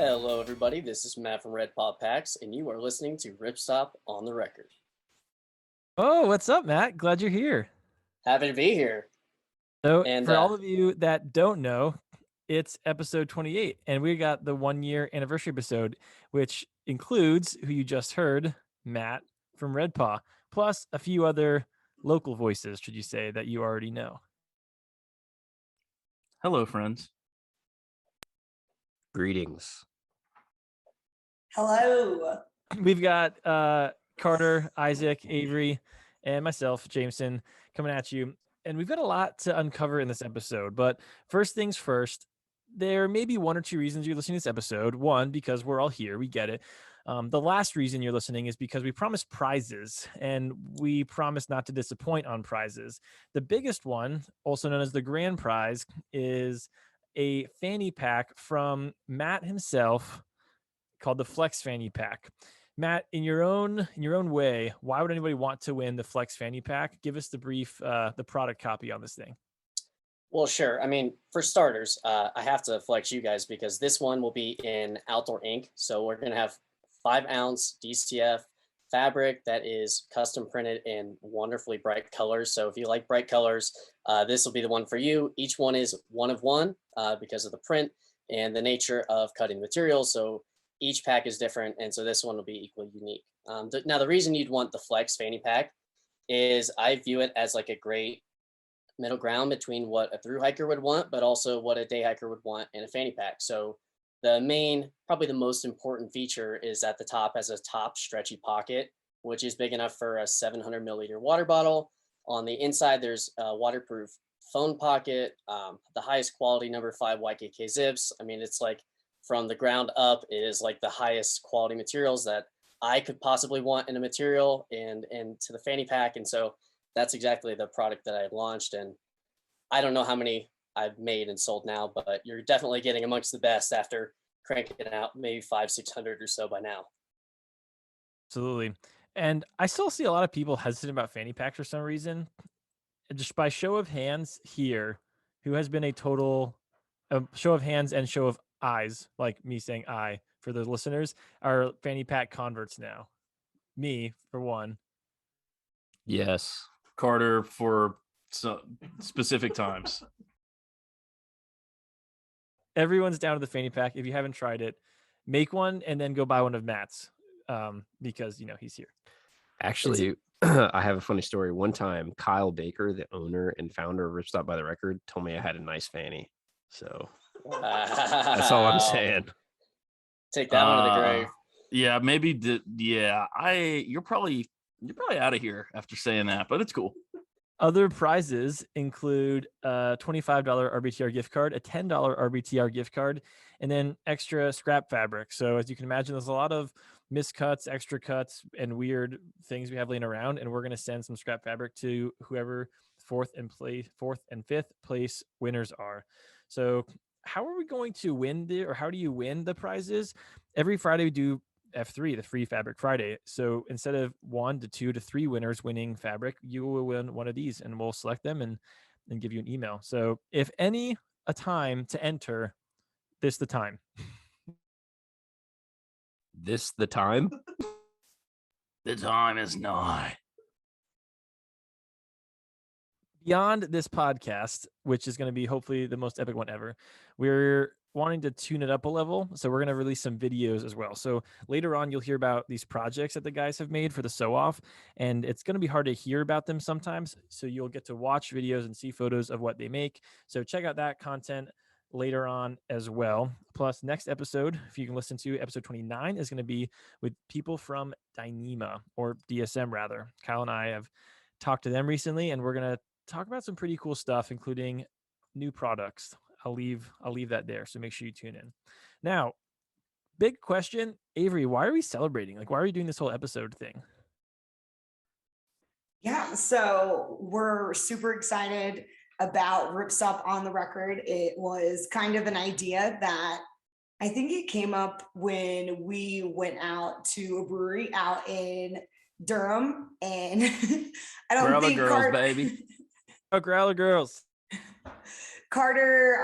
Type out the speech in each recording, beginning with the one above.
Hello, everybody. This is Matt from Red Paw Packs, and you are listening to Ripstop on the Record. Oh, what's up, Matt? Glad you're here. Happy to be here. So, And for all of you that don't know, it's episode 28, and we got the 1-year anniversary episode, which includes who you just heard, Matt from Red Paw, plus a few other local voices, should you say, that you already know. Hello, friends. Greetings. Hello. We've got Carter, Isaac, Avery, and myself, Jameson, coming at you. And we've got a lot to uncover in this episode. But first things first, there may be one or two reasons you're listening to this episode. One, because we're all here. We get it. The last reason you're listening is because we promised prizes, and we promised not to disappoint on prizes. The biggest one, also known as the grand prize, is a fanny pack from Matt himself called the Flex Fanny Pack. Matt, in your own way, why would anybody want to win the Flex Fanny Pack? Give us the brief, the product copy on this thing. well, sure. I mean, for starters, I have to flex you guys because this one will be in outdoor ink. So we're going to have 5-ounce DCF fabric that is custom printed in wonderfully bright colors. So if you like bright colors, this will be the one for you. Each one is one of one because of the print and the nature of cutting materials. So each pack is different, and so this one will be equally unique. Now, the reason you'd want the Flex Fanny Pack is I view it as like a great middle ground between what a through hiker would want, but also what a day hiker would want in a fanny pack. So the main, probably the most important feature is at the top as a top stretchy pocket, which is big enough for a 700 milliliter water bottle. On the inside, there's a waterproof phone pocket, the highest quality number 5 YKK zips. I mean, it's like from the ground up, it is like the highest quality materials that I could possibly want in a material and to the fanny pack. And so that's exactly the product that I launched. And I don't know how many I've made and sold now, but you're definitely getting amongst the best after cranking out maybe 500-600 or so by now. Absolutely. And I still see a lot of people hesitant about fanny packs for some reason. Just by show of hands here, who has been a total show of hands and show of eyes, like me saying I for the listeners, are fanny pack converts now? Me, for one. Yes. Carter for specific times. Everyone's down to the fanny pack. If you haven't tried it, make one and then go buy one of Matt's because, he's here. Actually, I have a funny story. One time, Kyle Baker, the owner and founder of Ripstop by the Record, told me I had a nice fanny. So that's all I'm saying. Take that one to the grave. Yeah, maybe. You're probably out of here after saying that, but it's cool. Other prizes include a $25 RBTR gift card, a $10 RBTR gift card, and then extra scrap fabric. So as you can imagine, there's a lot of miscuts, extra cuts, and weird things we have laying around, and we're going to send some scrap fabric to whoever fourth and fifth place winners are. So how are we going to win how do you win the prizes? Every Friday we do F3, the Free Fabric Friday. So instead of 1 to 2 to 3 winners winning fabric, you will win one of these, and we'll select them and give you an email. So if any a time to enter, this the time. This the time? The time is nigh. Beyond this podcast, which is going to be hopefully the most epic one ever, we're wanting to tune it up a level. So we're going to release some videos as well. So later on, you'll hear about these projects that the guys have made for the sew off, and it's going to be hard to hear about them sometimes. So you'll get to watch videos and see photos of what they make. So check out that content later on as well. Plus, next episode, if you can listen to episode 29, is going to be with people from Dyneema, or DSM rather. Kyle and I have talked to them recently, and we're going to talk about some pretty cool stuff, including new products. I'll leave that there. So make sure you tune in. Now, big question, Avery, why are we celebrating? Like, why are we doing this whole episode thing? Yeah, so we're super excited about Ripstop on the Record. It was kind of an idea that I think it came up when we went out to a brewery out in Durham, and I don't Growler think girls, baby. Oh, Growler girls. Carter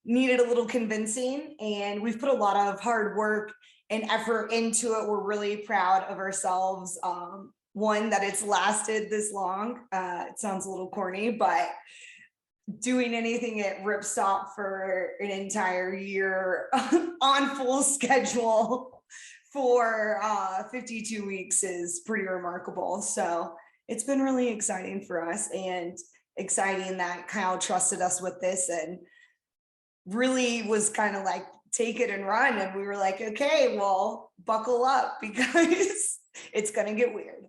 needed a little convincing, and we've put a lot of hard work and effort into it. We're really proud of ourselves. One, that it's lasted this long. It sounds a little corny, but doing anything at Ripstop for an entire year on full schedule for 52 weeks is pretty remarkable. So it's been really exciting for us, and exciting that Kyle trusted us with this and really was kind of like, take it and run. And we were like, okay, well, buckle up because it's gonna get weird.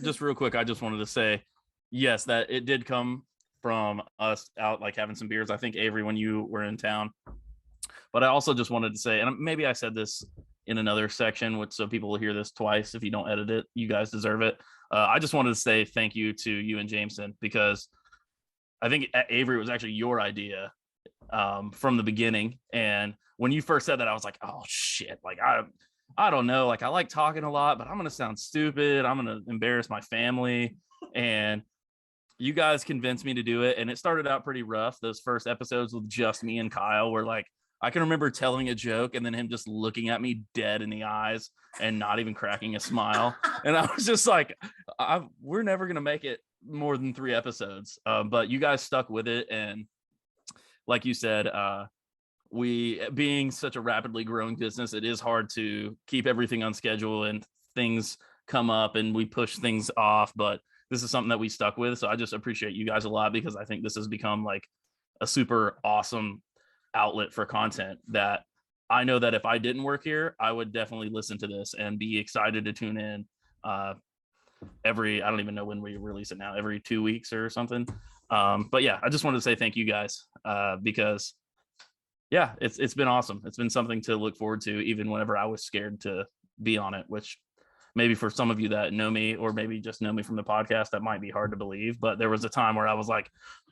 Just real quick, I just wanted to say, yes, that it did come from us out like having some beers, I think, Avery, when you were in town. But I also just wanted to say, and maybe I said this in another section, which so people will hear this twice. If you don't edit it, you guys deserve it. I just wanted to say thank you to you and Jameson, because I think Avery was actually your idea from the beginning. And when you first said that, I was like, oh shit, like I don't know, like I like talking a lot, but I'm gonna sound stupid, I'm gonna embarrass my family. And you guys convinced me to do it, and it started out pretty rough. Those first episodes with just me and Kyle were like, I can remember telling a joke and then him just looking at me dead in the eyes and not even cracking a smile. And I was just like, we're never going to make it more than 3 episodes. But you guys stuck with it. And like you said, we, being such a rapidly growing business, it is hard to keep everything on schedule, and things come up and we push things off. But this is something that we stuck with. So I just appreciate you guys a lot, because I think this has become like a super awesome outlet for content that I know that if I didn't work here, I would definitely listen to this and be excited to tune in every, I don't even know when we release it now, every 2 weeks or something. But yeah, I just wanted to say thank you guys, because yeah, it's been awesome. It's been something to look forward to, even whenever I was scared to be on it, which maybe for some of you that know me, or maybe just know me from the podcast, that might be hard to believe. But there was a time where I was like,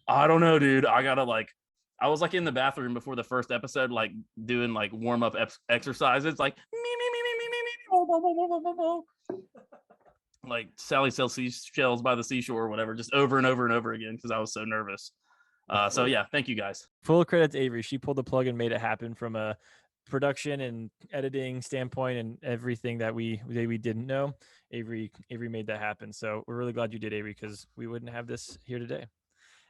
I don't know, dude, I was like in the bathroom before the first episode, like doing like warm up exercises, like like Sally sells seashells by the seashore or whatever, just over and over and over again, because I was so nervous. So yeah, thank you guys. Full credit to Avery. She pulled the plug and made it happen from a production and editing standpoint, and everything that we didn't know. Avery made that happen. So we're really glad you did, Avery, because we wouldn't have this here today.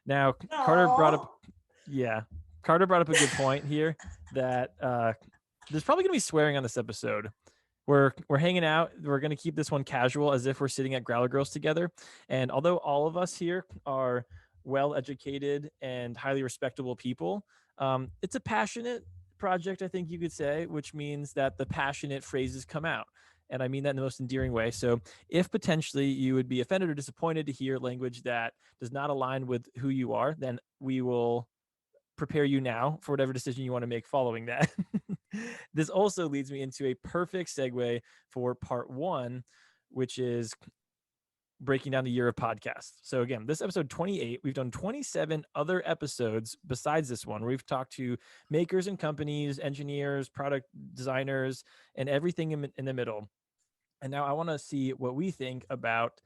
Now, Carter brought up a good point here that there's probably gonna be swearing on this episode. We're hanging out. We're gonna keep this one casual, as if we're sitting at Growler Girls together. And although all of us here are well-educated and highly respectable people, it's a passionate project, I think you could say, which means that the passionate phrases come out. And I mean that in the most endearing way. So if potentially you would be offended or disappointed to hear language that does not align with who you are, then we will prepare you now for whatever decision you want to make following that. This also leads me into a perfect segue for part 1, which is breaking down the year of podcasts. So again, this episode 28, we've done 27 other episodes besides this one, where we've talked to makers and companies, engineers, product designers, and everything in the middle. And now I want to see what we think about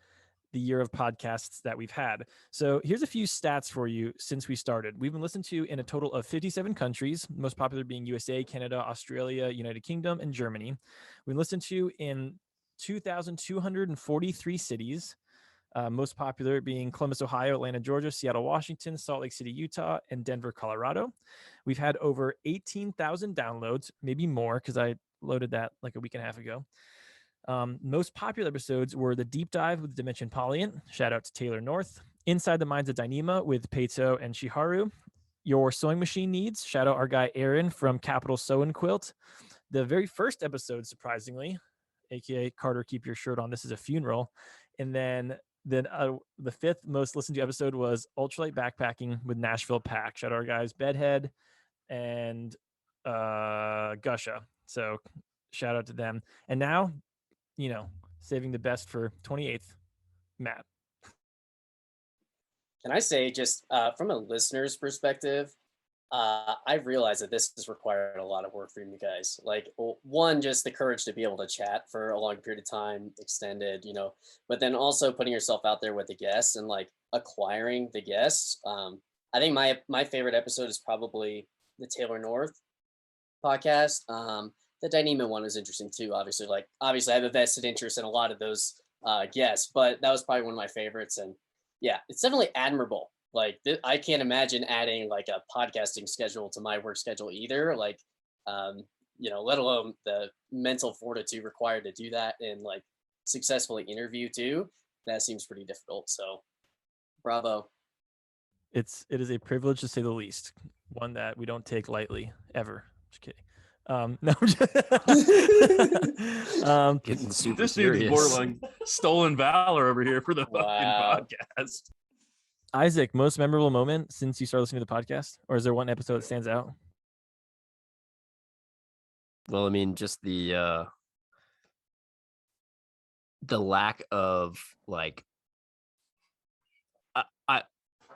the year of podcasts that we've had. So here's a few stats for you since we started. We've been listened to in a total of 57 countries, most popular being USA, Canada, Australia, United Kingdom, and Germany. We listened to in 2,243 cities, most popular being Columbus, Ohio, Atlanta, Georgia, Seattle, Washington, Salt Lake City, Utah, and Denver, Colorado. We've had over 18,000 downloads, maybe more, because I loaded that like a week and a half ago. Most popular episodes were the Deep Dive with Dimension Polyant, shout out to Taylor North, Inside the Minds of Dyneema with Peito and Shiharu, Your Sewing Machine Needs, shout out our guy Aaron from Capital Sew and Quilt. The very first episode, surprisingly, aka Carter, keep your shirt on, this is a funeral. And then the 5th most listened to episode was Ultralight Backpacking with Nashville Pack, shout out our guys Bedhead and Gusha. So shout out to them. And now, saving the best for 28th, Matt. Can I say, just from a listener's perspective, I realized that this has required a lot of work from you guys. Like, one, just the courage to be able to chat for a long period of time, extended, but then also putting yourself out there with the guests and like acquiring the guests. I think my favorite episode is probably the Taylor North podcast. The Dyneema one is interesting too. Obviously, I have a vested interest in a lot of those guests, but that was probably one of my favorites. And yeah, it's definitely admirable. Like I can't imagine adding like a podcasting schedule to my work schedule either. Like, let alone the mental fortitude required to do that and like successfully interview too. That seems pretty difficult. So, bravo. It is a privilege to say the least. One that we don't take lightly ever. Just kidding. No, Getting super this serious. dude's borderline stolen valor over here for the fucking podcast. Isaac, most memorable moment since you started listening to the podcast, or is there one episode that stands out? Well, I mean, just the lack of like, I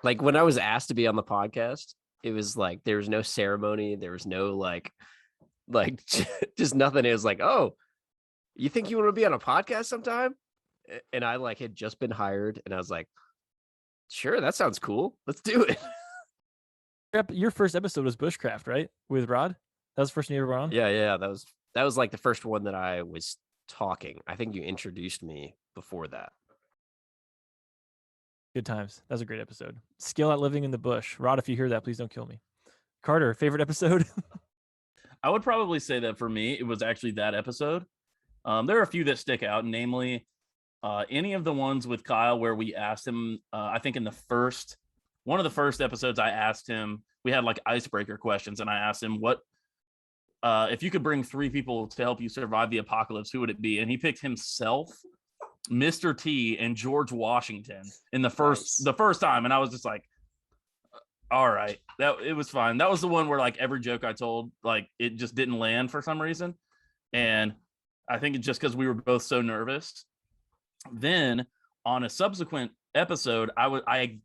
like when I was asked to be on the podcast, it was like there was no ceremony, there was no like just nothing. It was like, oh, you think you want to be on a podcast sometime? And I like had just been hired, and I was like, sure, that sounds cool. Let's do it. Your first episode was Bushcraft, right? With Rod? That was the first one you ever were on? Yeah. That was like the first one that I was talking. I think you introduced me before that. Good times. That was a great episode. Skill at living in the bush. Rod, if you hear that, please don't kill me. Carter, favorite episode? I would probably say that for me, it was actually that episode. There are a few that stick out, namely any of the ones with Kyle where we asked him, I think in one of the first episodes I asked him, we had like icebreaker questions, and I asked him what, if you could bring 3 people to help you survive the apocalypse, who would it be? And he picked himself, Mr. T, and George Washington in the first time. And I was just like, all right, it was fine. That was the one where like every joke I told, like it just didn't land for some reason. And I think it's just because we were both so nervous. Then on a subsequent episode, I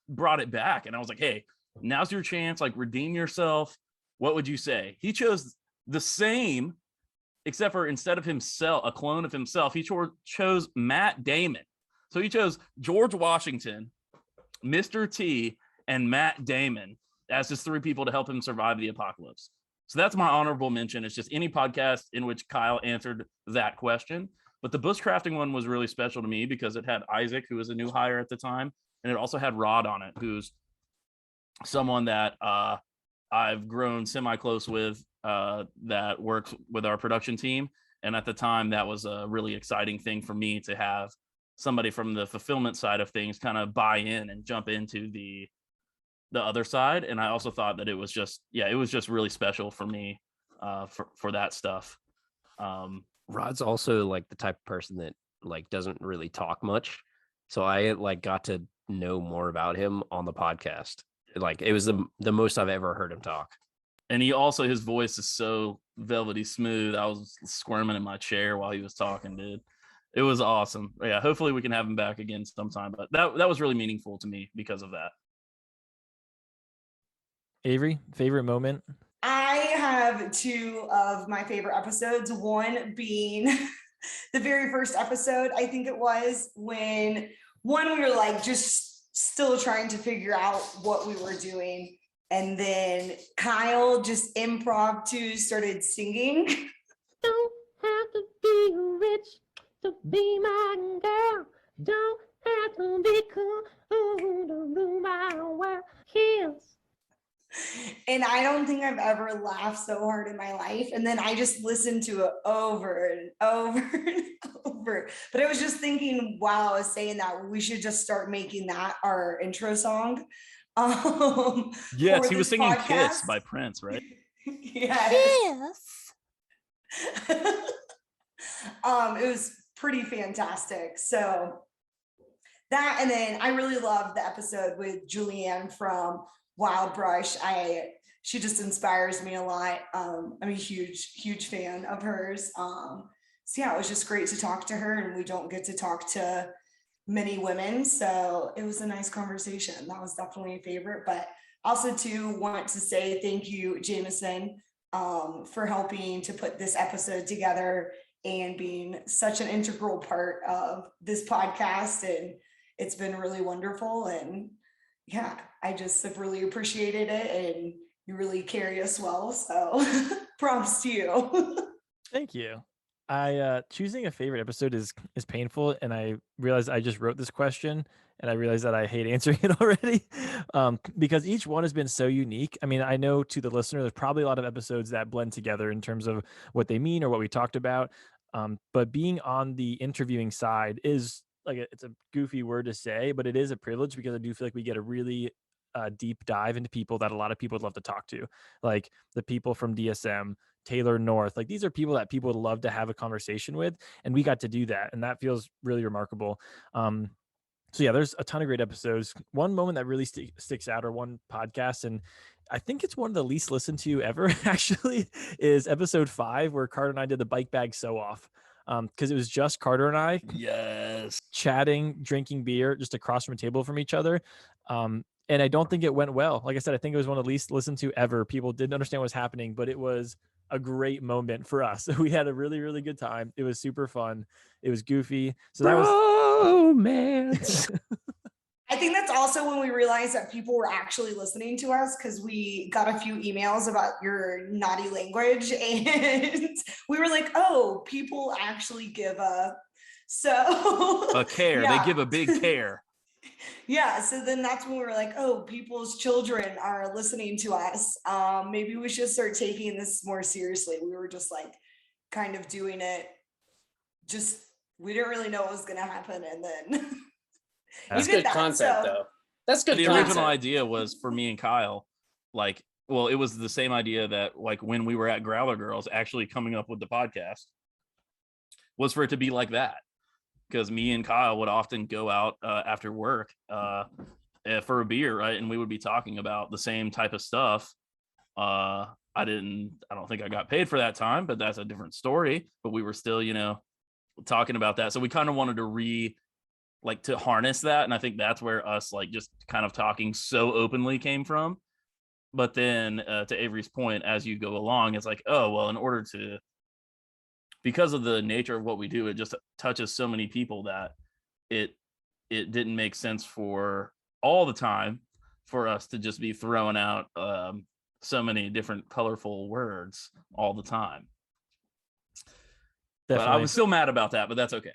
brought it back and I was like, hey, now's your chance, like redeem yourself. What would you say? He chose the same, except for instead of himself, a clone of himself, he chose Matt Damon. So he chose George Washington, Mr. T, and Matt Damon as his 3 people to help him survive the apocalypse. So that's my honorable mention. It's just any podcast in which Kyle answered that question. But the bushcrafting one was really special to me because it had Isaac, who was a new hire at the time, and it also had Rod on it, who's someone that I've grown semi-close with, that works with our production team. And at the time, that was a really exciting thing for me to have somebody from the fulfillment side of things kind of buy in and jump into the other side. And I also thought that it was just really special for me for that stuff. Rod's also like the type of person that like doesn't really talk much. So I like got to know more about him on the podcast. Like it was the most I've ever heard him talk. And his voice is so velvety smooth. I was squirming in my chair while he was talking, dude. It was awesome. Yeah, hopefully we can have him back again sometime. But that was really meaningful to me because of that. Avery, favorite moment? I have 2 of my favorite episodes. One being the very first episode, I think it was, when we were like just still trying to figure out what we were doing. And then Kyle just impromptu started singing. Don't have to be rich to be my girl. Don't have to be cool to do my work. Heels. And I don't think I've ever laughed so hard in my life. And then I just listened to it over and over and over. But I was just thinking while I was saying that we should just start making that our intro song. Yes, he was singing podcast. Kiss by Prince, right? Yes. It was pretty fantastic. So that, and then I really loved the episode with Julianne from Wild Brush. She just inspires me a lot. I'm a huge fan of hers. So yeah, it was just great to talk to her, and we don't get to talk to many women, so it was a nice conversation. That was definitely a favorite. But also too want to say thank you, Jameson, for helping to put this episode together and being such an integral part of this podcast. And it's been really wonderful. And yeah, I just have really appreciated it, and you really carry us well. So props to you. Thank you. I choosing a favorite episode is painful, and I realized I just wrote this question, and I realized that I hate answering it already, because each one has been so unique. I mean, I know to the listener, there's probably a lot of episodes that blend together in terms of what they mean or what we talked about. But being on the interviewing side is like it's a goofy word to say, but it is a privilege because I do feel like we get a really deep dive into people that a lot of people would love to talk to, like the people from DSM, Taylor North. Like these are people that people would love to have a conversation with, and we got to do that, and that feels really remarkable. So yeah, there's a ton of great episodes. One moment that really sticks out, or one podcast, and I think it's one of the least listened to ever, actually, is episode 5, where Carter and I did the bike bag sew off. Because it was just Carter and I Yes. chatting, drinking beer just across from a table from each other. And I don't think it went well. Like I said, I think it was one of the least listened to ever. People didn't understand what was happening, but it was a great moment for us. We had a really, really good time. It was super fun. It was goofy. So that was Romance. I think that's also when we realized that people were actually listening to us, because we got a few emails about your naughty language, and we were like, oh, people actually give a care. Yeah. They give a big care. Yeah, so then that's when we were like, oh, people's children are listening to us. Maybe we should start taking this more seriously. We were just like kind of doing it, just we didn't really know what was gonna happen, and then That's we did good that, content, so- though. That's good The content. original idea was for me and Kyle, like, well, it was the same idea that like when we were at Growler Girls actually coming up with the podcast was for it to be like that. Because me and Kyle would often go out after work for a beer, right? And we would be talking about the same type of stuff. I don't think I got paid for that time, but that's a different story. But we were still, talking about that. So we kind of wanted to harness that. And I think that's where us like just kind of talking so openly came from. But then to Avery's point, as you go along, it's like, oh, well, in order to, because of the nature of what we do, it just touches so many people that it didn't make sense for all the time for us to just be throwing out so many different colorful words all the time. definitely. But I was still mad about that, but that's okay.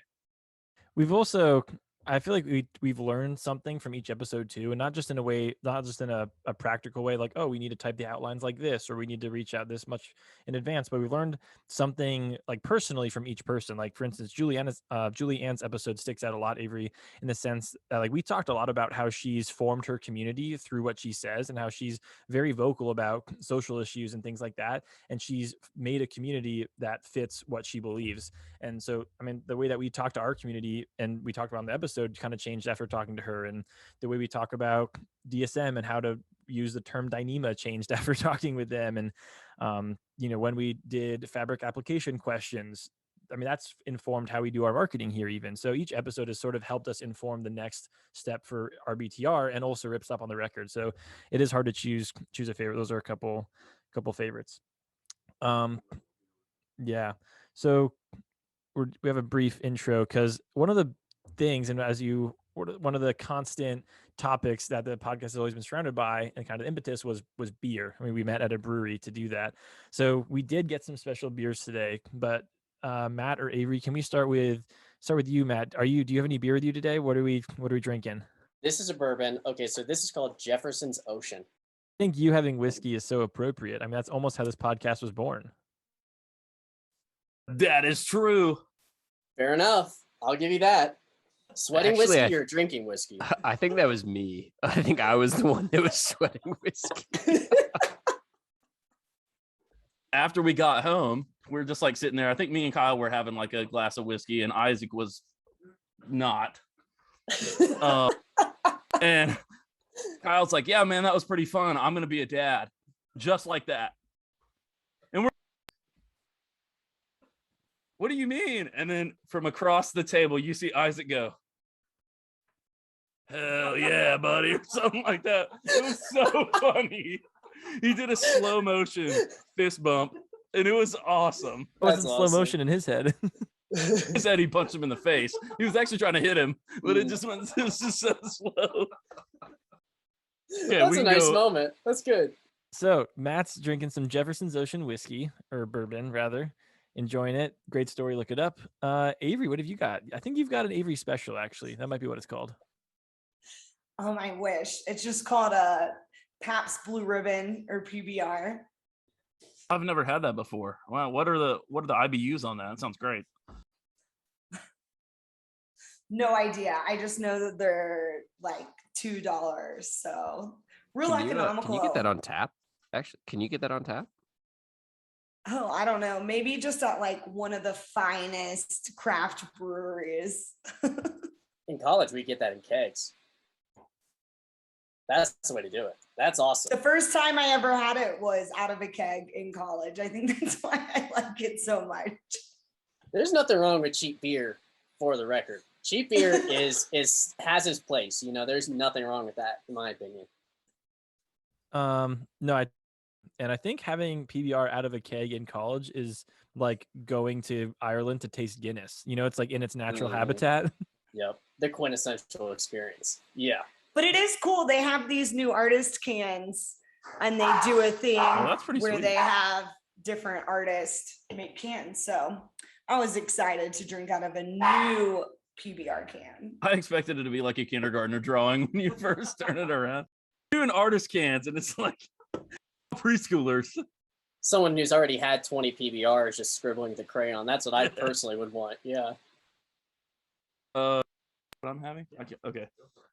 We've also, I feel like we've learned something from each episode too, and not just in a way, not just in a practical way, like, oh, we need to type the outlines like this, or we need to reach out this much in advance, but we've learned something like personally from each person. Like for instance, Julie Ann's episode sticks out a lot, Avery, in the sense that like we talked a lot about how she's formed her community through what she says, and how she's very vocal about social issues and things like that, and she's made a community that fits what she believes. And so, I mean, the way that we talk to our community and we talked about in the episode kind of changed after talking to her. And the way we talk about DSM and how to use the term Dyneema changed after talking with them. And, when we did fabric application questions, I mean, that's informed how we do our marketing here even. So each episode has sort of helped us inform the next step for RBTR and also Ripstop on the record. So it is hard to choose a favorite. Those are a couple favorites. Yeah. So we have a brief intro because one of the things, and one of the constant topics that the podcast has always been surrounded by, and kind of impetus was beer. I mean, we met at a brewery to do that. So we did get some special beers today, but Matt or Avery, can we start with you, Matt? Do you have any beer with you today? What are we drinking? This is a bourbon. Okay, so this is called Jefferson's Ocean. I think you having whiskey is so appropriate. I mean, that's almost how this podcast was born. That is true. Fair enough. I'll give you that. Sweating Actually, whiskey or drinking whiskey? I think that was me. I think I was the one that was sweating whiskey. After we got home, we were just like sitting there. I think me and Kyle were having like a glass of whiskey, and Isaac was not. And Kyle's like, yeah, man, that was pretty fun. I'm going to be a dad. Just like that. And we're, what do you mean? And then from across the table, you see Isaac go, hell yeah, buddy, or something like that. It was so funny. He did a slow motion fist bump, and it was awesome. It was in slow motion in his head. He said he punched him in the face. He was actually trying to hit him, but it was just so slow. Yeah, That's we a can nice go- moment. That's good. So Matt's drinking some Jefferson's Ocean whiskey, or bourbon rather. Enjoying it. Great story. Look it up. Avery, what have you got? I think you've got an Avery special, actually. That might be what it's called. I wish. It's just called a Pabst Blue Ribbon or PBR. I've never had that before. Wow, what are the IBUs on that? That sounds great. No idea. I just know that they're like $2. So real economical. Can you get that on tap? Actually, can you get that on tap? Oh, I don't know. Maybe just at like one of the finest craft breweries. In college, we get that in kegs. That's the way to do it. That's awesome. The first time I ever had it was out of a keg in college. I think that's why I like it so much. There's nothing wrong with cheap beer, for the record. Cheap beer has its place. You know, there's nothing wrong with that, in my opinion. No, I think having PBR out of a keg in college is like going to Ireland to taste Guinness. You know, it's like in its natural habitat. Yep, the quintessential experience. Yeah. But it is cool. They have these new artist cans and they do a thing that's pretty where sweet. they have different artists make cans. So I was excited to drink out of a new PBR can. I expected it to be like a kindergartner drawing when you first turn it around. Doing artist cans, and it's like preschoolers. Someone who's already had 20 PBRs just scribbling with a crayon. That's what I personally would want. Yeah. What I'm having? Okay.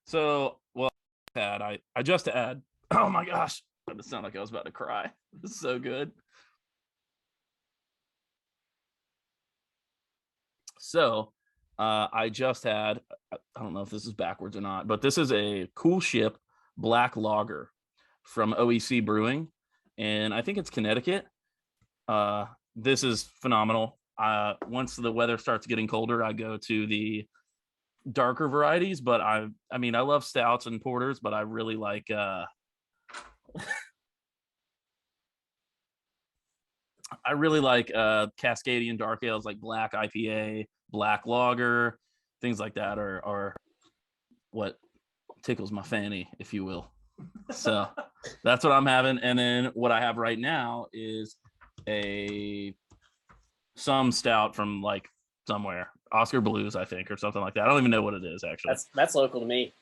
So, well, I just had. Oh my gosh, that sounded like I was about to cry. This is so good. So, I just had. I don't know if this is backwards or not, but this is a Cool Ship Black Lager from OEC Brewing, and I think it's Connecticut. This is phenomenal. Once the weather starts getting colder, I go to the darker varieties, but I mean I love stouts and porters, but I really like Cascadian dark ales like black IPA, black lager, things like that are what tickles my fanny, if you will. So that's what I'm having. And then what I have right now is some stout from like somewhere, Oscar Blues, I think, or something like that. I don't even know what it is actually. That's local to me.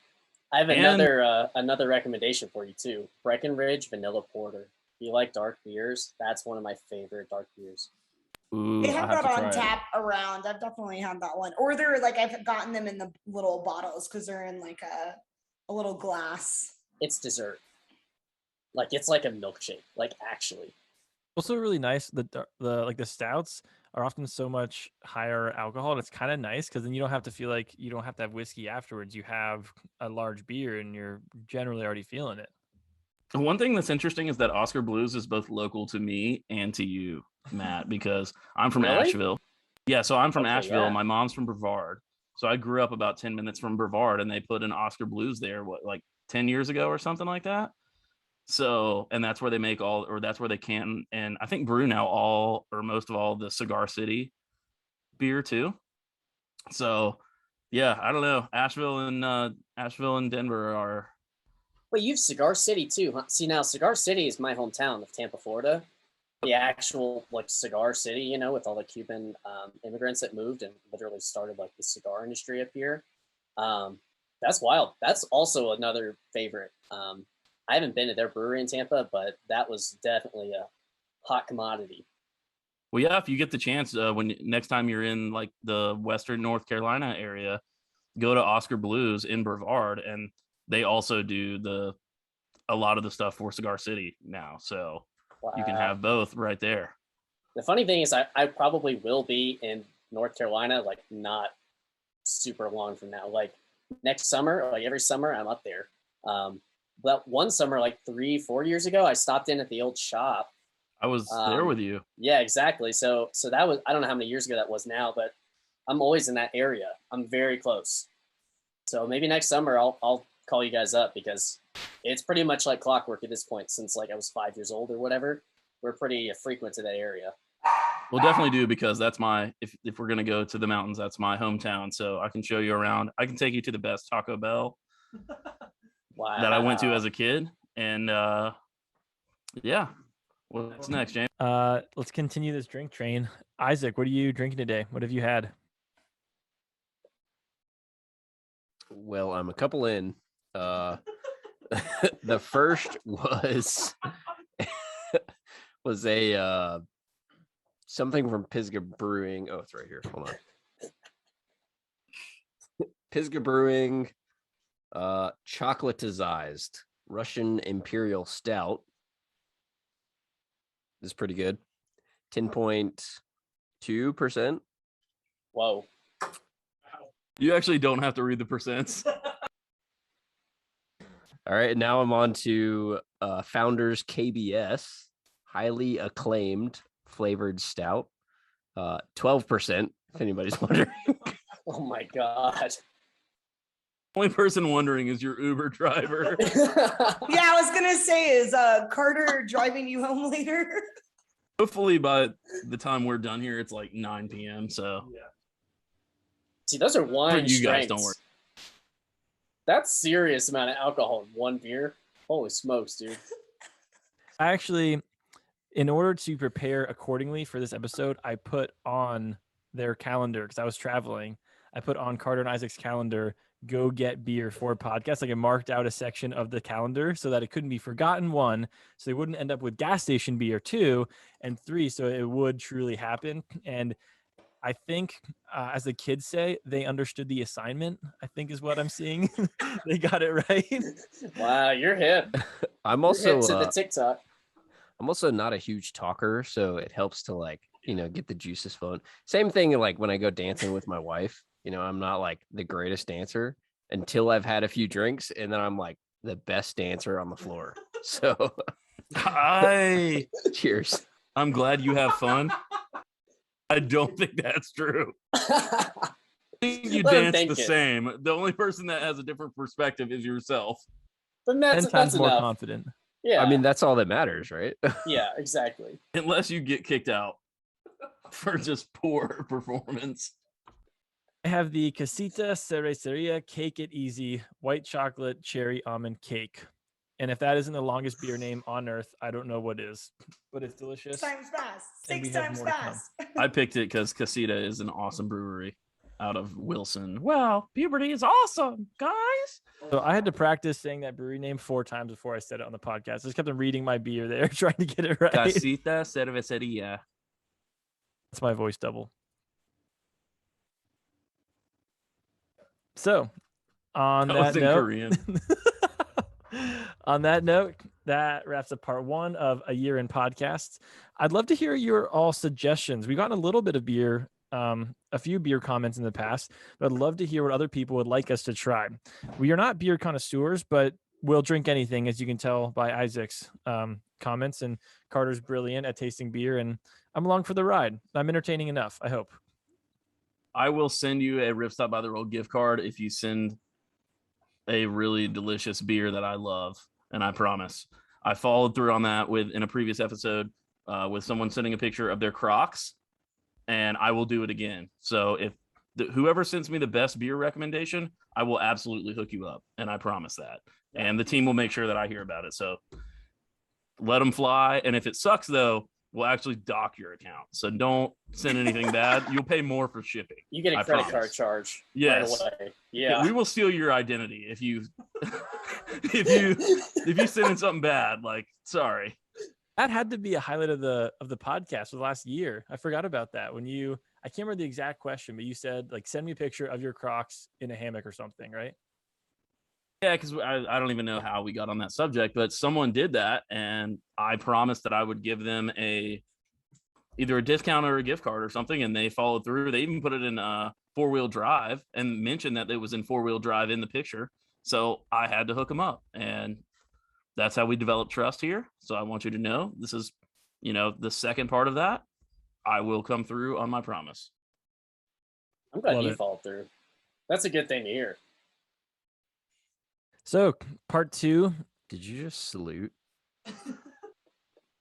I have another recommendation for you too. Breckenridge Vanilla Porter. If you like dark beers, that's one of my favorite dark beers. Ooh, They have that on it. tap around. I've definitely had that one. Or they're like, I've gotten them in the little bottles because they're in like a little glass. It's dessert. Like it's like a milkshake. Like actually. Also really nice. The stouts are often so much higher alcohol, and it's kind of nice because then you don't have to feel like you don't have to have whiskey afterwards. You have a large beer and you're generally already feeling it. One thing that's interesting is that Oscar Blues is both local to me and to you, Matt, because I'm from Really? Asheville. Yeah, so I'm from Okay, Asheville. yeah. My mom's from Brevard. So I grew up about 10 minutes from Brevard, and they put an Oscar Blues there, like 10 years ago or something like that. So, and that's where they make that's where they can, and I think brew now all or most of all the Cigar City beer too. So, yeah, I don't know. Asheville and Denver are. Wait, you've Cigar City too, huh? See, now Cigar City is my hometown of Tampa, Florida. The actual like cigar city, you know, with all the Cuban immigrants that moved and literally started like the cigar industry up here. That's wild. That's also another favorite. I haven't been to their brewery in Tampa, but that was definitely a hot commodity. Well, yeah, if you get the chance, when next time you're in like the Western North Carolina area, go to Oscar Blues in Brevard, and they also do a lot of the stuff for Cigar City now. So you can have both right there. The funny thing is I probably will be in North Carolina, like not super long from now. Like next summer, like every summer I'm up there. But one summer, like 3-4 years ago, I stopped in at the old shop. I was there with you. Yeah, exactly. So that was, I don't know how many years ago that was now, but I'm always in that area. I'm very close. So maybe next summer I'll call you guys up because it's pretty much like clockwork at this point since like I was 5 years old or whatever. We're pretty frequent to that area. Well, definitely do, because that's if we're going to go to the mountains, that's my hometown. So I can show you around. I can take you to the best Taco Bell, Wow. that I went to as a kid. And yeah. What's next, James? Let's continue this drink train. Isaac, what are you drinking today? What have you had? Well, I'm a couple in. The first was a something from Pisgah Brewing. Oh, it's right here. Hold on. Pisgah Brewing, chocolatized Russian Imperial Stout. This is pretty good. 10.2%. Whoa. You actually don't have to read the percents. All right, now I'm on to Founders KBS, highly acclaimed flavored stout, 12%. If anybody's wondering. Oh my God. Only person wondering is your Uber driver. Yeah, I was gonna say, is Carter driving you home later? Hopefully by the time we're done here, it's like 9 p.m. So See, those are wine you guys, strengths. don't worry. That's serious amount of alcohol in one beer. Holy smokes, dude. I actually, in order to prepare accordingly for this episode, I put on their calendar because I was traveling. I put on Carter and Isaac's calendar, go get beer for podcast. Like I marked out a section of the calendar so that it couldn't be forgotten, 1, so they wouldn't end up with gas station beer, 2, and 3, so it would truly happen. And I think, as the kids say, they understood the assignment, I think is what I'm seeing. They got it right. Wow, you're hip. I'm You're also hip to the TikTok. I'm also not a huge talker, so it helps to like, get the juices flowing. Same thing like when I go dancing with my wife, I'm not like the greatest dancer until I've had a few drinks, and then I'm like the best dancer on the floor. So cheers. I'm glad you have fun. I don't think that's true. I think you Let him dance think the it. same. The only person that has a different perspective is yourself. But 10 that's times more enough. confident. Yeah. I mean, that's all that matters, right? yeah, exactly. Unless you get kicked out for just poor performance. I have the Casita Cereceria Cake It Easy White Chocolate Cherry Almond Cake. And if that isn't the longest beer name on earth, I don't know what is. But it's delicious. 6 times fast. And we 6 have times more to come. fast. I picked it because Casita is an awesome brewery out of Wilson. Wow, puberty is awesome, guys. So I had to practice saying that brewery name 4 times before I said it on the podcast. I just kept on reading my beer there, trying to get it right. Casita Cerveceria. That's my voice double. So, on That that was in note, Korean. on that note, that wraps up part 1 of A Year in Podcasts. I'd love to hear your all suggestions. We've gotten a little bit of beer, a few beer comments in the past, but I'd love to hear what other people would like us to try. We are not beer connoisseurs, but we'll drink anything, as you can tell by Isaac's comments. And Carter's brilliant at tasting beer, and I'm along for the ride. I'm entertaining enough, I hope. I will send you a Ripstop by the Roll gift card if you send a really delicious beer that I love, and I promise. I followed through on that in a previous episode with someone sending a picture of their Crocs, and I will do it again. So if whoever sends me the best beer recommendation, I will absolutely hook you up, and I promise that. And the team will make sure that I hear about it. So let them fly, and if it sucks though, we'll actually dock your account. So don't send anything bad. You'll pay more for shipping. You get a I credit promise. card charge Yes. right away. Yeah. We will steal your identity if you if you send in something bad. Like, sorry. That had to be a highlight of the podcast for the last year. I forgot about that. I can't remember the exact question, but you said like, send me a picture of your Crocs in a hammock or something, right? Yeah, because I don't even know how we got on that subject, but someone did that, and I promised that I would give them either a discount or a gift card or something, and they followed through. They even put it in 4-wheel drive and mentioned that it was in 4-wheel drive in the picture. So I had to hook them up, and that's how we develop trust here. So I want you to know this is, the second part of that. I will come through on my promise. I'm glad Love you it. followed through. That's a good thing to hear. So part 2, Did you just salute?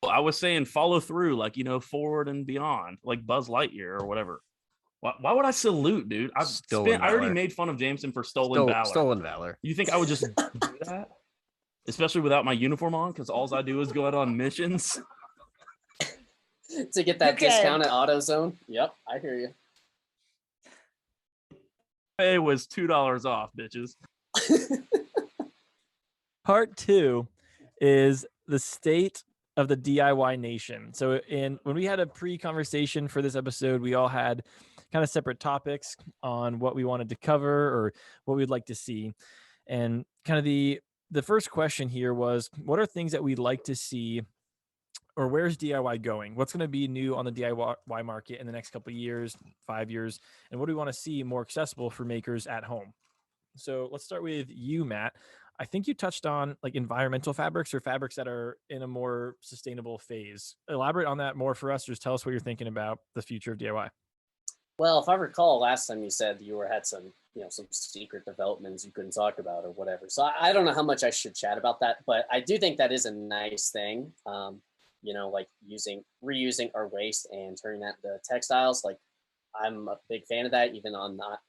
Well, I was saying follow through, like, forward and beyond, like Buzz Lightyear or whatever. Why would I salute, dude? I already Valor. made fun of Jameson for stolen valor. Stolen valor. You think I would just do that? especially without my uniform on, because all I do is go out on missions. To get that Okay. discount at AutoZone. Yep, I hear you. Pay was $2 off, bitches. Part 2 is the state of the DIY nation. So when we had a pre-conversation for this episode, we all had kind of separate topics on what we wanted to cover or what we'd like to see. And kind of the first question here was, what are things that we'd like to see, or where's DIY going? What's going to be new on the DIY market in the next couple of years, 5 years? And what do we want to see more accessible for makers at home? So let's start with you, Matt. I think you touched on like environmental fabrics or fabrics that are in a more sustainable phase. Elaborate on that more for us. Just tell us what you're thinking about the future of DIY. Well, if I recall, last time you said you had some, some secret developments you couldn't talk about or whatever. So I don't know how much I should chat about that, but I do think that is a nice thing. Like reusing our waste and turning that into textiles. Like, I'm a big fan of that, even on not,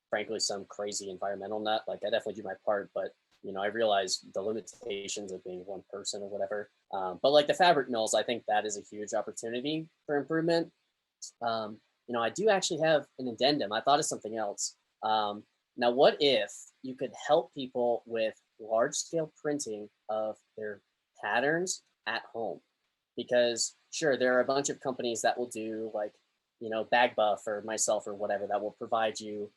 frankly, some crazy environmental nut. Like, I definitely do my part, but I realize the limitations of being one person or whatever. But like the fabric mills, I think that is a huge opportunity for improvement. I do actually have an addendum. I thought of something else. Now, what if you could help people with large scale printing of their patterns at home? Because sure, there are a bunch of companies that will do like, Bag Buff or myself or whatever that will provide you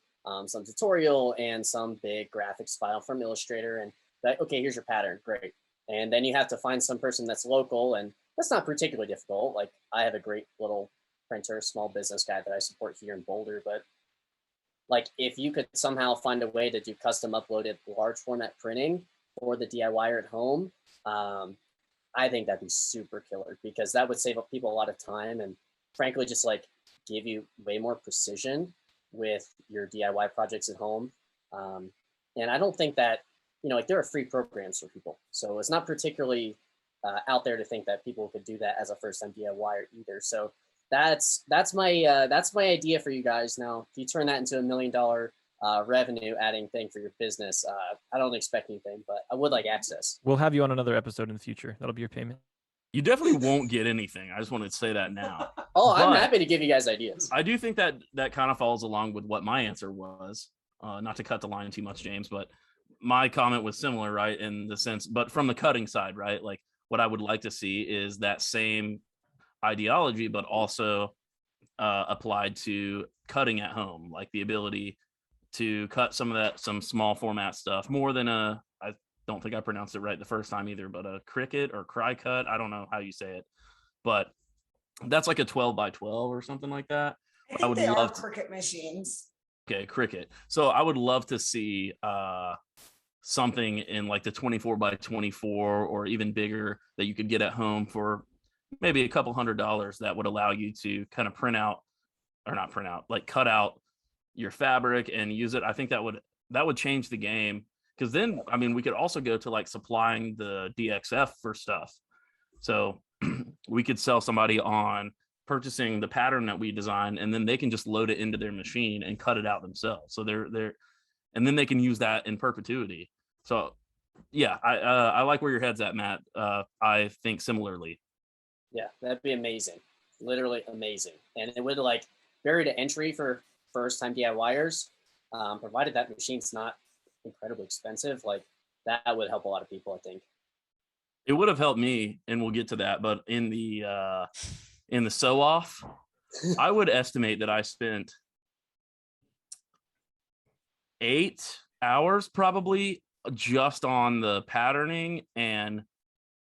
some tutorial and some big graphics file from Illustrator, and that, okay, here's your pattern, great. And then you have to find some person that's local, and that's not particularly difficult. Like, I have a great little printer, small business guy that I support here in Boulder, but like, if you could somehow find a way to do custom uploaded large format printing for the DIYer at home, I think that'd be super killer, because that would save people a lot of time and frankly just like give you way more precision with your DIY projects at home. And I don't think that, there are free programs for people. So it's not particularly out there to think that people could do that as a first-time DIYer either. So that's my idea for you guys. Now, if you turn that into $1 million revenue adding thing for your business, I don't expect anything, but I would like access. We'll have you on another episode in the future. That'll be your payment. You definitely won't get anything. I just wanted to say that now. Oh, I'm But happy to give you guys ideas. I do think that kind of follows along with what my answer was. Not to cut the line too much, James, but my comment was similar, right? In the sense, but from the cutting side, right? Like, what I would like to see is that same ideology, but also applied to cutting at home, like the ability to cut some small format stuff more than I don't think I pronounced it right the first time either, but a Cricut or Cry Cut. I don't know how you say it, but that's like a 12 by 12 or something like that. I think they are Cricut machines. Okay, Cricut. So I would love to see something in like the 24 by 24 or even bigger that you could get at home for maybe a couple $100 that would allow you to kind of like cut out your fabric and use it. I think that would change the game, because then, I mean, we could also go to like supplying the DXF for stuff. So we could sell somebody on purchasing the pattern that we design, and then they can just load it into their machine and cut it out themselves. So and then they can use that in perpetuity. So yeah, I like where your head's at, Matt. I think similarly. Yeah, that'd be amazing. Literally amazing. And it would like barrier to entry for first-time DIYers, provided that machine's not incredibly expensive. Like, that would help a lot of people, I think. It would have helped me, and we'll get to that. But in the sew off, I would estimate that I spent 8 hours probably just on the patterning and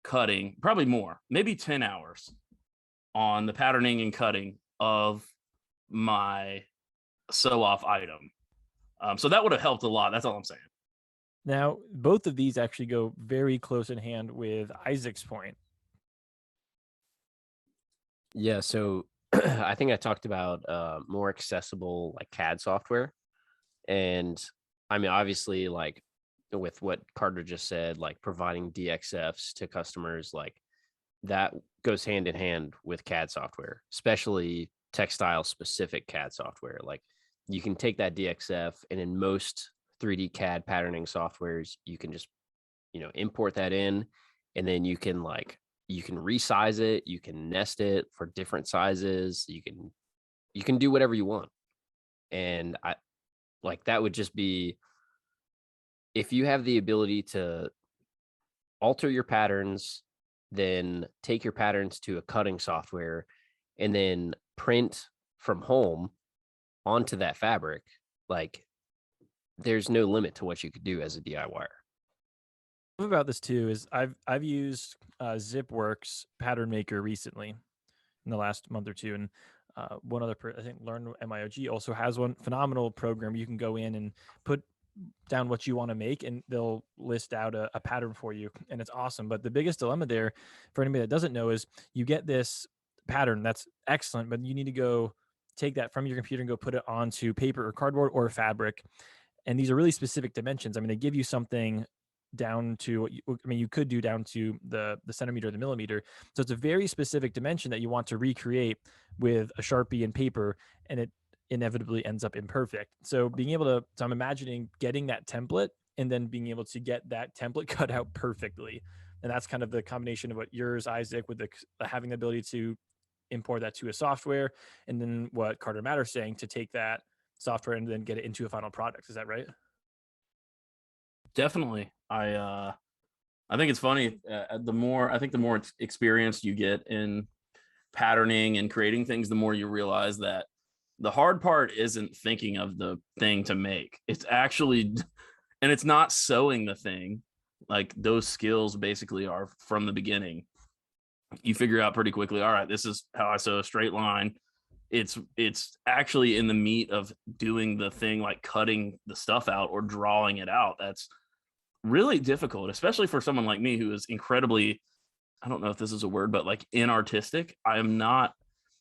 cutting, probably more, maybe 10 hours on the patterning and cutting of my sew off item. So that would have helped a lot. That's all I'm saying. Now, both of these actually go very close in hand with Isaac's point. Yeah, so I think I talked about more accessible like CAD software. And I mean, obviously, like with what Carter just said, like providing DXFs to customers, like that goes hand in hand with CAD software, especially textile specific CAD software. Like, you can take that DXF, and in most 3D CAD patterning softwares, you can just, import that in, and then you can resize it, you can nest it for different sizes, you can do whatever you want. And that would just be, if you have the ability to alter your patterns, then take your patterns to a cutting software and then print from home onto that fabric, there's no limit to what you could do as a DIYer. About this too is I've used ZipWorks pattern maker recently in the last month or two, and one other I think Learn MIOG also has one phenomenal program. You can go in and put down what you want to make, and they'll list out a pattern for you, and it's awesome. But the biggest dilemma there for anybody that doesn't know is you get this pattern that's excellent, but you need to go take that from your computer and go put it onto paper or cardboard or fabric. And these are really specific dimensions. I mean, they give you something down to you could do down to the centimeter or the millimeter. So it's a very specific dimension that you want to recreate with a Sharpie and paper, and it inevitably ends up imperfect. So being able to, I'm imagining getting that template and then being able to get that template cut out perfectly. And that's kind of the combination of what yours, Isaac, with the having the ability to import that to a software, and then what Carter Matter's saying to take that software and then get it into a final product. Is that right? Definitely. I think it's funny. The more experience you get in patterning and creating things, the more you realize that the hard part isn't thinking of the thing to make. It's actually, and it's not sewing the thing. Like, those skills basically are from the beginning. You figure out pretty quickly, all right, this is how I sew a straight line. It's actually in the meat of doing the thing, like cutting the stuff out or drawing it out. That's really difficult, especially for someone like me who is incredibly, I don't know if this is a word, but inartistic. I am not,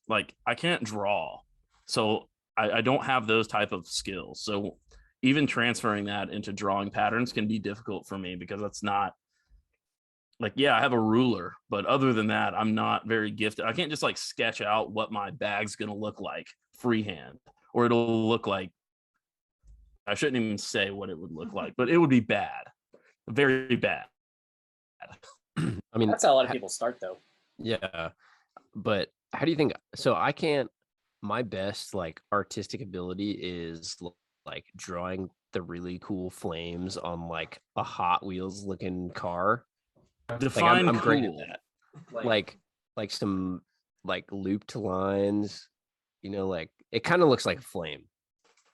I can't draw. So I don't have those type of skills. So even transferring that into drawing patterns can be difficult for me, because that's not I have a ruler, but other than that, I'm not very gifted. I can't just sketch out what my bag's going to look like freehand, or it'll look like, I shouldn't even say what it would look like, but it would be bad, very bad. I mean, that's how a lot of people start, though. Yeah. But how do you think, so my best artistic ability is drawing the really cool flames on a Hot Wheels looking car. Define I'm cool. great at that. Some looped lines, it kind of looks like a flame.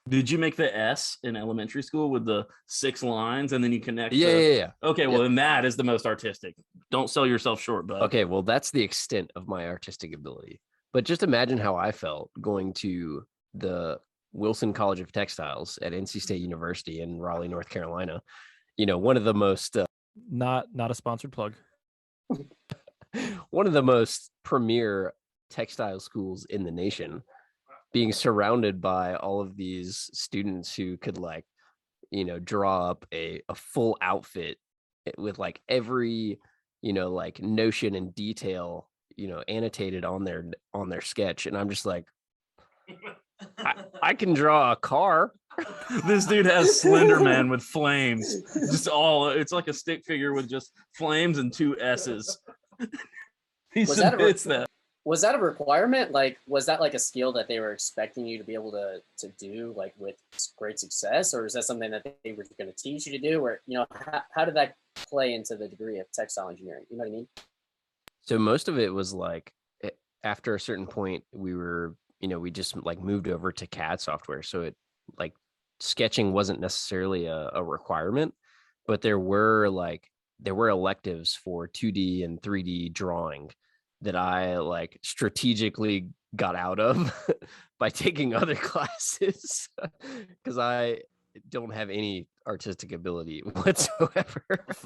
Did you make the S in elementary school with the 6 lines and then you connect? Yeah. Okay, well, then that is the most artistic. Don't sell yourself short, bud. Okay, well, that's the extent of my artistic ability. But just imagine how I felt going to the Wilson College of Textiles at NC State University in Raleigh, North Carolina. One of the most not a sponsored plug. One of the most premier textile schools in the nation, being surrounded by all of these students who could draw up a full outfit with every notion and detail annotated on their sketch. And I'm just I can draw a car. This dude has Slender Man with flames. It's like a stick figure with just flames and 2 S's. Was that a requirement? Was that a skill that they were expecting you to be able to do with great success, or is that something that they were going to teach you to do? Or how did that play into the degree of textile engineering? You know what I mean? So most of it was after a certain point, we were we just moved over to CAD software. So it sketching wasn't necessarily a requirement, but there were electives for 2D and 3D drawing that I strategically got out of by taking other classes, because I don't have any artistic ability whatsoever.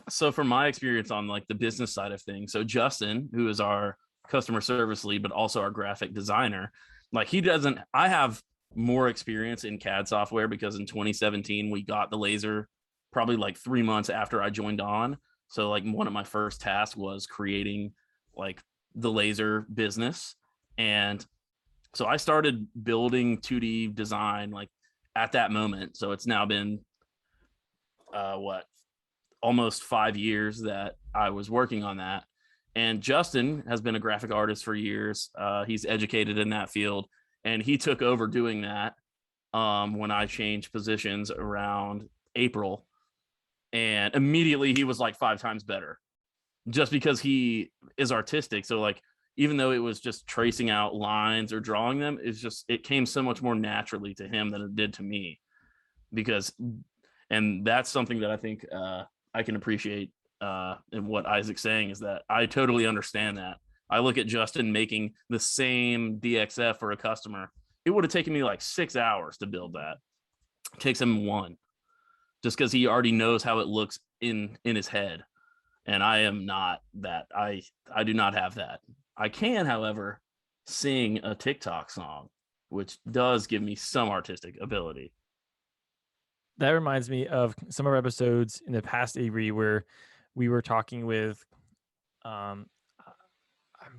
So from my experience on the business side of things, so Justin, who is our customer service lead, but also our graphic designer, I have more experience in CAD software because in 2017, we got the laser probably 3 months after I joined on. So one of my first tasks was creating the laser business. And so I started building 2D design at that moment. So it's now been almost 5 years that I was working on that. And Justin has been a graphic artist for years. He's educated in that field, and he took over doing that when I changed positions around April. And immediately he was like 5 times better, just because he is artistic. So like, even though it was just tracing out lines or drawing them, it came so much more naturally to him than it did to me. And that's something that I think I can appreciate in what Isaac's saying, is that I totally understand that. I look at Justin making the same DXF for a customer. It would have taken me like 6 hours to build that. It takes him 1, just because he already knows how it looks in his head. And I am not that. I do not have that. I can, however, sing a TikTok song, which does give me some artistic ability. That reminds me of some of our episodes in the past, Avery, where we were talking with, I'm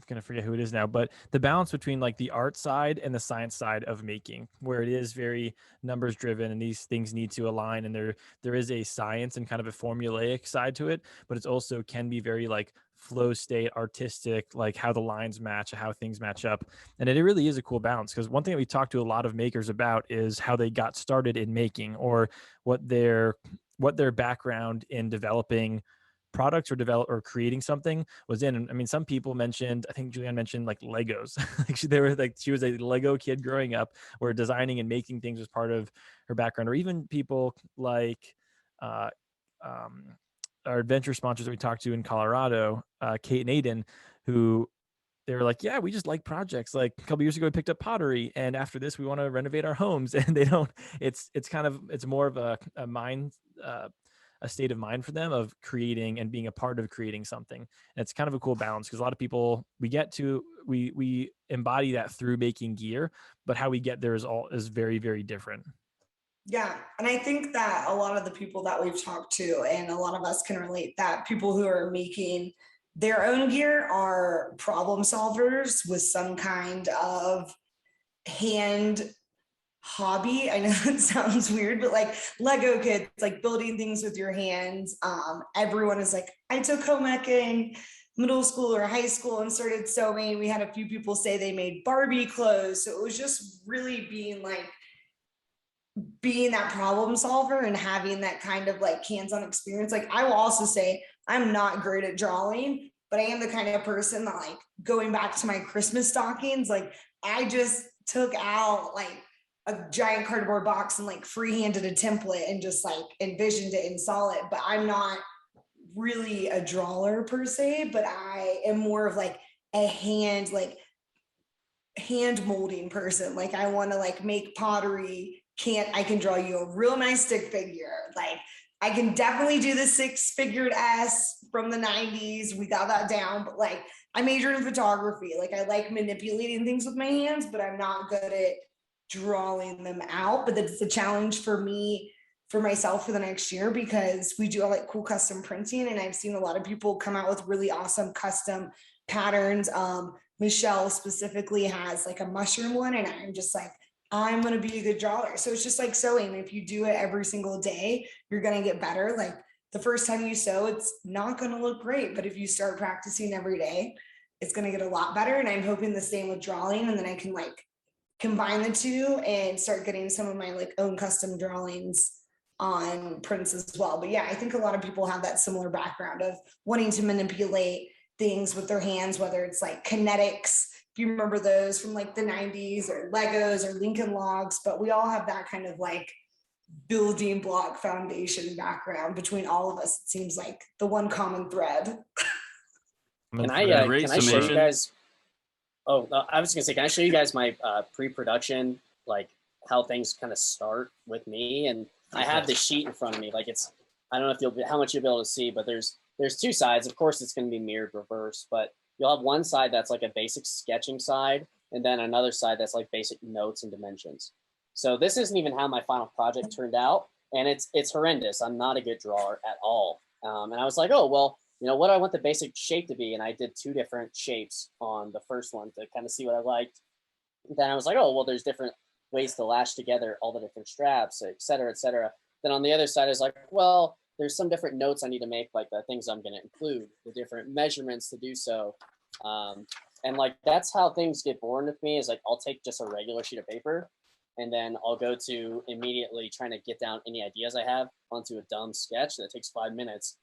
going to forget who it is now, but the balance between like the art side and the science side of making, where it is very numbers driven and these things need to align. And there is a science and kind of a formulaic side to it, but it's also can be very like flow state, artistic, like how the lines match, how things match up. And it really is a cool balance, because one thing that we talk to a lot of makers about is how they got started in making, or what their background in developing products or creating something was in. And I mean, some people mentioned, I think Julianne mentioned like Legos. She was a Lego kid growing up, where designing and making things was part of her background. Or even people like our adventure sponsors that we talked to in Colorado, Kate and Aiden, who they were like, yeah, we just like projects. Like a couple years ago, we picked up pottery, and after this, we want to renovate our homes. And they don't. It's more of a mind. A state of mind for them of creating and being a part of creating something. And it's kind of a cool balance, because a lot of people we embody that through making gear, but how we get there is very, very different. Yeah. And I think that a lot of the people that we've talked to, and a lot of us can relate, that people who are making their own gear are problem solvers with some kind of hand hobby. I know it sounds weird, but like Lego kids, like building things with your hands. Everyone is like, I took home ec in middle school or high school and started sewing. We had a few people say they made Barbie clothes. So it was just really being that problem solver and having that kind of like hands-on experience. Like, I will also say I'm not great at drawing, but I am the kind of person that, like, going back to my Christmas stockings, like I just took out like a giant cardboard box and like freehanded a template and just like envisioned it and saw it. But I'm not really a drawer per se, but I am more of like a hand molding person. Like, I want to like make pottery. I can draw you a real nice stick figure. Like, I can definitely do the 6-figured S from the 90s. We got that down, but like, I majored in photography. Like, I like manipulating things with my hands, but I'm not good at drawing them out. But it's a challenge for me, for myself, for the next year, because we do like cool custom printing, and I've seen a lot of people come out with really awesome custom patterns. Michelle specifically has like a mushroom one, and I'm just like, I'm going to be a good drawer. So it's just like sewing. If you do it every single day, you're going to get better. Like, the first time you sew, it's not going to look great, but if you start practicing every day, it's going to get a lot better. And I'm hoping the same with drawing. And then I can like combine the two and start getting some of my like own custom drawings on prints as well. But yeah, I think a lot of people have that similar background of wanting to manipulate things with their hands, whether it's like kinetics, if you remember those from like the 90s, or Legos or Lincoln Logs. But we all have that kind of like building block foundation background between all of us. It seems like the one common thread. Can I show you guys? Oh, I was gonna say, can I show you guys my pre-production, like how things kind of start with me? And I have the sheet in front of me. Like, it's, I don't know how much you'll be able to see, but there's 2 sides. Of course, it's going to be mirrored reverse, but you'll have one side that's like a basic sketching side, and then another side that's like basic notes and dimensions. So this isn't even how my final project turned out, and it's horrendous. I'm not a good drawer at all. And I was like, oh, well, you know, what do I want the basic shape to be? And I did 2 different shapes on the first one to kind of see what I liked. Then I was like, oh, well, there's different ways to lash together all the different straps, et cetera, et cetera. Then on the other side, I was like, well, there's some different notes I need to make, like the things I'm going to include, the different measurements to do so. And like, that's how things get born with me, is like, I'll take just a regular sheet of paper and then I'll go to immediately trying to get down any ideas I have onto a dumb sketch that takes 5 minutes,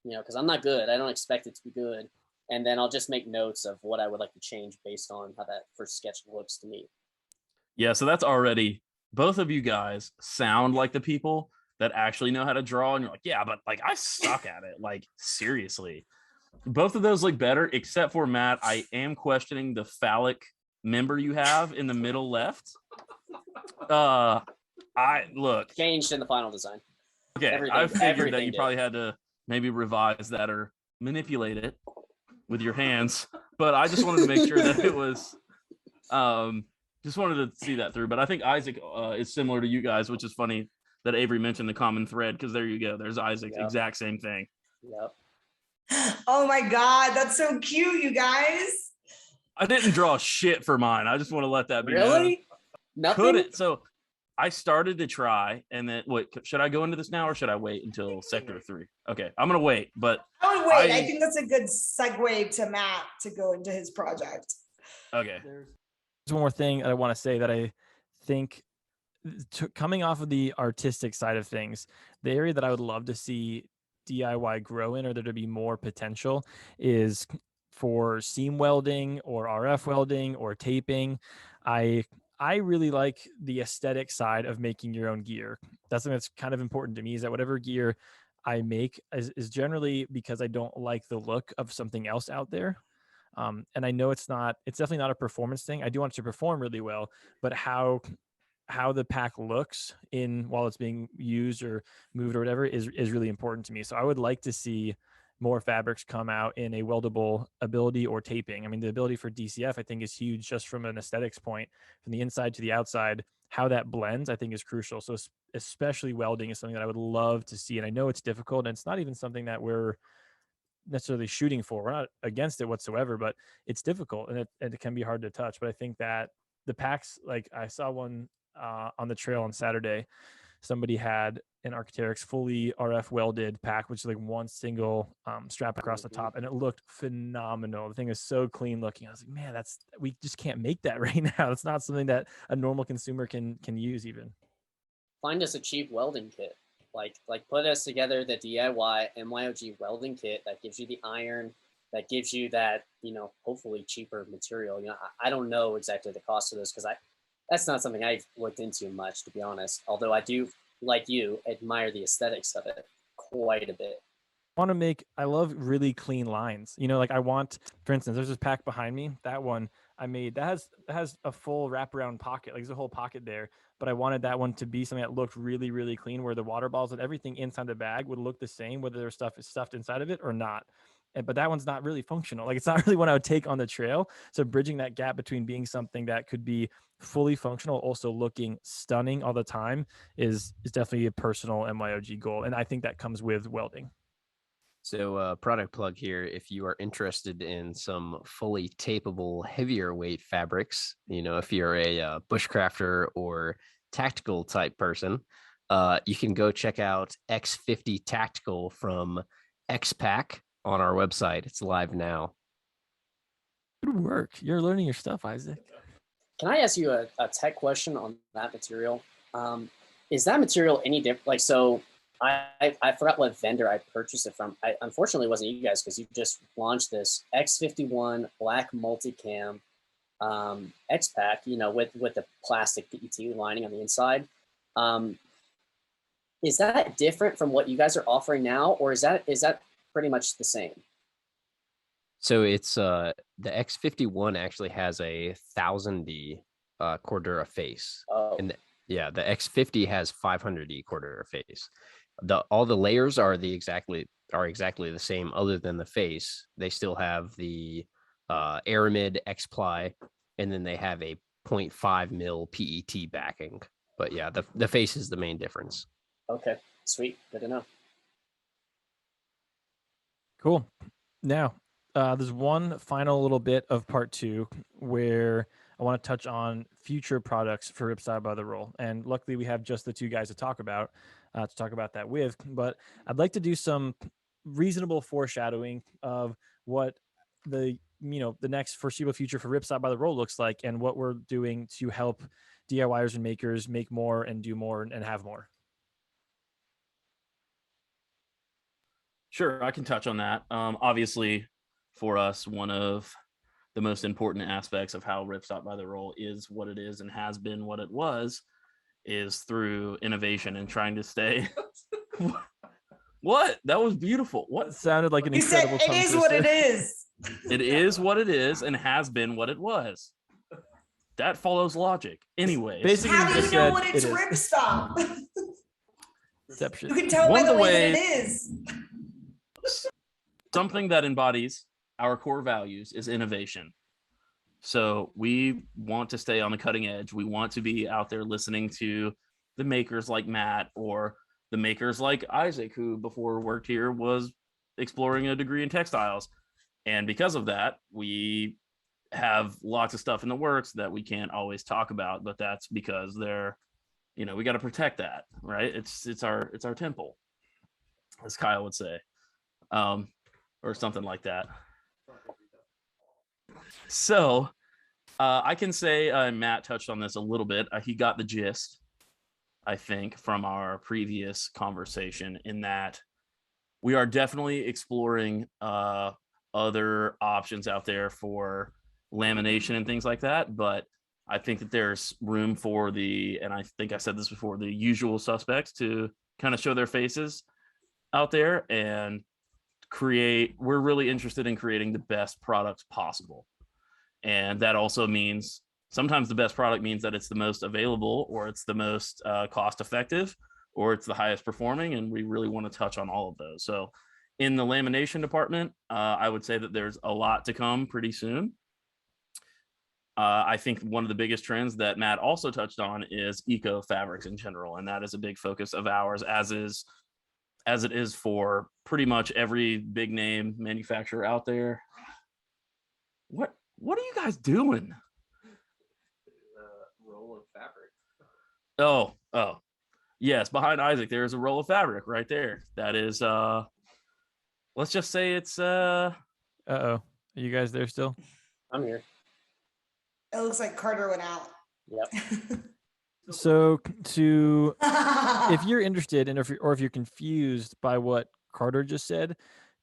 because I'm not good. I don't expect it to be good. And then I'll just make notes of what I would like to change based on how that first sketch looks to me. Yeah, so that's already, both of you guys sound like the people that actually know how to draw, and you're like, yeah, but like I suck at it. Like, seriously. Both of those look better, except for Matt. I am questioning the phallic member you have in the middle left. I look Changed in the final design. okay. I figured that you probably had to maybe revise that or manipulate it with your hands, but I just wanted to make sure that it was just wanted to see that through. But I think Isaac is similar to you guys, which is funny that Avery mentioned the common thread, because there you go. There's Isaac, Yep. exact same thing. Yep. Oh my God, that's so cute, you guys. I didn't draw shit for mine. I just want to let that be known. Really? Nothing? Couldn't. So I started to try, and then wait, should I go into this now or should I wait until sector 3? Okay, I'm gonna wait, but I would wait. I think that's a good segue to Matt to go into his project. okay. There's one more thing I want to say that I think coming off of the artistic side of things, the area that I would love to see DIY grow in, or there to be more potential, is for seam welding or RF welding or taping. I really like the aesthetic side of making your own gear. That's something that's kind of important to me, is that whatever gear I make is generally because I don't like the look of something else out there. And I know it's definitely not a performance thing. I do want it to perform really well, but how the pack looks while it's being used or moved or whatever is really important to me. So I would like to see more fabrics come out in a weldable ability or taping. I mean, the ability for DCF, I think, is huge just from an aesthetics point, from the inside to the outside. How that blends, I think, is crucial. So especially welding is something that I would love to see. And I know it's difficult, and it's not even something that we're necessarily shooting for. We're not against it whatsoever, but it's difficult and it can be hard to touch. But I think that the packs, like I saw one on the trail on Saturday, somebody had an Arc'teryx fully RF welded pack, which is like one single strap across the top, and it looked phenomenal. The thing is so clean looking. I was like, man, we just can't make that right now. It's not something that a normal consumer can use even. Find us a cheap welding kit. Like put us together the DIY MYOG welding kit that gives you the iron, that gives you that, hopefully cheaper material. I don't know exactly the cost of this, because that's not something I've looked into much, to be honest. Although I do, like you, admire the aesthetics of it quite a bit. I love really clean lines. Like I want, for instance, there's this pack behind me. That one I made that has a full wraparound pocket. Like there's a whole pocket there, but I wanted that one to be something that looked really, really clean, where the water bottles and everything inside the bag would look the same, whether there's stuff is stuffed inside of it or not. But that one's not really functional. Like it's not really one I would take on the trail. So bridging that gap between being something that could be fully functional, also looking stunning all the time is definitely a personal MYOG goal. And I think that comes with welding. So product plug here, if you are interested in some fully tapeable, heavier weight fabrics, if you're a bushcrafter or tactical type person, you can go check out X50 Tactical from X-Pack on our website. It's live now. Good work. You're learning your stuff, Isaac. Can I ask you a tech question on that material? Is that material any different? Like, so I forgot what vendor I purchased it from. Unfortunately, it wasn't you guys, because you just launched this X51 black multicam X-Pack, with the plastic PET lining on the inside. Is that different from what you guys are offering now, or is that pretty much the same? So it's the X51 actually has a 1000D Cordura face. Oh. And the X50 has 500D Cordura face. All the layers are exactly the same, other than the face. They still have the Aramid X-Ply, and then they have a 0.5 mil PET backing. But yeah, the face is the main difference. Okay, sweet, good to know. Cool. Now, there's one final little bit of part 2 where I want to touch on future products for Ripstop by the Roll. And luckily, we have just the two guys to talk about. to talk about that with. But I'd like to do some reasonable foreshadowing of what the next foreseeable future for Ripstop by the Roll looks like, and what we're doing to help DIYers and makers make more and do more and have more. Sure, I can touch on that. Obviously, for us, one of the most important aspects of how Ripstop by the Roll is what it is and has been what it was is through innovation and trying to stay. What? That was beautiful. What? It sounded like an You said incredible it tongue is what twister. it is. It is what it is and has been what it was. That follows logic. Anyways, Basically, How do you just know said when it's it is. Ripstop? Deception. You can tell One by of the the way that ways- it is. something that embodies our core values is innovation. So we want to stay on the cutting edge. We want to be out there listening to the makers like Matt or the makers like Isaac, who before worked here was exploring a degree in textiles. And because of that, we have lots of stuff in the works that we can't always talk about, but that's because they're, we got to protect that, right? It's our temple, as Kyle would say, or something like that. So I can say Matt touched on this a little bit. He got the gist, I think, from our previous conversation, in that we are definitely exploring other options out there for lamination and things like that. But I think that there's room for and I think I said this before, the usual suspects to kind of show their faces out there and we're really interested in creating the best products possible. And that also means sometimes the best product means that it's the most available, or it's the most cost effective, or it's the highest performing. And we really want to touch on all of those. So in the lamination department, I would say that there's a lot to come pretty soon. I think one of the biggest trends that Matt also touched on is eco fabrics in general. And that is a big focus of ours, as it is for pretty much every big name manufacturer out there. What are you guys doing? Roll of fabric. Oh, yes. Behind Isaac, there's a roll of fabric right there. That is, let's just say it's, Uh-oh. Are you guys there still? I'm here. It looks like Carter went out. Yep. So if you're interested, and if you're confused by what Carter just said,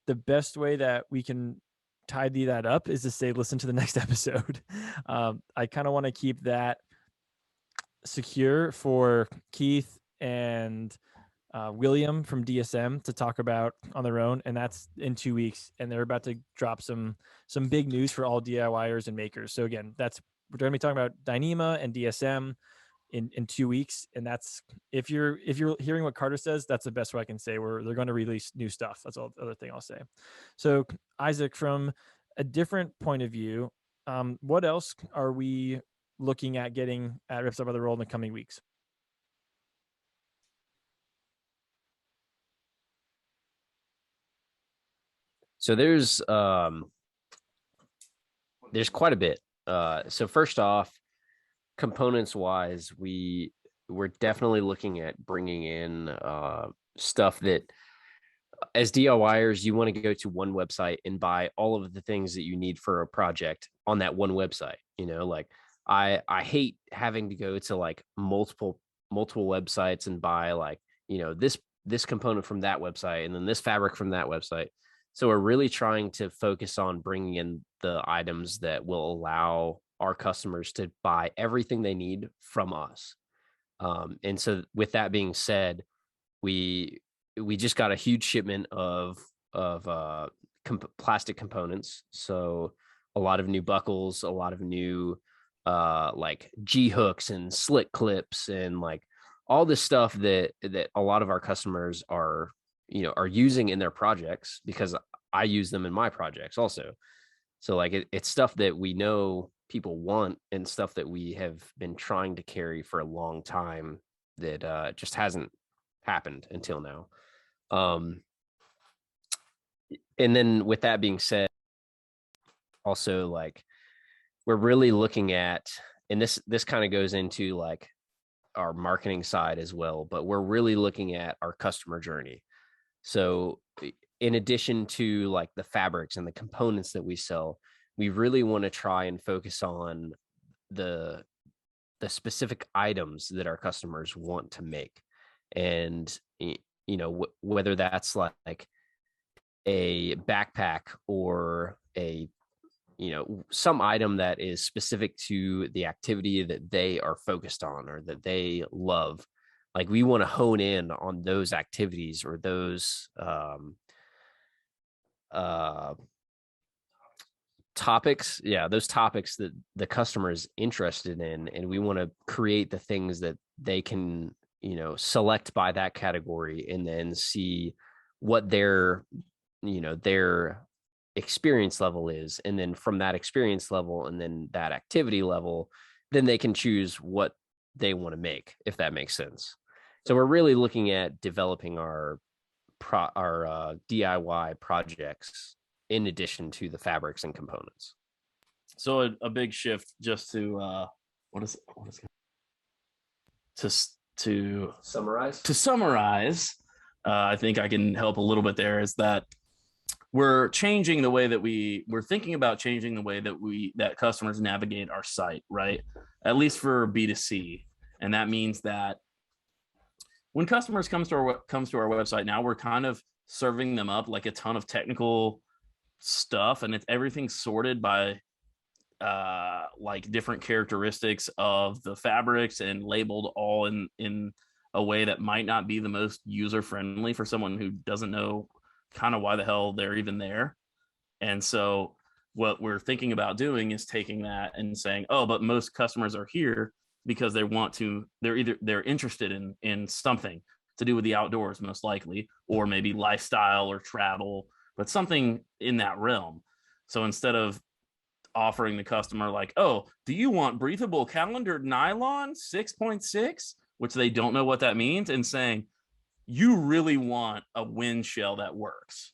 the best way that we can tidy that up is to say, listen to the next episode. I kind of want to keep that secure for Keith and William from DSM to talk about on their own, and that's in 2 weeks. And they're about to drop some big news for all DIYers and makers. So again, we're going to be talking about Dyneema and DSM in 2 weeks. And that's, if you're hearing what Carter says, that's the best way I can say, where they're going to release new stuff. That's all the other thing I'll say. So Isaac, from a different point of view, what else are we looking at getting at Ripstop by the Roll in the coming weeks? So there's quite a bit. So first off, components wise, we're definitely looking at bringing in stuff that, as DIYers, you want to go to one website and buy all of the things that you need for a project on that one website. Like I hate having to go to like multiple websites and buy like, this component from that website and then this fabric from that website. So we're really trying to focus on bringing in the items that will allow our customers to buy everything they need from us. And so with that being said, we just got a huge shipment of plastic components. So a lot of new buckles, a lot of new like G hooks and slit clips, and like all this stuff that a lot of our customers are using in their projects, because I use them in my projects also. So like it's stuff that we know people want, and stuff that we have been trying to carry for a long time that just hasn't happened until now. And then with that being said, also like we're really looking at, and this kind of goes into like our marketing side as well, but we're really looking at our customer journey. So in addition to like the fabrics and the components that we sell, we really want to try and focus on the specific items that our customers want to make. And whether that's like a backpack or a some item that is specific to the activity that they are focused on or that they love. Like we want to hone in on those activities or those topics. Yeah, those topics that the customer is interested in. And we want to create the things that they can, select by that category and then see what their experience level is. And then from that experience level and then that activity level, then they can choose what they want to make, if that makes sense. So we're really looking at developing our DIY projects in addition to the fabrics and components. So a big shift just to to summarize, I think I can help a little bit there, is that we're changing the way that we're thinking about changing the way that customers navigate our site, right? At least for B2C. And that means that when customers comes to our website now, we're kind of serving them up like a ton of technical stuff, and it's everything sorted by like different characteristics of the fabrics and labeled all in a way that might not be the most user friendly for someone who doesn't know kind of why the hell they're even there. And so what we're thinking about doing is taking that and saying, oh, but most customers are here because they're interested in something to do with the outdoors, most likely, or maybe lifestyle or travel, but something in that realm. So instead of offering the customer like, oh, do you want breathable calendared nylon 6.6, which they don't know what that means, and saying, you really want a wind shell that works.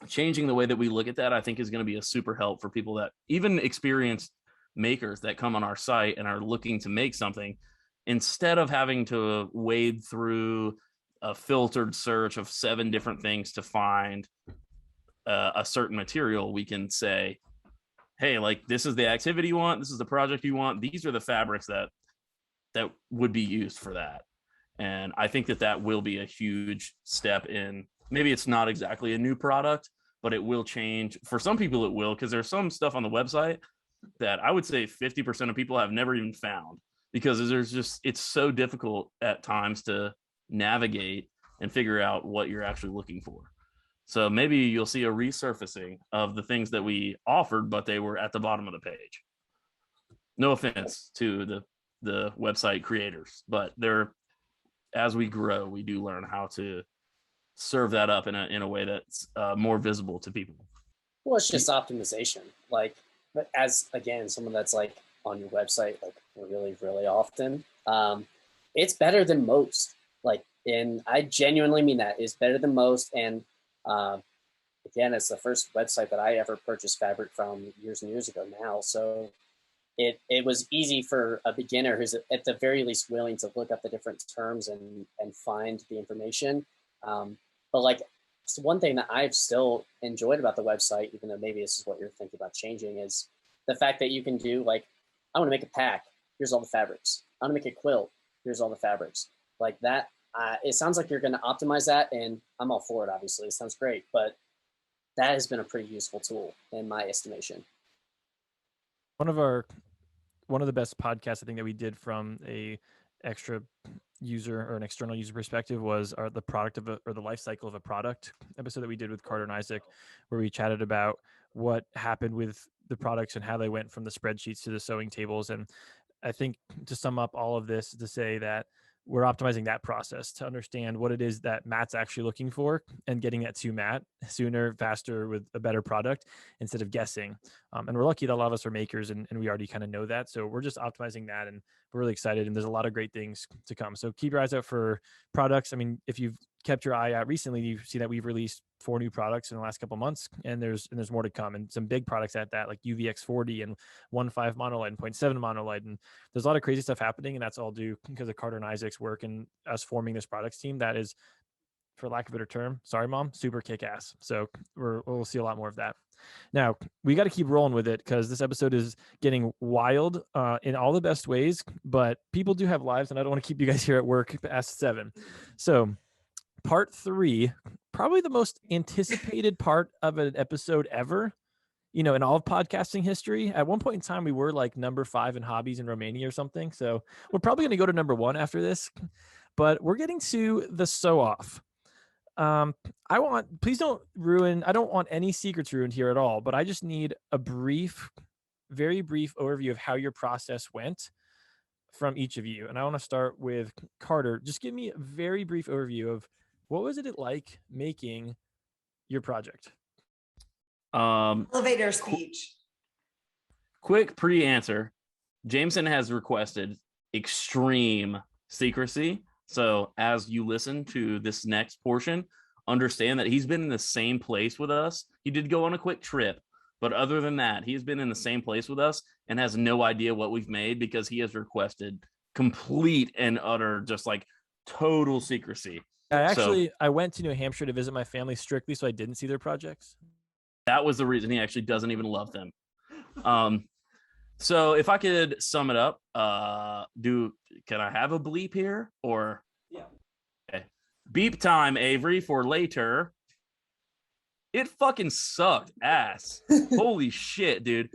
Changing the way that we look at that, I think, is going to be a super help for people that even experienced makers that come on our site and are looking to make something. Instead of having to wade through a filtered search of 7 different things to find a certain material, we can say, hey, like, this is the activity you want, this is the project you want, these are the fabrics that would be used for that. And I think that will be a huge step in, maybe it's not exactly a new product, but it will change. For some people it will, because there's some stuff on the website that I would say 50% of people have never even found, because it's so difficult at times to navigate and figure out what you're actually looking for. So maybe you'll see a resurfacing of the things that we offered, but they were at the bottom of the page. No offense to the website creators, but as we grow, we do learn how to serve that up in a way that's more visible to people. Well, it's just optimization. Like, but as again, someone that's like on your website like really, really often, it's better than most. Like, and I genuinely mean that. It's better than most. And again, it's the first website that I ever purchased fabric from years and years ago now. So it was easy for a beginner who's at the very least willing to look up the different terms and find the information. But like, so one thing that I've still enjoyed about the website, even though maybe this is what you're thinking about changing, is the fact that you can do like, I want to make a pack, here's all the fabrics. I want to make a quilt, here's all the fabrics. Like that, it sounds like you're going to optimize that, and I'm all for it, obviously. It sounds great, but that has been a pretty useful tool in my estimation. One of the best podcasts I think that we did from a extra user or an external user perspective was the product or the life cycle of a product episode that we did with Carter and Isaac, where we chatted about what happened with the products and how they went from the spreadsheets to the sewing tables. And I think to sum up all of this, to say that we're optimizing that process to understand what it is that Matt's actually looking for and getting it to Matt sooner, faster, with a better product instead of guessing. And we're lucky that a lot of us are makers and we already kind of know that. So we're just optimizing that, and we're really excited, and there's a lot of great things to come. So keep your eyes out for products. I mean, if you've kept your eye out recently, you see that we've released 4 new products in the last couple months, and there's more to come, and some big products at that, like UVX40 and 1.5 monolight and 0.7 monolight, and there's a lot of crazy stuff happening, and that's all due because of Carter and Isaac's work and us forming this products team that is, for lack of a better term, sorry mom, super kick ass. So we'll see a lot more of that. Now we got to keep rolling with it because this episode is getting wild in all the best ways, but people do have lives, and I don't want to keep you guys here at work past 7. So part 3, probably the most anticipated part of an episode ever, in all of podcasting history. At one point in time, we were like number 5 in hobbies in Romania or something. So we're probably going to go to number 1 after this, but we're getting to the sew off. Please don't ruin, I don't want any secrets ruined here at all, but I just need a very brief overview of how your process went from each of you. And I want to start with Carter. Just give me a very brief overview of what was it like making your project? Elevator speech. Quick pre-answer. Jameson has requested extreme secrecy. So as you listen to this next portion, understand that he's been in the same place with us. He did go on a quick trip, but other than that, he's been in the same place with us and has no idea what we've made because he has requested complete and utter, just like total secrecy. I went to New Hampshire to visit my family strictly so I didn't see their projects. That was the reason he actually doesn't even love them. So if I could sum it up, can I have a bleep here or? Yeah. Okay. Beep time, Avery, for later. It fucking sucked ass. Holy shit, dude.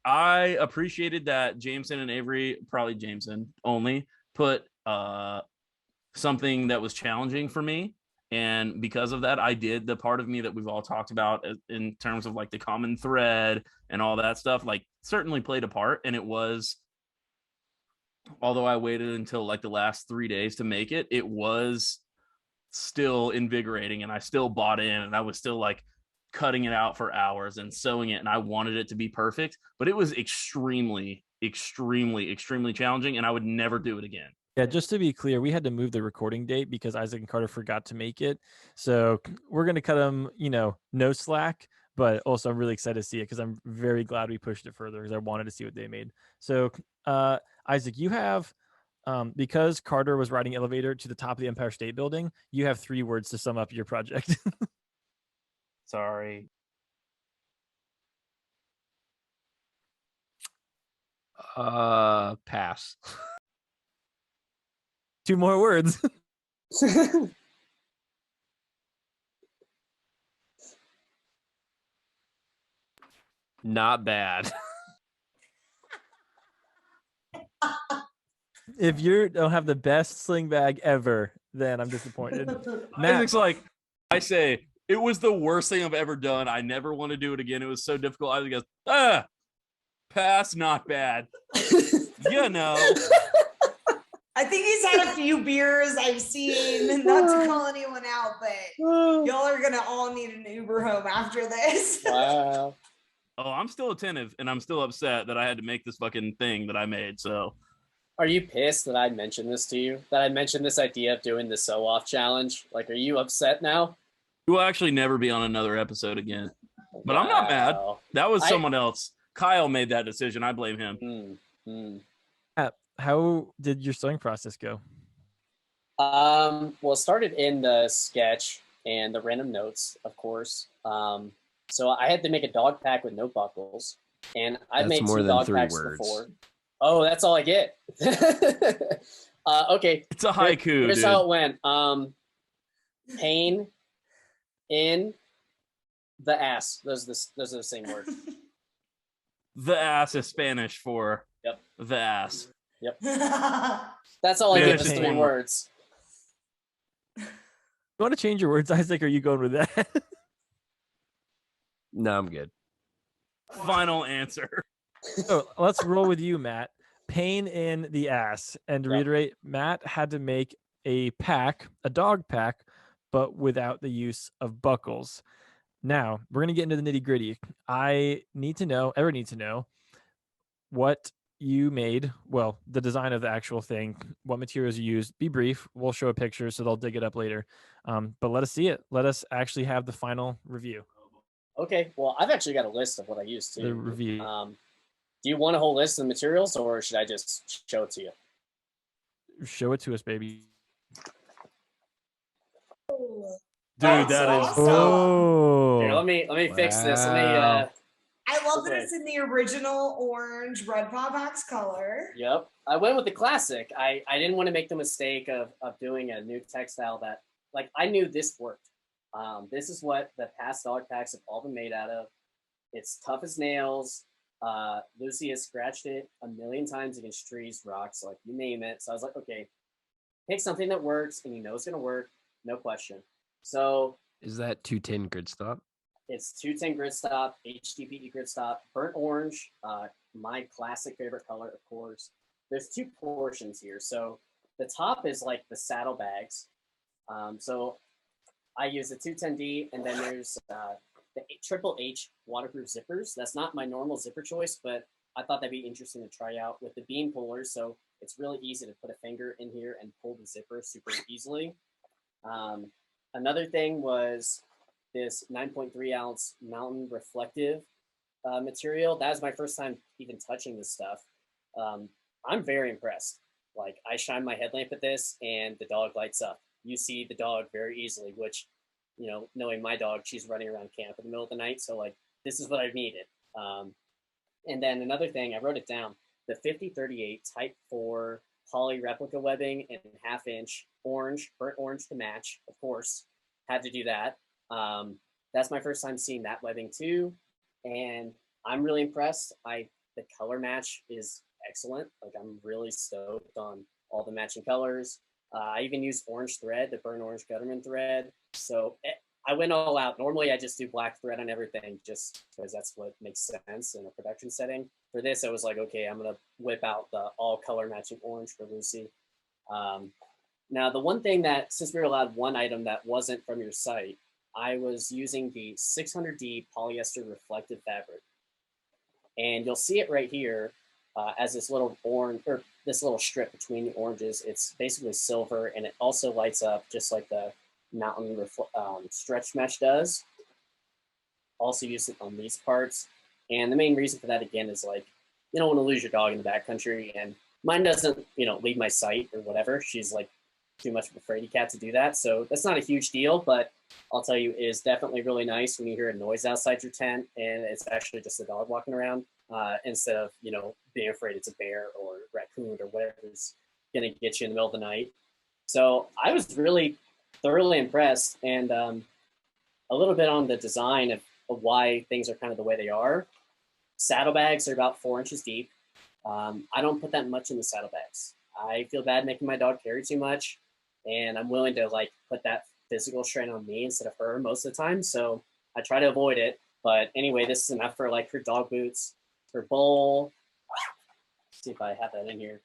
I appreciated that Jameson and Avery, probably Jameson only, put something that was challenging for me. And because of that, I did the part of me that we've all talked about in terms of like the common thread and all that stuff, like certainly played a part. And it was, although I waited until like the last 3 days to make it, it was still invigorating and I still bought in and I was still like cutting it out for hours and sewing it. And I wanted it to be perfect, but it was extremely, extremely, extremely challenging. And I would never do it again. Yeah, just to be clear, we had to move the recording date because Isaac and Carter forgot to make it. So we're going to cut them, no slack, but also I'm really excited to see it because I'm very glad we pushed it further because I wanted to see what they made. So Isaac, you have, because Carter was riding elevator to the top of the Empire State Building, you have 3 words to sum up your project. Sorry. Pass. 2 more words. Not bad. If you don't have the best sling bag ever, then I'm disappointed. Matt, Isaac's like, I say, it was the worst thing I've ever done. I never want to do it again. It was so difficult. Isaac goes, pass, not bad. I think he's had a few beers. I've seen, not to call anyone out, but y'all are going to all need an Uber home after this. Wow. Oh, I'm still attentive and I'm still upset that I had to make this fucking thing that I made. So Are you pissed that I mentioned this to you? That I mentioned this idea of doing the sew off challenge? Like, are you upset now? you will actually never be on another episode again. But I'm not mad. Wow. That was someone else. Kyle made that decision. I blame him. how did your sewing process go? Well, it started in the sketch and the random notes, of course. So I had to make a dog pack with no buckles, and I've made more 2 than dog 3 packs words. before. Oh, that's all I get. Okay. It's a haiku, Here's dude. how it went. Pain in the ass. Those are the same word. The ass is Spanish for Yep. the ass. Yep. That's all I Yeah, get. it's Just just 3 one words. You want to change your words, Isaac? Or are you going with that? No, I'm good. Final answer. So let's roll with you, Matt. Pain in the ass. And to Yep. reiterate, Matt had to make a pack, a dog pack, but without the use of buckles. Now, we're going to get into the nitty gritty. Everyone needs to know what you made, well, the design of the actual thing, what materials you used. Be brief. We'll show a picture so they'll dig it up later. But let us see it. Let us actually have the final review. Okay, well, I've actually got a list of what I used The too. review. Do you want a whole list of the materials, or should I just show it to you? Show it to us, baby. Dude, Dude, that is awesome. Here, oh. let me fix this. Let me Wow. I love that Okay. it's in the original orange Red Paw box color. Yep. I went with the classic. I didn't want to make the mistake of doing a new textile that, like, I knew this worked. This is what the past dog packs have all been made out of. It's tough as nails. Lucy has scratched it a million times against trees, rocks, like you name it. So I was like, okay, pick something that works and you know it's going to work, no question. So Is that 210 grid stop? it's 210 grid stop, HDPE grid stop, burnt orange, my classic favorite color, of course. There's two portions here. So the top is like the saddlebags. So I use the 210D, and then there's the Triple H waterproof zippers. That's not my normal zipper choice, but I thought that'd be interesting to try out with the beam pullers. So it's really easy to put a finger in here and pull the zipper super easily. Another thing was this 9.3 ounce mountain reflective material. That was my first time even touching this stuff. I'm very impressed. Like, I shine my headlamp at this and the dog lights up. You see the dog very easily, which, you know, knowing my dog, she's running around camp in the middle of the night. So like, this is what I needed. And then another thing, I wrote it down, the 5038 type 4 poly replica webbing and 1/2 inch orange, burnt orange to match, of course, had to do that. That's my first time seeing that webbing too. And I'm really impressed. The color match is excellent. Like, I'm really stoked on all the matching colors. I even used orange thread, the burnt orange Gutterman thread. So I went all out. Normally I just do black thread on everything just because that's what makes sense in a production setting. For this, I was like, okay, I'm going to whip out the all color matching orange for Lucy. Now, the one thing that, since we were allowed one item that wasn't from your site, I was using the 600D polyester reflective fabric. And you'll see it right here as this little orange, or this little strip between the oranges. It's basically silver, and it also lights up just like the mountain stretch mesh does. Also use it on these parts. And the main reason for that, again, is like, you don't want to lose your dog in the backcountry, and mine doesn't, you know, leave my sight or whatever. She's like too much of a fraidy cat to do that. So that's not a huge deal, but I'll tell you, it is definitely really nice when you hear a noise outside your tent and it's actually just a dog walking around, instead of, you know, being afraid it's a bear or raccoon or whatever's going to get you in the middle of the night. So I was really thoroughly impressed, and a little bit on the design of why things are kind of the way they are. Saddlebags are about 4 inches deep. I don't put that much in the saddlebags. I feel bad making my dog carry too much, and I'm willing to like put that physical strain on me instead of her most of the time. So I try to avoid it. But anyway, this is enough for like her dog boots, her bowl. Let's see if I have that in here.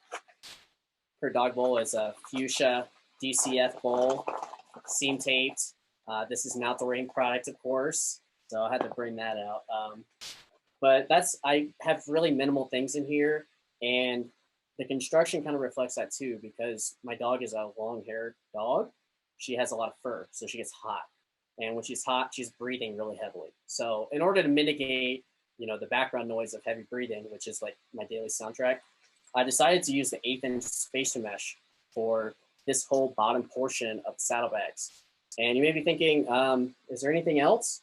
Her dog bowl is a fuchsia DCF bowl, seam taped. This is an Outdoor Ink product, of course, so I had to bring that out. But I have really minimal things in here, and the construction kind of reflects that too, because my dog is a long-haired dog. She has a lot of fur, so she gets hot. And when she's hot, she's breathing really heavily. So in order to mitigate, you know, the background noise of heavy breathing, which is like my daily soundtrack, I decided to use the 1/8 inch spacer mesh for this whole bottom portion of the saddlebags. And you may be thinking, is there anything else?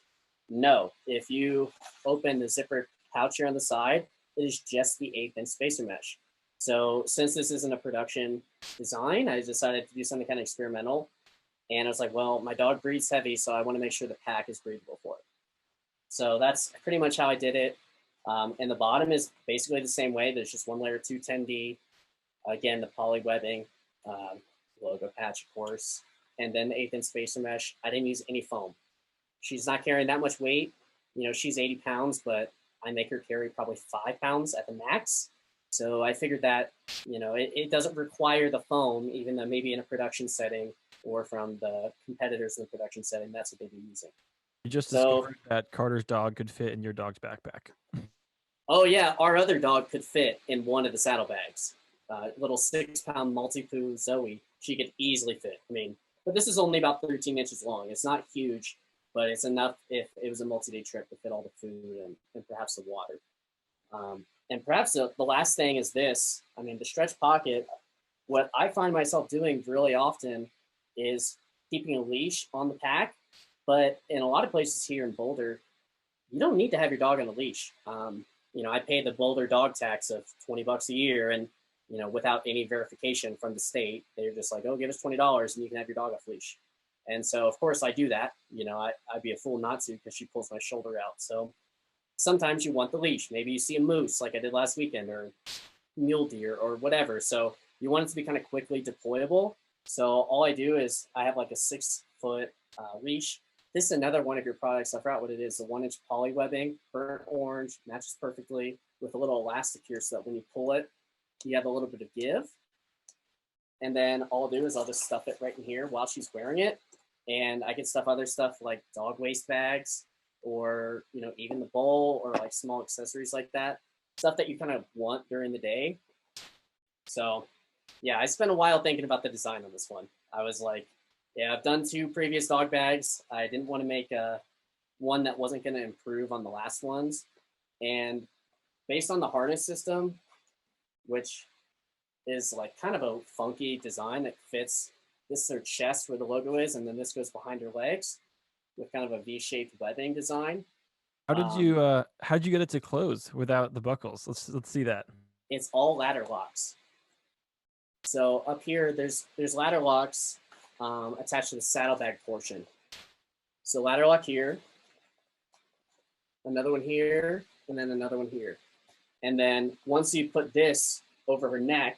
No. If you open the zipper pouch here on the side, it is just the 1/8 inch spacer mesh. So since this isn't a production design, I decided to do something kind of experimental. And I was like, well, my dog breathes heavy, so I want to make sure the pack is breathable for it. So that's pretty much how I did it. And the bottom is basically the same way. There's just one layer 210D. Again, the poly webbing, logo patch, of course. And then the 1/8 inch spacer mesh. I didn't use any foam. She's not carrying that much weight. You know, she's 80 pounds, but I make her carry probably 5 pounds at the max. So I figured that, you know, it doesn't require the foam, even though maybe in a production setting or from the competitors in the production setting, that's what they'd be using. You just So- discovered that Carter's dog could fit in your dog's backpack. Oh yeah, our other dog could fit in one of the saddlebags. Little 6-pound multi-poo Zoe, she could easily fit. I mean, but this is only about 13 inches long. It's not huge, but it's enough if it was a multi-day trip to fit all the food and perhaps the water. And perhaps the last thing is this. I mean, the stretch pocket, what I find myself doing really often is keeping a leash on the pack. But in a lot of places here in Boulder, you don't need to have your dog on a leash. I pay the Boulder dog tax of $20 a year, and without any verification from the state, they're just like, oh, give us $20 and you can have your dog off leash. And so, of course, I do that. I'd be a fool not to, because she pulls my shoulder out. So sometimes you want the leash. Maybe you see a moose like I did last weekend, or mule deer or whatever. So you want it to be kind of quickly deployable. So all I do is I have like a 6-foot leash. This is another one of your products. I forgot what it is. The 1-inch poly webbing, burnt orange, matches perfectly with a little elastic here, so that when you pull it, you have a little bit of give. And then all I'll do is I'll just stuff it right in here while she's wearing it. And I can stuff other stuff like dog waste bags, or even the bowl, or like small accessories like that, stuff that you kind of want during the day. So yeah, I spent a while thinking about the design on this one. I was like, yeah, I've done 2 previous dog bags. I didn't want to make one that wasn't going to improve on the last ones. And based on the harness system, which is like kind of a funky design that fits, this is her chest where the logo is, and then this goes behind her legs with kind of a V-shaped webbing design. How'd you get it to close without the buckles? Let's see that. It's all ladder locks. So up here, there's ladder locks attached to the saddlebag portion. So ladder lock here, another one here, and then another one here. And then once you put this over her neck,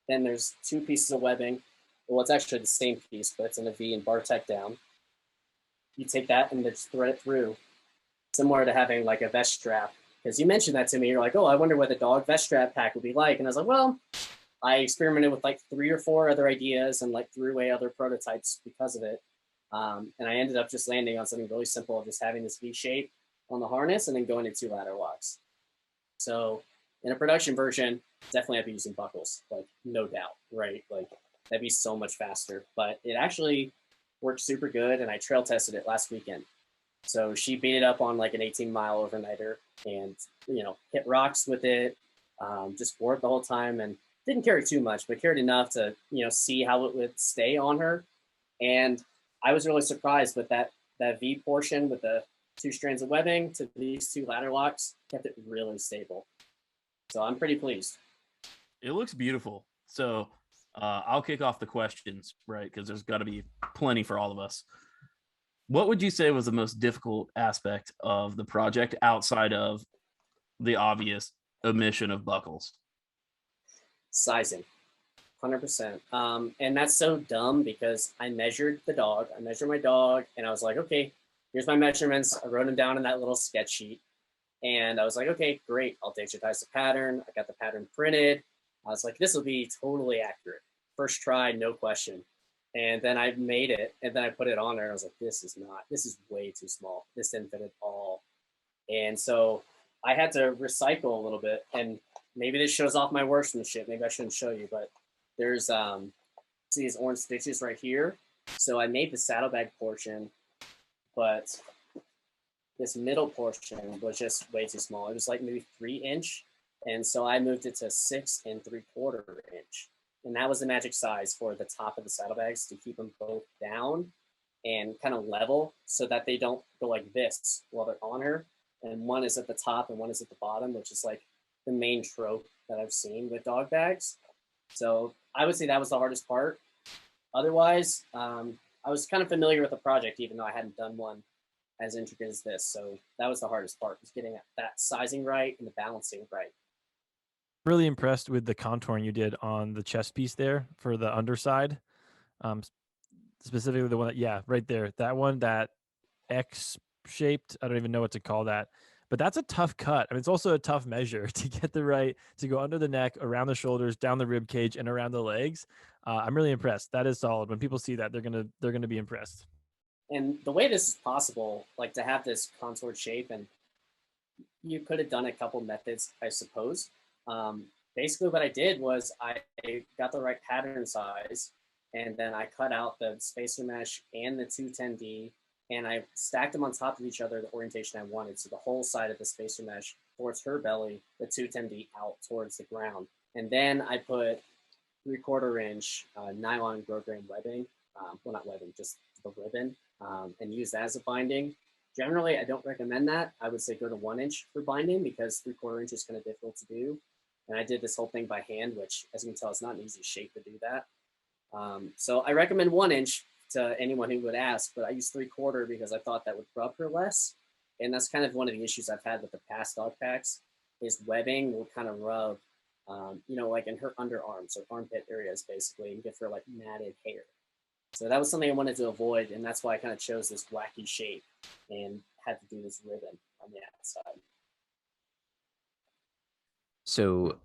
then there's 2 pieces of webbing. Well, it's actually the same piece, but it's in a V and Bartek down. You take that and just thread it through, similar to having like a vest strap. Because you mentioned that to me, you're like, oh, I wonder what the dog vest strap pack would be like. And I was like, well, I experimented with like 3 or 4 other ideas and like threw away other prototypes because of it. And I ended up just landing on something really simple of just having this V shape on the harness and then going to 2 ladder locks. So in a production version, definitely I'd be using buckles, like no doubt, right? Like that'd be so much faster, but it actually worked super good. And I trail tested it last weekend. So she beat it up on like an 18-mile overnighter and, hit rocks with it, just wore it the whole time, and didn't carry too much, but carried enough to, see how it would stay on her. And I was really surprised with that V portion with the 2 strands of webbing to these 2 ladder locks, kept it really stable. So I'm pretty pleased. It looks beautiful. So I'll kick off the questions, right? Because there's got to be plenty for all of us. What would you say was the most difficult aspect of the project outside of the obvious omission of buckles? Sizing, 100%. And that's so dumb because I measured my dog, and I was like, okay, here's my measurements. I wrote them down in that little sketch sheet. And I was like, okay, great. I'll digitize the pattern. I got the pattern printed. I was like, this will be totally accurate. First try, no question. And then I made it, and then I put it on there. I was like, this is way too small. This didn't fit at all. And so I had to recycle a little bit, and maybe this shows off my workmanship. Maybe I shouldn't show you, but there's see these orange stitches right here. So I made the saddlebag portion, but this middle portion was just way too small. It was like maybe 3-inch. And so I moved it to 6 3/4 inch. And that was the magic size for the top of the saddlebags, to keep them both down and kind of level so that they don't go like this while they're on her. And one is at the top and one is at the bottom, which is like the main trope that I've seen with dog bags. So I would say that was the hardest part. Otherwise, I was kind of familiar with the project, even though I hadn't done one as intricate as this. So that was the hardest part, was getting that sizing right and the balancing right. Really impressed with the contouring you did on the chest piece there for the underside. Specifically the one right there. That one, that X shaped, I don't even know what to call that, but that's a tough cut. I mean, it's also a tough measure to get to go under the neck, around the shoulders, down the rib cage, and around the legs. I'm really impressed. That is solid. When people see that, they're gonna be impressed. And the way this is possible, like to have this contoured shape, and you could have done a couple methods, I suppose. Basically what I did was I got the right pattern size, and then I cut out the spacer mesh and the 210D, and I stacked them on top of each other the orientation I wanted. So the whole side of the spacer mesh towards her belly, the 210D out towards the ground. And then I put 3/4 inch nylon grosgrain webbing, well, not webbing, just the ribbon, and use that as a binding. Generally, I don't recommend that. I would say go to 1 inch for binding because 3/4 inch is kind of difficult to do. And I did this whole thing by hand, which, as you can tell, it's not an easy shape to do that. So I recommend 1 inch to anyone who would ask, but I use 3/4 because I thought that would rub her less. And that's kind of one of the issues I've had with the past dog packs is webbing will kind of rub, like in her underarms or armpit areas, basically, and give her like matted hair. So that was something I wanted to avoid, and that's why I kind of chose this wacky shape and had to do this ribbon on the outside. So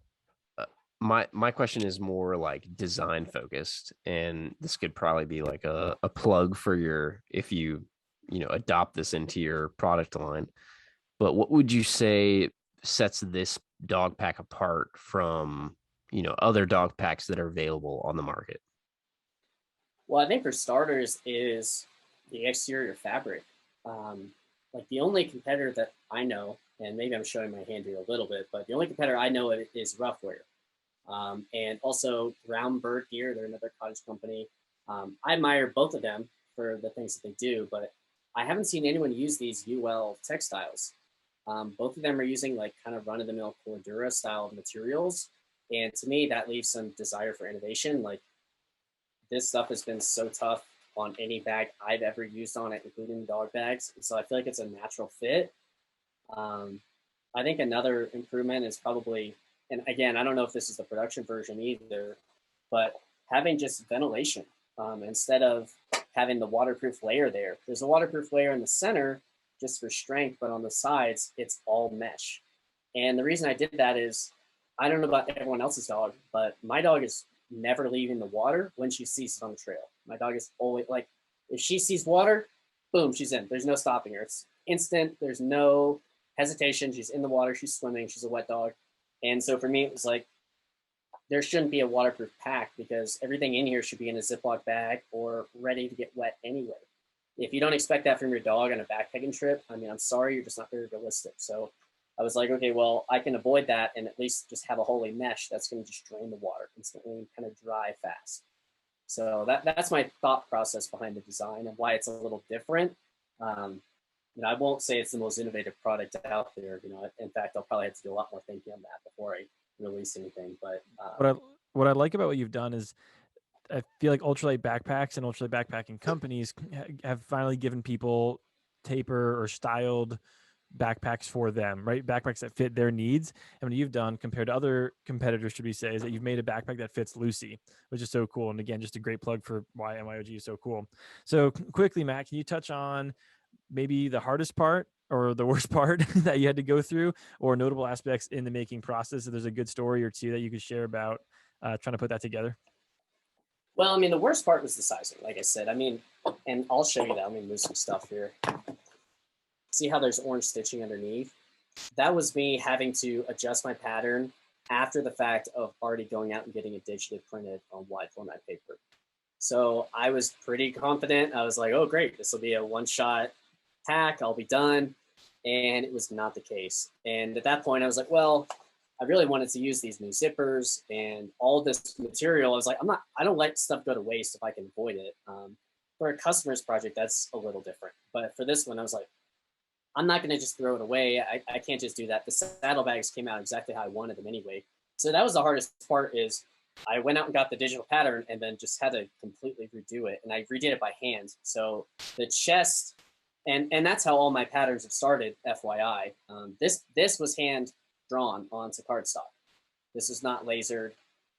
my question is more like design focused, and this could probably be like a plug for your, if you adopt this into your product line. But what would you say sets this dog pack apart from other dog packs that are available on the market? Well, I think for starters is the exterior fabric. Like the only competitor that I know, and maybe I'm showing my hand here a little bit, but the only competitor I know is Roughwear. And also Brown Bird Gear, they're another cottage company. I admire both of them for the things that they do, but I haven't seen anyone use these UL textiles. Both of them are using like kind of run-of-the-mill Cordura style materials. And to me, that leaves some desire for innovation. Like this stuff has been so tough on any bag I've ever used on it, including dog bags. And so I feel like it's a natural fit. I think another improvement is probably, and again, I don't know if this is the production version either, but having just ventilation instead of having the waterproof layer there. There's a waterproof layer in the center just for strength, but on the sides, it's all mesh. And the reason I did that is, I don't know about everyone else's dog, but my dog is never leaving the water when she sees it on the trail. My dog is always like, if she sees water, boom, she's in. There's no stopping her. It's instant. There's no hesitation. She's in the water. She's swimming. She's a wet dog. And so for me, it was like, there shouldn't be a waterproof pack because everything in here should be in a Ziploc bag or ready to get wet anyway. If you don't expect that from your dog on a backpacking trip, I mean, I'm sorry, you're just not very realistic. So I was like, okay, well, I can avoid that and at least just have a holy mesh that's going to just drain the water instantly and kind of dry fast. So that's my thought process behind the design and why it's a little different. I won't say it's the most innovative product out there. In fact, I'll probably have to do a lot more thinking on that before I release anything. But what I like about what you've done is I feel like ultralight backpacks and ultralight backpacking companies have finally given people taper or styled backpacks for them, right? Backpacks that fit their needs. And what you've done compared to other competitors, should we say, is that you've made a backpack that fits Lucy, which is so cool. And again, just a great plug for why MYOG is so cool. So quickly, Matt, can you touch on maybe the hardest part or the worst part that you had to go through, or notable aspects in the making process? If there's a good story or two that you could share about trying to put that together. Well, I mean, the worst part was the sizing, like I said. I mean, and I'll show you that. Let me move some stuff here. See how there's orange stitching underneath? That was me having to adjust my pattern after the fact of already going out and getting it digitally printed on wide format paper. So I was pretty confident. I was like, oh, great. This will be a one-shot pack. I'll be done. And it was not the case. And at that point, I was like, well, I really wanted to use these new zippers and all this material. I was like, I don't let stuff go to waste if I can avoid it. For a customer's project, that's a little different. But for this one, I was like, I'm not going to just throw it away. I can't just do that. The saddlebags came out exactly how I wanted them anyway. So that was the hardest part is I went out and got the digital pattern and then just had to completely redo it. And I redid it by hand. So the chest, and that's how all my patterns have started, FYI. This was hand drawn onto cardstock. This is not lasered.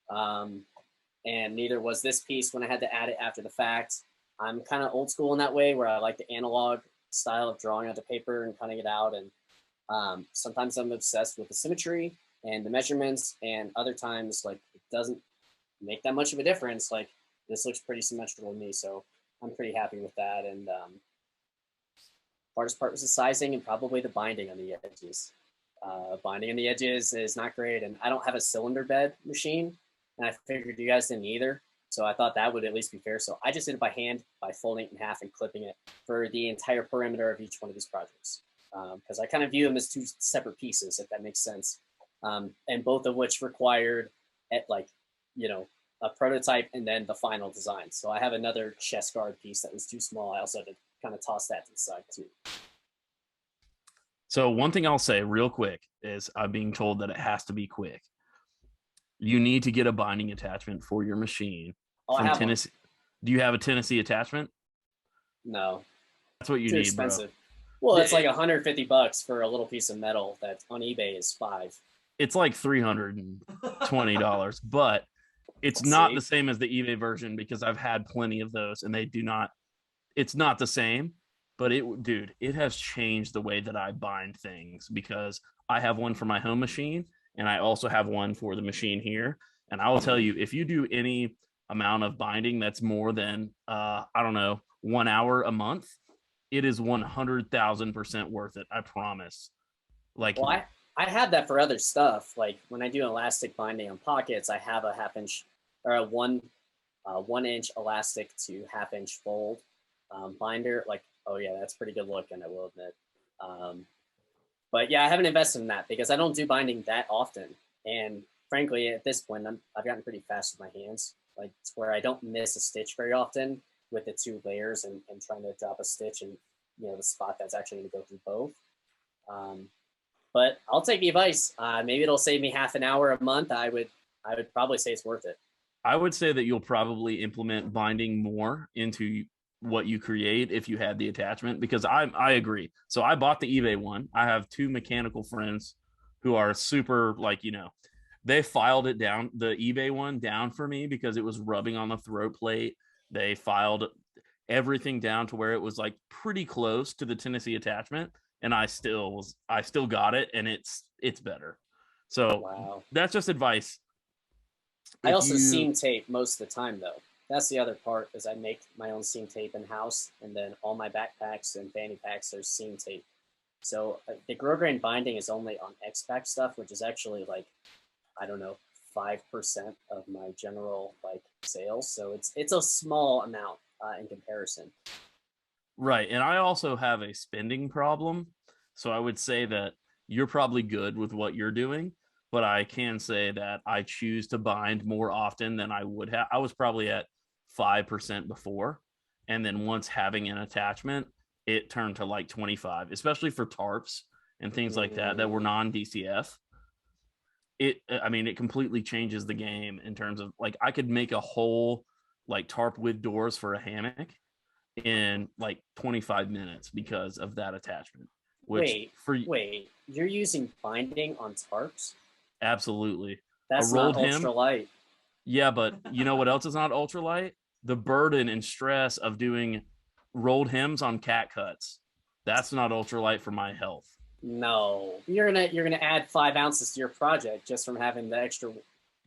And neither was this piece when I had to add it after the fact. I'm kind of old school in that way where I like the analog style of drawing onto paper and cutting it out. And sometimes I'm obsessed with the symmetry and the measurements, and other times like it doesn't make that much of a difference. Like this looks pretty symmetrical to me. So I'm pretty happy with that. And hardest part was the sizing and probably the binding on the edges. Binding on the edges is not great, and I don't have a cylinder bed machine, and I figured you guys didn't either. So I thought that would at least be fair. So I just did it by hand by folding it in half and clipping it for the entire perimeter of each one of these projects. Because I kind of view them as two separate pieces, if that makes sense. And both of which required a prototype and then the final design. So I have another chest guard piece that was too small. I also had to kind of toss that to the side too. So one thing I'll say real quick is I'm being told that it has to be quick. You need to get a binding attachment for your machine from Tennessee. Do you have a Tennessee attachment? No. That's what you Too need, expensive. Bro. Well, it's like $150 for a little piece of metal that on eBay is $5. It's like $320, but it's not the same as the eBay version because I've had plenty of those and they do not, it's not the same, but it has changed the way that I bind things because I have one for my home machine and I also have one for the machine here. And I will tell you, if you do any amount of binding that's more than, 1 hour a month, it is 100,000% worth it. I promise. Like, well, I have that for other stuff. Like when I do elastic binding on pockets, I have a 1/2 inch or a 1-inch elastic to 1/2 inch fold binder. Like, oh yeah, that's pretty good looking, I will admit. But yeah, I haven't invested in that because I don't do binding that often. And frankly, at this point, I've gotten pretty fast with my hands. Like it's where I don't miss a stitch very often with the 2 layers and trying to drop a stitch in the spot that's actually going to go through both. But I'll take the advice. Maybe it'll save me half an hour a month. I would probably say it's worth it. I would say that you'll probably implement binding more into what you create if you had the attachment, because I agree. So I bought the eBay one. I have 2 mechanical friends who are super they filed it down, the eBay one down for me because it was rubbing on the throat plate. They filed everything down to where it was like pretty close to the Tennessee attachment. And I still got it, and it's better. So wow. That's just advice. I also seam tape most of the time, though. That's the other part, is I make my own seam tape in house, and then all my backpacks and fanny packs are seam tape. So the grow grain binding is only on X-Pack stuff, which is actually like 5% of my general sales. So it's a small amount in comparison. Right. And I also have a spending problem. So I would say that you're probably good with what you're doing, but I can say that I choose to bind more often than I would have. I was probably at 5% before. And then once having an attachment, it turned to like 25, especially for tarps and things like that were non-DCF. It completely changes the game in terms of I could make a whole tarp with doors for a hammock in 25 minutes because of that attachment. Wait, you're using binding on tarps? Absolutely. That's not ultralight. Yeah, but you know what else is not ultralight? The burden and stress of doing rolled hems on cat cuts. That's not ultralight for my health. No, you're gonna add 5 ounces to your project just from having the extra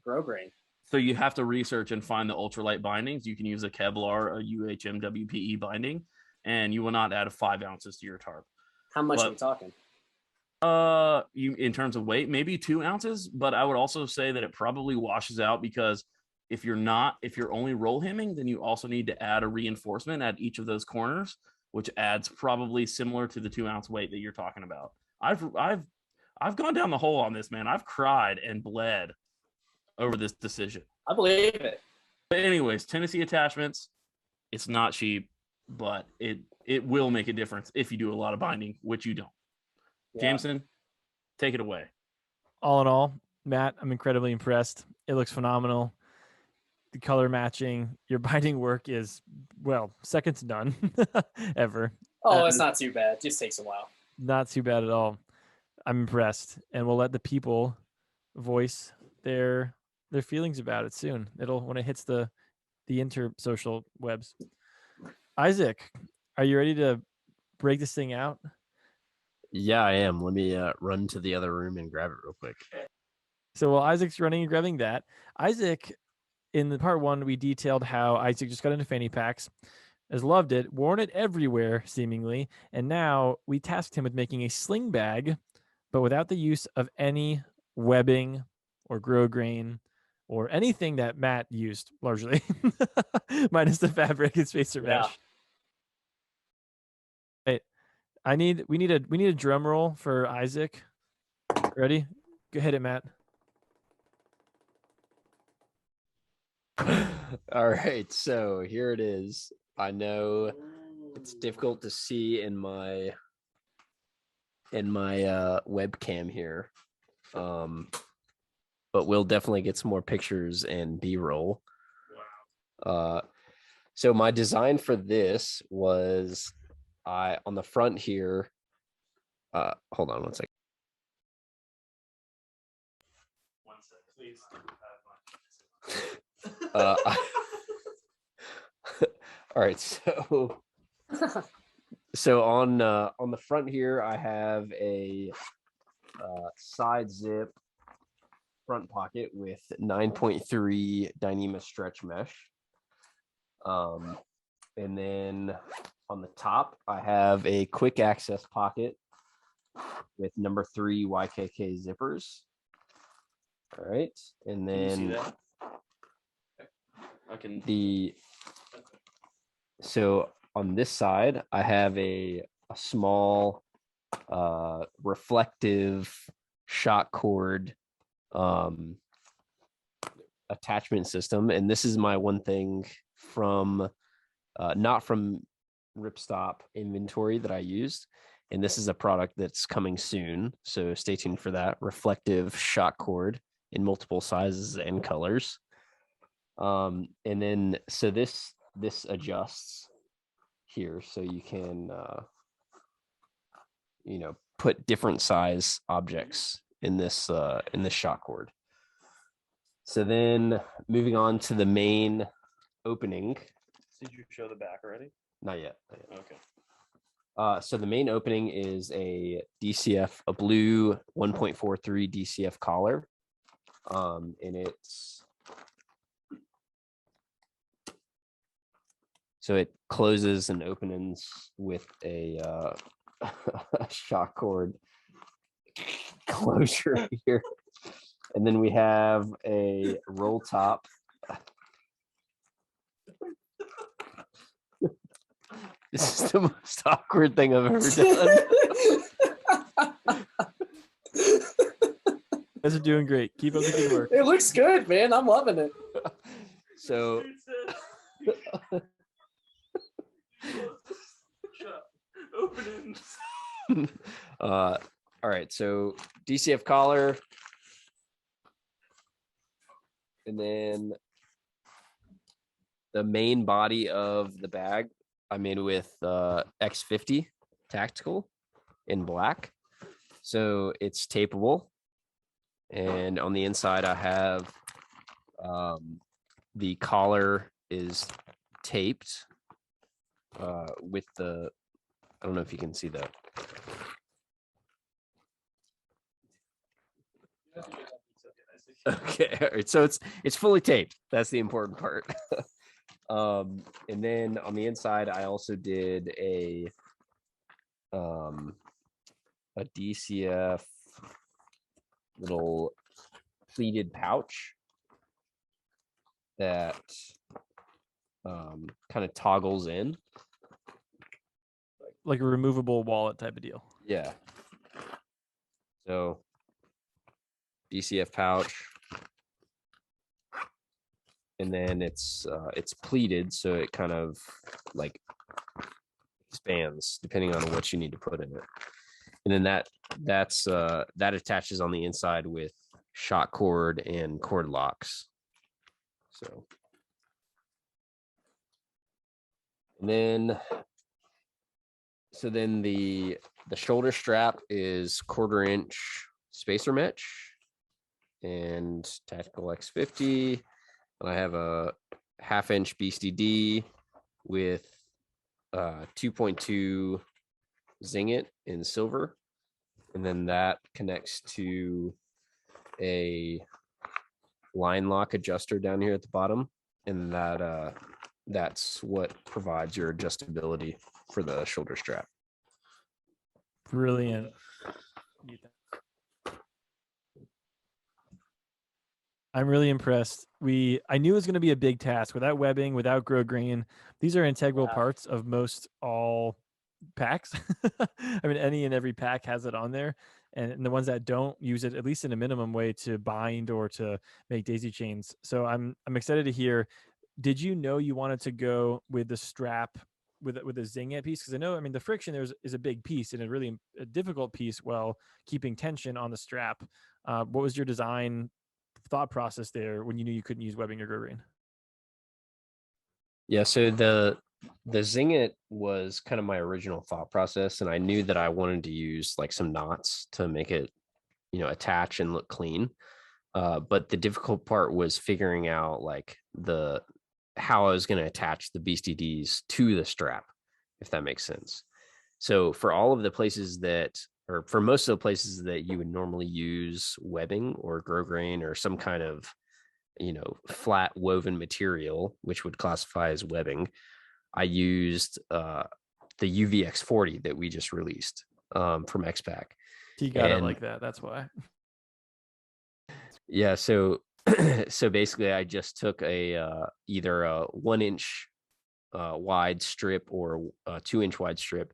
grow grain. So you have to research and find the ultralight bindings. You can use a Kevlar, a UHM WPE binding, and you will not add 5 ounces to your tarp. How much are we talking? In terms of weight, maybe 2 ounces, but I would also say that it probably washes out because if you're only roll hemming, then you also need to add a reinforcement at each of those corners, which adds probably similar to the 2 ounce weight that you're talking about. I've gone down the hole on this, man. I've cried and bled over this decision. I believe it. But anyways, Tennessee attachments, it's not cheap, but it will make a difference if you do a lot of binding, which you don't. Yeah. Jameson, take it away. All in all, Matt, I'm incredibly impressed. It looks phenomenal. The color matching, your binding work is, second to none ever. Oh, it's not too bad. It just takes a while. Not too bad at all. I'm impressed, and we'll let the people voice their feelings about it soon. When it hits the intersocial webs. Isaac, are you ready to break this thing out? Yeah, I am. Let me run to the other room and grab it real quick. So while Isaac's running and grabbing that, Isaac, in the part 1, we detailed how Isaac just got into fanny packs, has loved it, worn it everywhere seemingly, and now we tasked him with making a sling bag but without the use of any webbing or grow grain or anything that Matt used largely, minus the fabric and spacer Yeah. mesh. Wait, we need a drum roll for Isaac. Ready? Go ahead, Matt. All right, so here it is. I know it's difficult to see in my webcam here, but we'll definitely get some more pictures and B-roll. So my design for this was on the front here. Hold on one second. Please. All right, so on the front here, I have a side zip front pocket with 9.3 Dyneema stretch mesh. And then on the top, I have a quick access pocket with number 3 YKK zippers. All right, and then I can. So on this side, I have a small reflective shock cord attachment system, and this is my one thing from not from Ripstop inventory that I used, and this is a product that's coming soon, so stay tuned for that. Reflective shock cord in multiple sizes and colors. And then so this adjusts here, so you can put different size objects in this shock cord. So then moving on to the main opening. Did you show the back already? Not yet. Okay. So the main opening is a blue 1.43 DCF collar. And it closes and opens with a shock cord closure here. And then we have a roll top. This is the most awkward thing I've ever done. You guys are doing great. Keep up the good work. It looks good, man. I'm loving it. So all right, so DCF collar, and then the main body of the bag I made with X50 tactical in black, so it's tapeable. And on the inside I have the collar is taped with the, I don't know if you can see that. Okay, all right, so it's fully taped. That's the important part. And then on the inside, I also did a DCF little pleated pouch that kind of toggles in, Like a removable wallet type of deal. yeah. So DCF pouch, and then it's pleated, so it kind of like expands depending on what you need to put in it. And then that attaches on the inside with shock cord and cord locks. So, and then the shoulder strap is 1/4 inch spacer mesh and tactical X50. And I have a 1/2 inch BCD with 2.2 Zingit in silver. And then that connects to a line lock adjuster down here at the bottom. And that's what provides your adjustability for the shoulder strap. Brilliant. I'm really impressed. I knew it was going to be a big task without webbing, without grow green. These are integral Yeah. parts of most all packs. I mean, any and every pack has it on there, and the ones that don't use it, at least in a minimum way, to bind or to make daisy chains. So I'm excited to hear. Did you know you wanted to go with the strap with a zingette piece? Because I know, I mean, the friction is a big piece and a difficult piece while keeping tension on the strap. What was your design thought process there when you knew you couldn't use webbing or grow green? Yeah, so the Zingit was kind of my original thought process, and I knew that I wanted to use like some knots to make it, attach and look clean. But the difficult part was figuring out like how I was going to attach the BSTDs to the strap, if that makes sense. So for all of the places or for most of the places that you would normally use webbing or grow grain or some kind of, flat woven material, which would classify as webbing, I used the UVX40 that we just released from XPack. He got it like that. That's why. Yeah. So basically I just took either a 1-inch wide strip or a 2-inch wide strip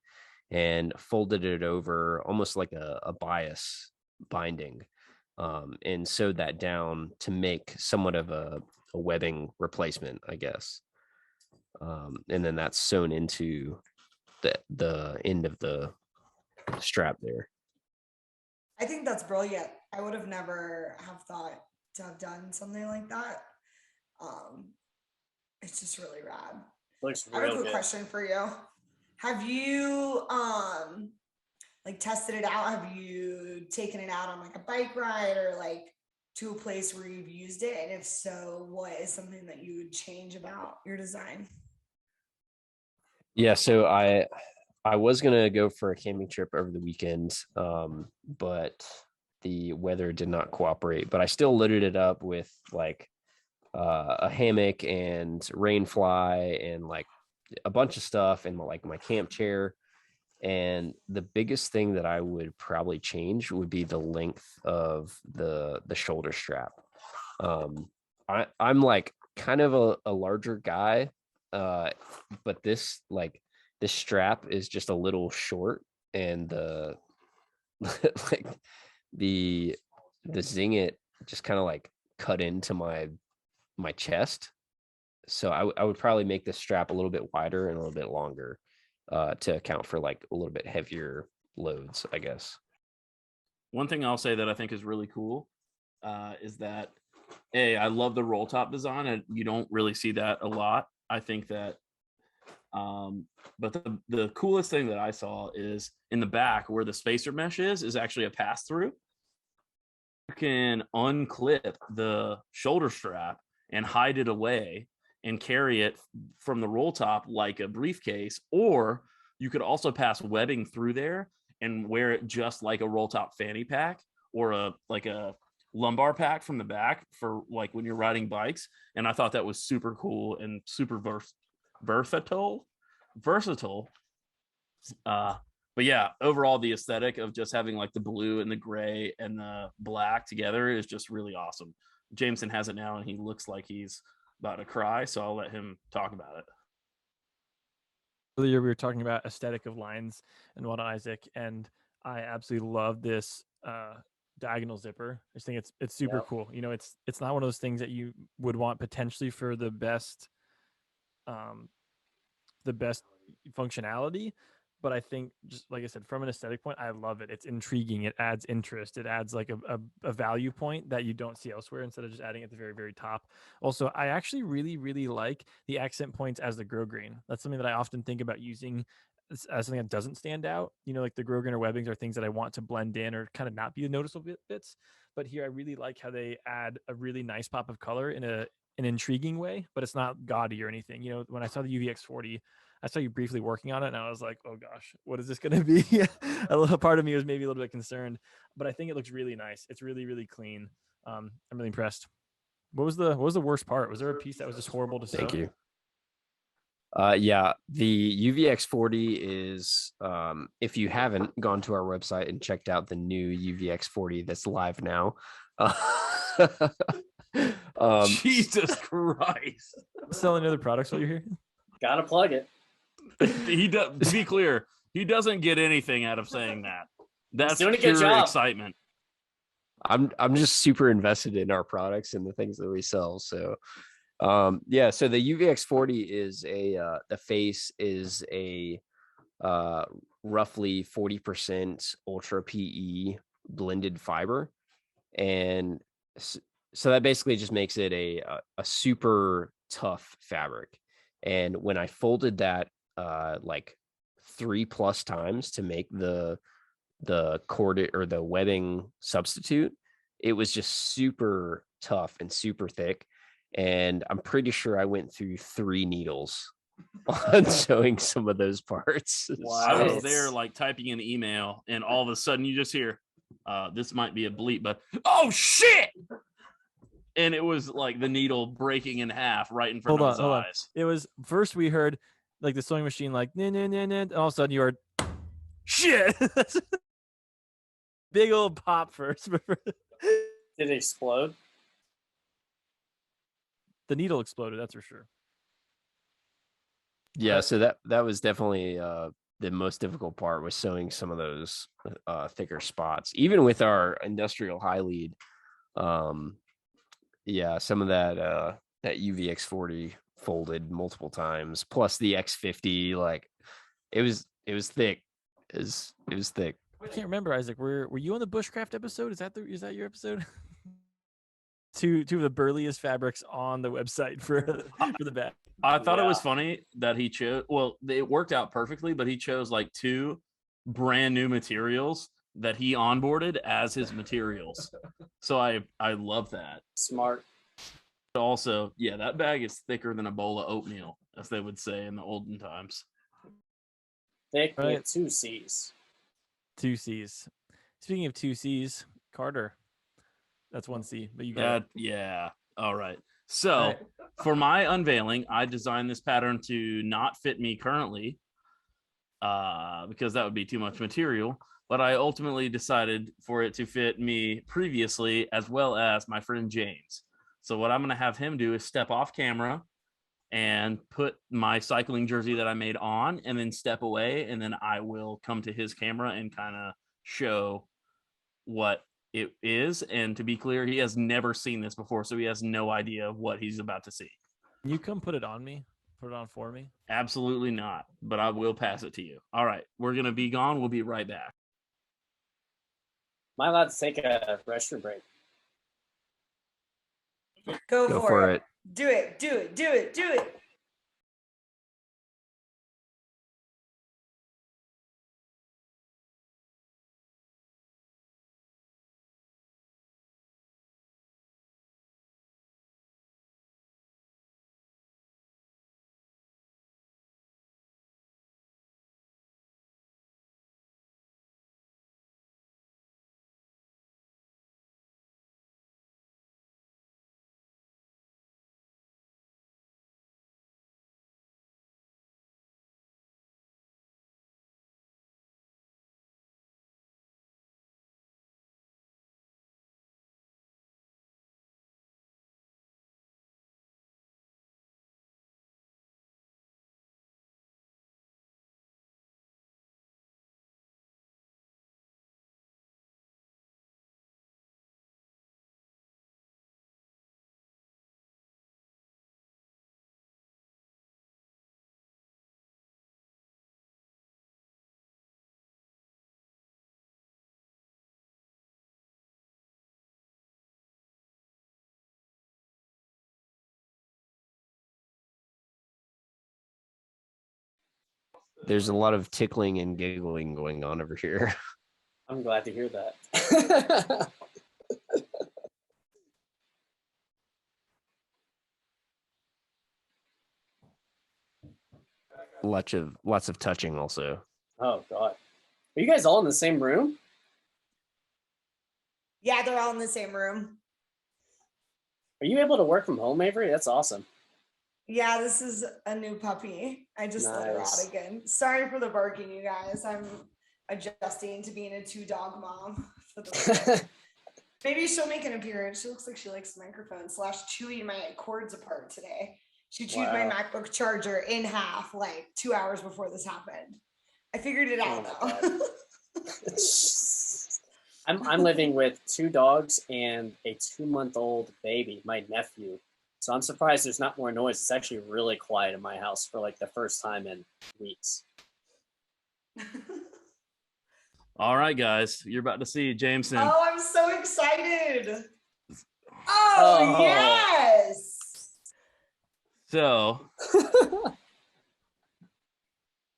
and folded it over almost like a bias binding, and sewed that down to make somewhat of a webbing replacement, I guess. And then that's sewn into the end of the strap there. I think that's brilliant. I would have never have thought to have done something like that. It's just really rad. Looks I have a real quick good. question for you. Have you like tested it out? Have you taken it out on like a bike ride or like to a place where you've used it? And if so, what is something that you would change about your design? Yeah, so I was gonna go for a camping trip over the weekend, but the weather did not cooperate. But I still loaded it up with like a hammock and rain fly and like a bunch of stuff and like my camp chair. And the biggest thing that I would probably change would be the length of the shoulder strap. I'm like kind of a larger guy, but this strap is just a little short, and the like the Zingit just kind of like cut into my chest. So I would probably make the strap a little bit wider and a little bit longer to account for like a little bit heavier loads, I guess. One thing I'll say that I think is really cool is that I love the roll top design, and you don't really see that a lot. I think that, but the coolest thing that I saw is in the back where the spacer mesh is actually a pass through. You can unclip the shoulder strap and hide it away and carry it from the roll top like a briefcase, or you could also pass webbing through there and wear it just like a roll top fanny pack or a lumbar pack from the back for like when you're riding bikes. And I thought that was super cool and super versatile. But yeah, overall the aesthetic of just having like the blue and the gray and the black together is just really awesome. Jameson has it now and he looks like he's about to cry, so I'll let him talk about it. Earlier we were talking about aesthetic of lines and whatnot, Isaac, and I absolutely love this diagonal zipper. I just think it's super cool. It's not one of those things that you would want potentially for the best functionality, but I think, just like I said, from an aesthetic point, I love it. It's intriguing. It adds interest. It adds like a value point that you don't see elsewhere instead of just adding at the very, very top. Also, I actually really, really like the accent points as the grow green. That's something that I often think about using as something that doesn't stand out. Like the grow green or webbings are things that I want to blend in or kind of not be noticeable bits. But here I really like how they add a really nice pop of color in an intriguing way, but it's not gaudy or anything. When I saw the UVX40, I saw you briefly working on it and I was like, oh gosh, what is this going to be? A little part of me was maybe a little bit concerned, but I think it looks really nice. It's really, really clean. I'm really impressed. What was the worst part? Was there a piece that was just horrible to sew? Thank you. Yeah, the UVX40 is, if you haven't gone to our website and checked out the new UVX40 that's live now, Jesus Christ. Selling other products while you're here. Gotta plug it. He does. To be clear, he doesn't get anything out of saying that. That's doing a good pure job. excitement. I'm just super invested in our products and the things that we sell. So yeah, so the UVX40 is the face is a roughly 40% ultra PE blended fiber. And so that basically just makes it a super tough fabric. And when I folded that like 3+ times to make the corded or the webbing substitute, it was just super tough and super thick. And I'm pretty sure I went through 3 needles on sewing some of those parts. Wow. I was Nice. there like typing an email, and all of a sudden you just hear, this might be a bleep, but oh shit! And it was like the needle breaking in half right in front of his eyes. It was first we heard like the sewing machine like nah, nah, nah, nah, and all of a sudden you heard shit. Big old pop first. Did it explode? The needle exploded, that's for sure. Yeah, so that was definitely the most difficult part, was sewing some of those thicker spots. Even with our industrial high lead, yeah, some of that UVX40 folded multiple times, plus the X50, like it was thick. It was thick. I can't remember, Isaac. Were you on the bushcraft episode? Is that your episode? two of the burliest fabrics on the website for the bag. I thought it was funny that he chose. Well, it worked out perfectly, but he chose like 2 brand new materials that he onboarded as his materials. So I love that. Smart. Also, yeah, that bag is thicker than a bowl of oatmeal, as they would say in the olden times. Thick Right. with 2 C's. 2 C's. Speaking of 2 C's, Carter. That's 1 C, but you got it. Yeah. All right. So All right. for my unveiling, I designed this pattern to not fit me currently, because that would be too much material. But I ultimately decided for it to fit me previously, as well as my friend James. So what I'm going to have him do is step off camera and put my cycling jersey that I made on, and then step away, and then I will come to his camera and kind of show what it is. And to be clear, he has never seen this before, so he has no idea what he's about to see. Can you come put it on me? Put it on for me? Absolutely not, but I will pass it to you. All right, we're going to be gone. We'll be right back. Am I allowed to take a restroom break? Go Go for for it. Do it. Do it. Do it. Do it. There's a lot of tickling and giggling going on over here. I'm glad to hear that. Lots of touching also. Oh, God. Are you guys all in the same room? Yeah, they're all in the same room. Are you able to work from home, Avery? That's awesome. Yeah, this is a new puppy. I just let her Nice. out again. Sorry for the barking, you guys. I'm adjusting to being a 2-dog mom. For the Maybe she'll make an appearance. She looks like she likes the microphone / chewing my cords apart today. She chewed my Wow. MacBook charger in half like 2 hours before this happened. I figured it out Oh my though. I'm living with 2 dogs and a 2-month-old baby, my nephew. So I'm surprised there's not more noise. It's actually really quiet in my house for like the first time in weeks. All right, guys, you're about to see Jameson. Oh, I'm so excited. Oh. Oh, yes. So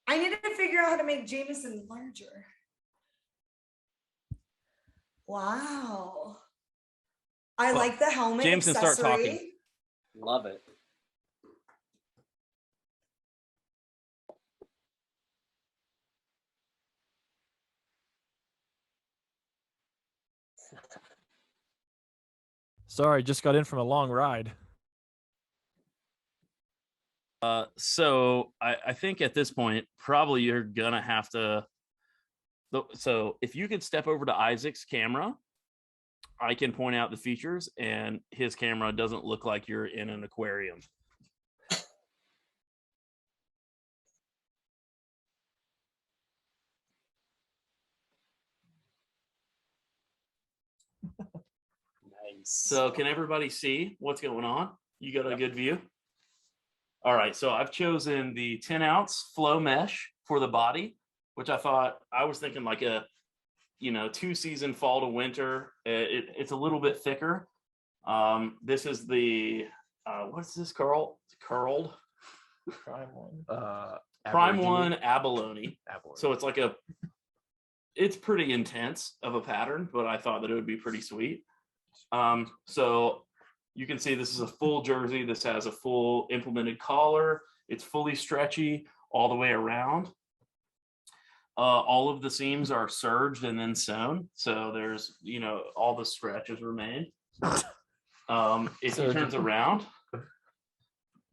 I need to figure out how to make Jameson larger. Wow. I like the helmet Jameson, start accessory. talking. Love it. Sorry, just got in from a long ride. So I think at this point, probably you're gonna have to. So if you could step over to Isaac's camera, I can point out the features, and his camera doesn't look like you're in an aquarium. Nice. So can everybody see what's going on? You got a good view? All right, so I've chosen the 10-ounce flow mesh for the body, which I was thinking like a, 2-season fall to winter. It's a little bit thicker. This is the, what's this curled? Prime one. Prime one abalone. Abalone. So it's like it's pretty intense of a pattern, but I thought that it would be pretty sweet. So you can see this is a full jersey. This has a full implemented collar. It's fully stretchy all the way around. All of the seams are serged and then sewn. So there's, all the stretches remain. If he turns around,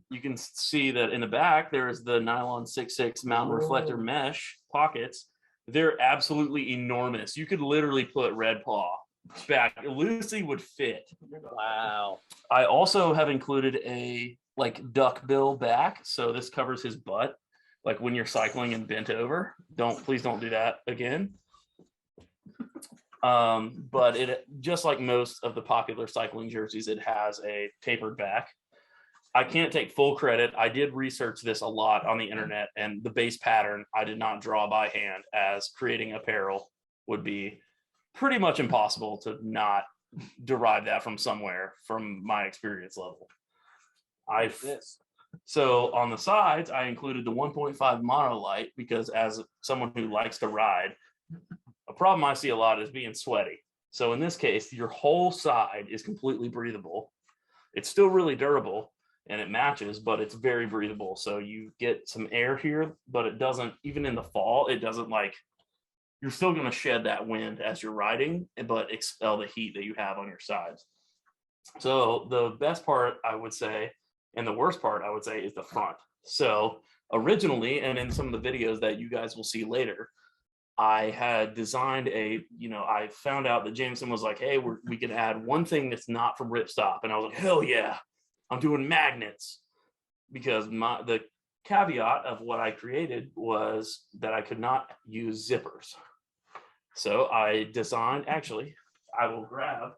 you can see that in the back, there's the nylon 6/6 mountain reflector mesh pockets. They're absolutely enormous. You could literally put Red Paw back. Lucy would fit. Wow. I also have included a duck bill back. So this covers his butt. Like when you're cycling and bent over, please don't do that again. But it, just like most of the popular cycling jerseys, it has a tapered back. I can't take full credit. I did research this a lot on the internet, and the base pattern I did not draw by hand, as creating apparel would be pretty much impossible to not derive that from somewhere from my experience level. So on the sides, I included the 1.5 monolight because as someone who likes to ride, a problem I see a lot is being sweaty. So in this case, your whole side is completely breathable. It's still really durable and it matches, but it's very breathable. So you get some air here, but it doesn't, even in the fall, it doesn't you're still going to shed that wind as you're riding, but expel the heat that you have on your sides. So the best part, I would say, and the worst part, I would say, is the front. So originally, and in some of the videos that you guys will see later, I had designed I found out that Jameson was like, hey, we can add one thing that's not from Ripstop. And I was like, hell yeah, I'm doing magnets. Because the caveat of what I created was that I could not use zippers. So I designed, actually, I will grab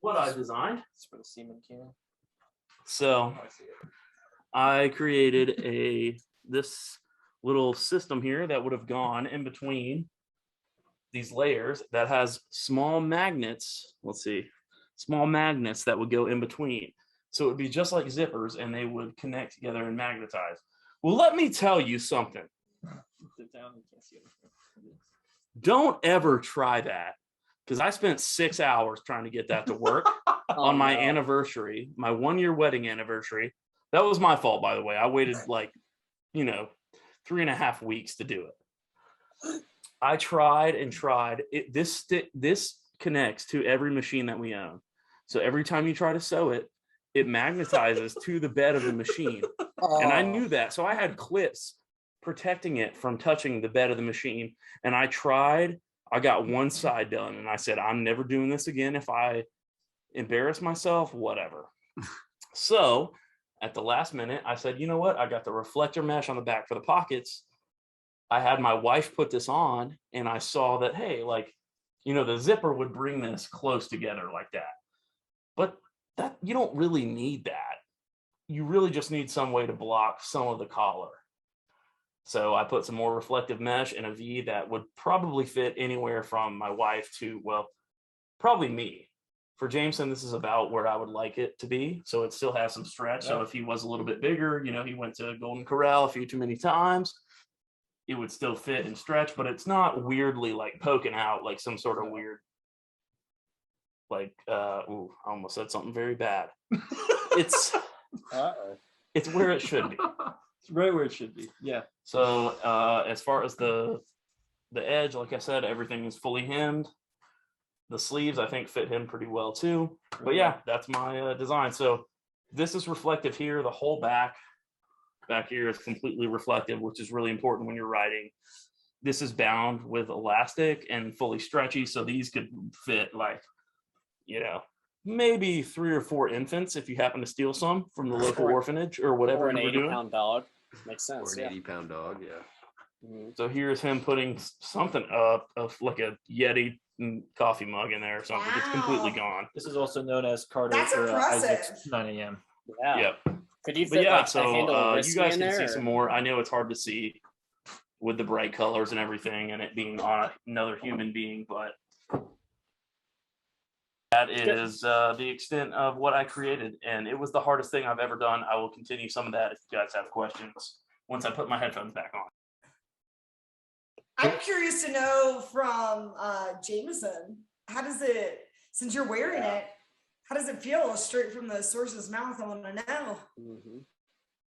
what I designed. It's for the semen can. So I created this little system here that would have gone in between these layers that has small magnets. Let's see, small magnets that would go in between. So it would be just like zippers and they would connect together and magnetize. Well, let me tell you something. Don't ever try that, because I spent 6 hours trying to get that to work on my anniversary, my 1-year wedding anniversary. That was my fault, by the way. I waited 3.5 weeks to do it. I tried and tried. This connects to every machine that we own. So every time you try to sew it, it magnetizes to the bed of the machine. And I knew that. So I had clips protecting it from touching the bed of the machine. And I tried I got one side done, and I said, I'm never doing this again. If I embarrass myself, whatever. So at the last minute, I said, you know what? I got the reflector mesh on the back for the pockets. I had my wife put this on, and I saw that, hey, like, you know, the zipper would bring this close together like that. But that you don't really need that. You really just need some way to block some of the collar. So I put some more reflective mesh in a V that would probably fit anywhere from my wife to, well, probably me. For Jameson, this is about where I would like it to be. So it still has some stretch. So if he was a little bit bigger, you know, he went to Golden Corral a few too many times, it would still fit and stretch, but it's not weirdly like poking out like some sort of weird, like, I almost said something very bad. It's where it should be. It's right where it should be. Yeah. So as far as the edge, like I said, everything is fully hemmed. The sleeves, I think, fit him pretty well too. But yeah, that's my design. So this is reflective here. The whole back here is completely reflective, which is really important when you're riding. This is bound with elastic and fully stretchy. So these could fit like, you know, maybe 3 or 4 infants if you happen to steal some from the local orphanage or whatever Or an you were doing. 80-pound dog. Makes sense. Or an 80-pound dog, yeah. So here's him putting something up of like a Yeti coffee mug in there or something. It's completely gone. This is also known as Carter That's or impressive. Isaac's 9 a.m. Yeah. Yep. Could you But fit yeah, like a so handle of you whiskey guys in can there? see some more. I know it's hard to see with the bright colors and everything and it being on another human being, but that is the extent of what I created. And it was the hardest thing I've ever done. I will continue some of that if you guys have questions once I put my headphones back on. I'm curious to know from Jameson, how does it, since you're wearing it, how does it feel straight from the source's mouth? I want to know.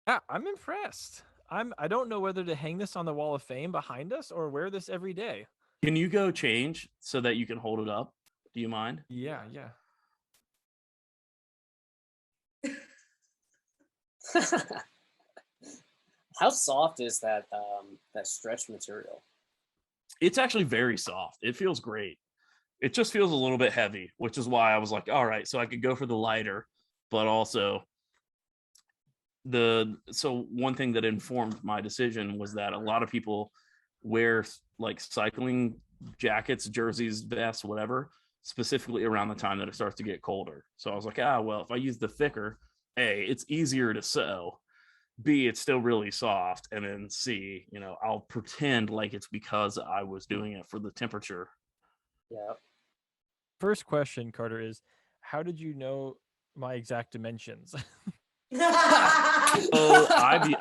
Yeah, I'm impressed. I don't know whether to hang this on the wall of fame behind us or wear this every day. Can you go change so that you can hold it up? Do you mind? Yeah. How soft is that stretch material? It's actually very soft. It feels great. It just feels a little bit heavy, which is why I was like, all right, so I could go for the lighter, but also so one thing that informed my decision was that a lot of people wear like cycling jackets, jerseys, vests, whatever, specifically around the time that it starts to get colder. So I was like, well, if I use the thicker, A, it's easier to sew. B, it's still really soft. And then C, you know, I'll pretend like it's because I was doing it for the temperature. Yeah. First question, Carter, is how did you know my exact dimensions? So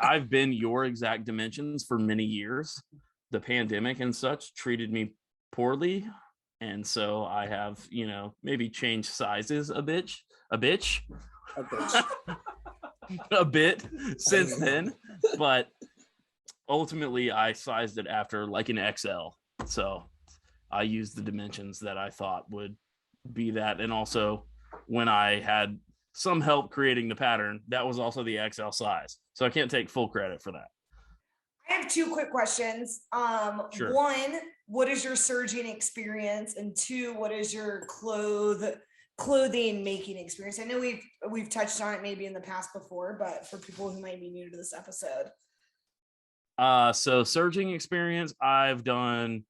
I've been your exact dimensions for many years. The pandemic and such treated me poorly. And so I have, you know, maybe changed sizes a bit since then, but ultimately I sized it after like an XL. So I used the dimensions that I thought would be that. And also when I had some help creating the pattern, that was also the XL size. So I can't take full credit for that. I have 2 quick questions. Sure. 1, what is your surging experience? And 2, what is your clothing making experience? I know we've touched on it maybe in the past before, but for people who might be new to this episode. So surging experience, I've done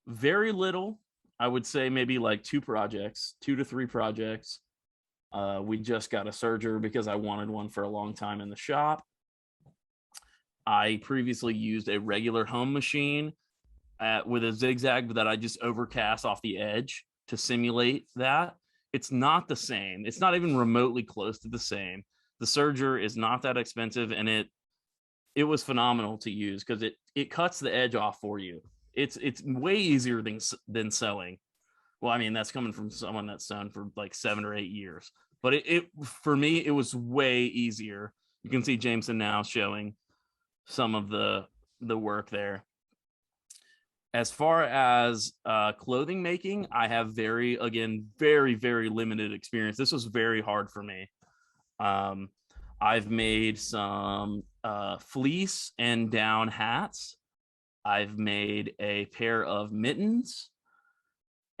very little. I would say maybe like 2 to 3 projects. We just got a serger because I wanted one for a long time in the shop. I previously used a regular home machine with a zigzag that I just overcast off the edge to simulate that. It's not the same. It's not even remotely close to the same. The serger is not that expensive, and it was phenomenal to use because it cuts the edge off for you. It's way easier than sewing. Well, I mean, that's coming from someone that's sewn for like 7 or 8 years. But it for me, it was way easier. You can see Jameson now showing some of the work there. As far as clothing making, I have very, very limited experience. This was very hard for me. I've made some fleece and down hats. I've made a pair of mittens,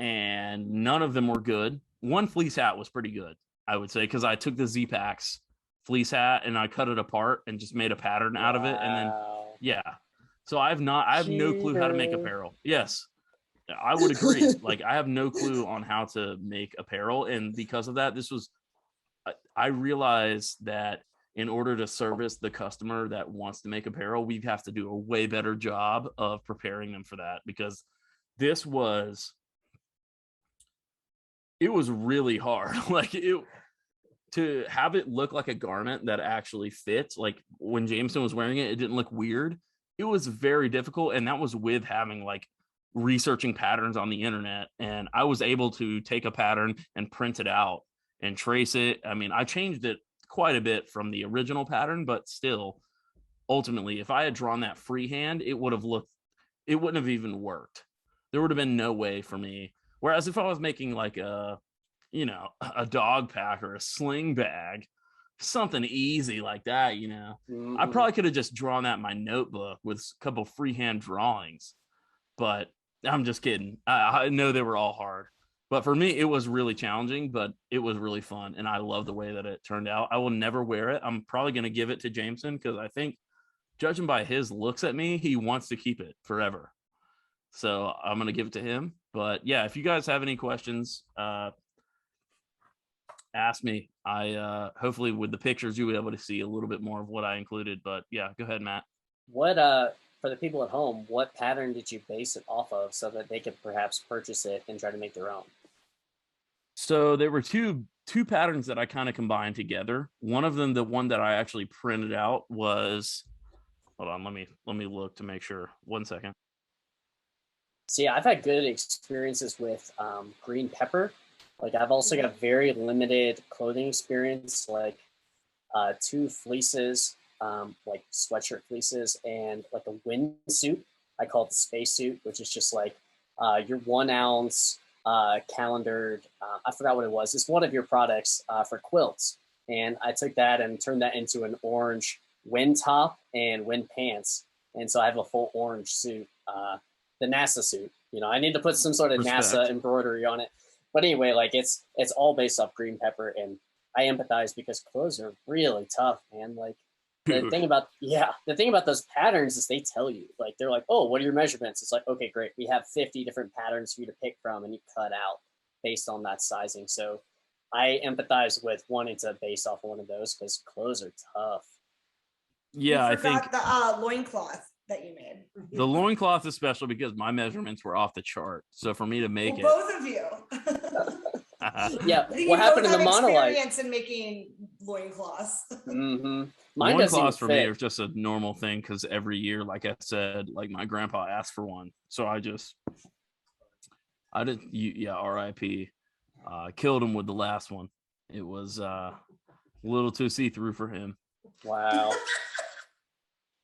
and none of them were good. One fleece hat was pretty good, I would say, because I took the Z-Packs fleece hat and I cut it apart and just made a pattern out of it. And then, Wow. yeah. So I have no clue how to make apparel. Yes, I would agree. Like, I have no clue on how to make apparel. And because of that, I realized that in order to service the customer that wants to make apparel, we have to do a way better job of preparing them for that, because it was really hard. Like, to have it look like a garment that actually fits. Like, when Jameson was wearing it, it didn't look weird. It was very difficult. And that was with having like researching patterns on the internet. And I was able to take a pattern and print it out and trace it. I mean, I changed it quite a bit from the original pattern, but still, ultimately, if I had drawn that freehand, it wouldn't have even worked. There would have been no way for me. Whereas if I was making like a dog pack or a sling bag, something easy like that, I probably could have just drawn that in my notebook with a couple freehand drawings. But I'm just kidding. I know they were all hard. But for me, it was really challenging, but it was really fun. And I love the way that it turned out. I will never wear it. I'm probably going to give it to Jameson because I think, judging by his looks at me, he wants to keep it forever. So I'm going to give it to him. But yeah, if you guys have any questions, ask me. I hopefully with the pictures, you'll be able to see a little bit more of what I included. But yeah, go ahead, Matt. What for the people at home, what pattern did you base it off of so that they could perhaps purchase it and try to make their own? So there were two patterns that I kind of combined together. One of them, the one that I actually printed out, was, hold on, let me look to make sure. 1 second. See, I've had good experiences with green pepper. Like, I've also got very limited clothing experience, like 2 fleeces, like sweatshirt fleeces, and like a wind suit. I call it the space suit, which is just like your 1 ounce calendared, I forgot what it was. It's one of your products for quilts. And I took that and turned that into an orange wind top and wind pants. And so I have a full orange suit, the NASA suit. I need to put some sort of NASA embroidery on it. But anyway, like it's all based off green pepper, and I empathize because clothes are really tough, man. Like the thing about those patterns is they tell you, like, they're like, oh, what are your measurements? It's like, okay, great. We have 50 different patterns for you to pick from, and you cut out based on that sizing. So I empathize with wanting to base off one of those because clothes are tough. Yeah, I think the loincloth that you made. The loincloth is special because my measurements were off the chart. So for me to make both of you. Yeah. What happened in the monolite? Experience in making loincloths. Mm-hmm. Loincloths for me are just a normal thing because every year, like I said, like my grandpa asked for one. So RIP. Killed him with the last one. It was a little too see-through for him. Wow.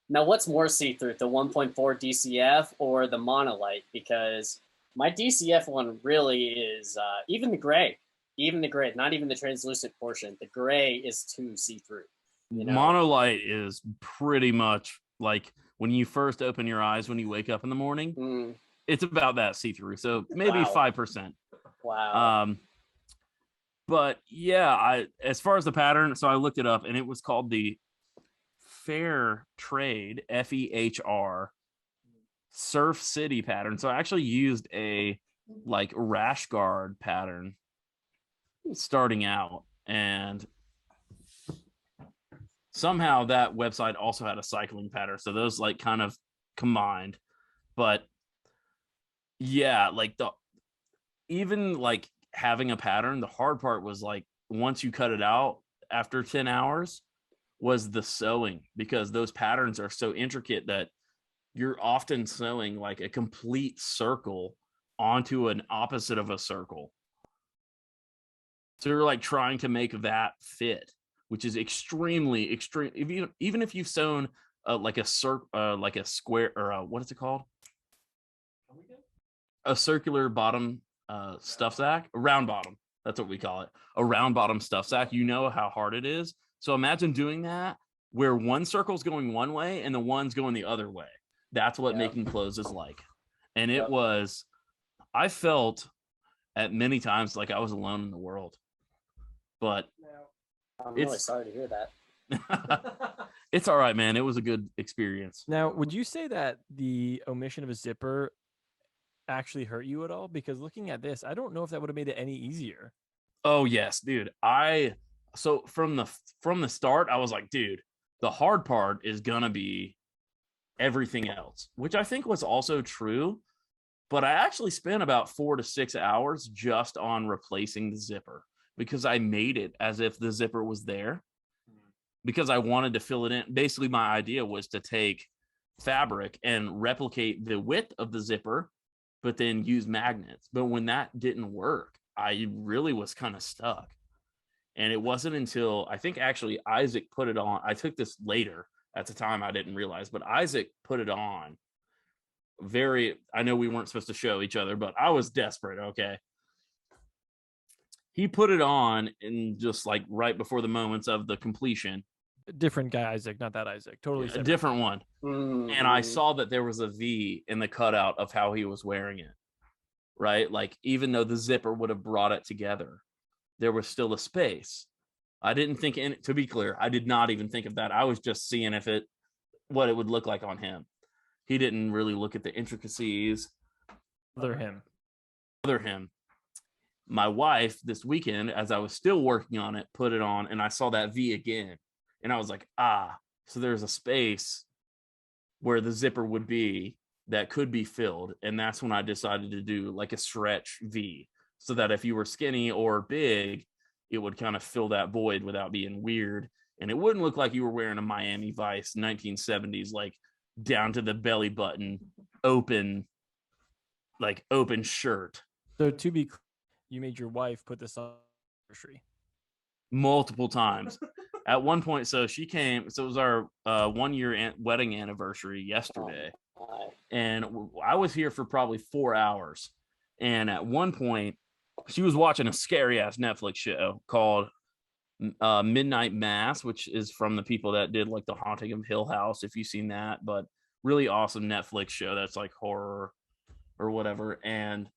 Now, what's more see-through, the 1.4 DCF or the monolite? Because my DCF one really is, even the gray, not even the translucent portion, the gray is too see-through. Monolite is pretty much like when you first open your eyes when you wake up in the morning. It's about that see-through, so maybe 5%. Wow. But yeah, as far as the pattern, so I looked it up, and it was called the Fair Trade, FEHR, Surf City pattern. So I actually used a like rash guard pattern starting out, and somehow that website also had a cycling pattern. So those like kind of combined. But yeah, like even like having a pattern, the hard part was like once you cut it out after 10 hours was the sewing, because those patterns are so intricate that you're often sewing like a complete circle onto an opposite of a circle. So you're like trying to make that fit, which is extremely extreme. Even if you've sewn like a square, or what is it called? A circular bottom stuff sack, a round bottom. That's what we call it. A round bottom stuff sack. You know how hard it is. So imagine doing that where one circle's going one way and the one's going the other way. That's what Yep. making clothes is like. And it Yep. was, I felt at many times like I was alone in the world. But I'm really It's- sorry to hear that. it's all right, man. It was a good experience. Now, would you say that the omission of a zipper actually hurt you at all? Because looking at this, I don't know if that would have made it any easier. Oh yes, dude. So from the start, I was like, dude, the hard part is gonna be everything else, which I think was also true. But I actually spent about 4 to 6 hours just on replacing the zipper because I made it as if the zipper was there because I wanted to fill it in. Basically, my idea was to take fabric and replicate the width of the zipper, but then use magnets. But when that didn't work, I really was kind of stuck. And it wasn't until I think actually Isaac put it on. I took this later. At the time, I didn't realize, but Isaac put it on. I know we weren't supposed to show each other, but I was desperate. Okay. He put it on and just like right before the moments of the completion, Different guy, Isaac, not that Isaac. Totally a separate. different one. And I Mhm. saw that there was a V in the cutout of how he was wearing it. Right. Like, even though the zipper would have brought it together, there was still a space. I didn't think, to be clear, I did not even think of that. I was just seeing what it would look like on him. He didn't really look at the intricacies. Other him. My wife this weekend, as I was still working on it, put it on and I saw that V again. And I was like, so there's a space where the zipper would be that could be filled. And that's when I decided to do like a stretch V so that if you were skinny or big, it would kind of fill that void without being weird. And it wouldn't look like you were wearing a Miami Vice 1970s, like down to the belly button, open shirt. So to be clear, you made your wife put this on anniversary. Multiple times. At one point, so she came, so it was our 1 year wedding anniversary yesterday. And I was here for probably 4 hours. And at one point, she was watching a scary ass Netflix show called Midnight Mass, which is from the people that did like The Haunting of Hill House, if you've seen that, but really awesome Netflix show that's like horror or whatever. And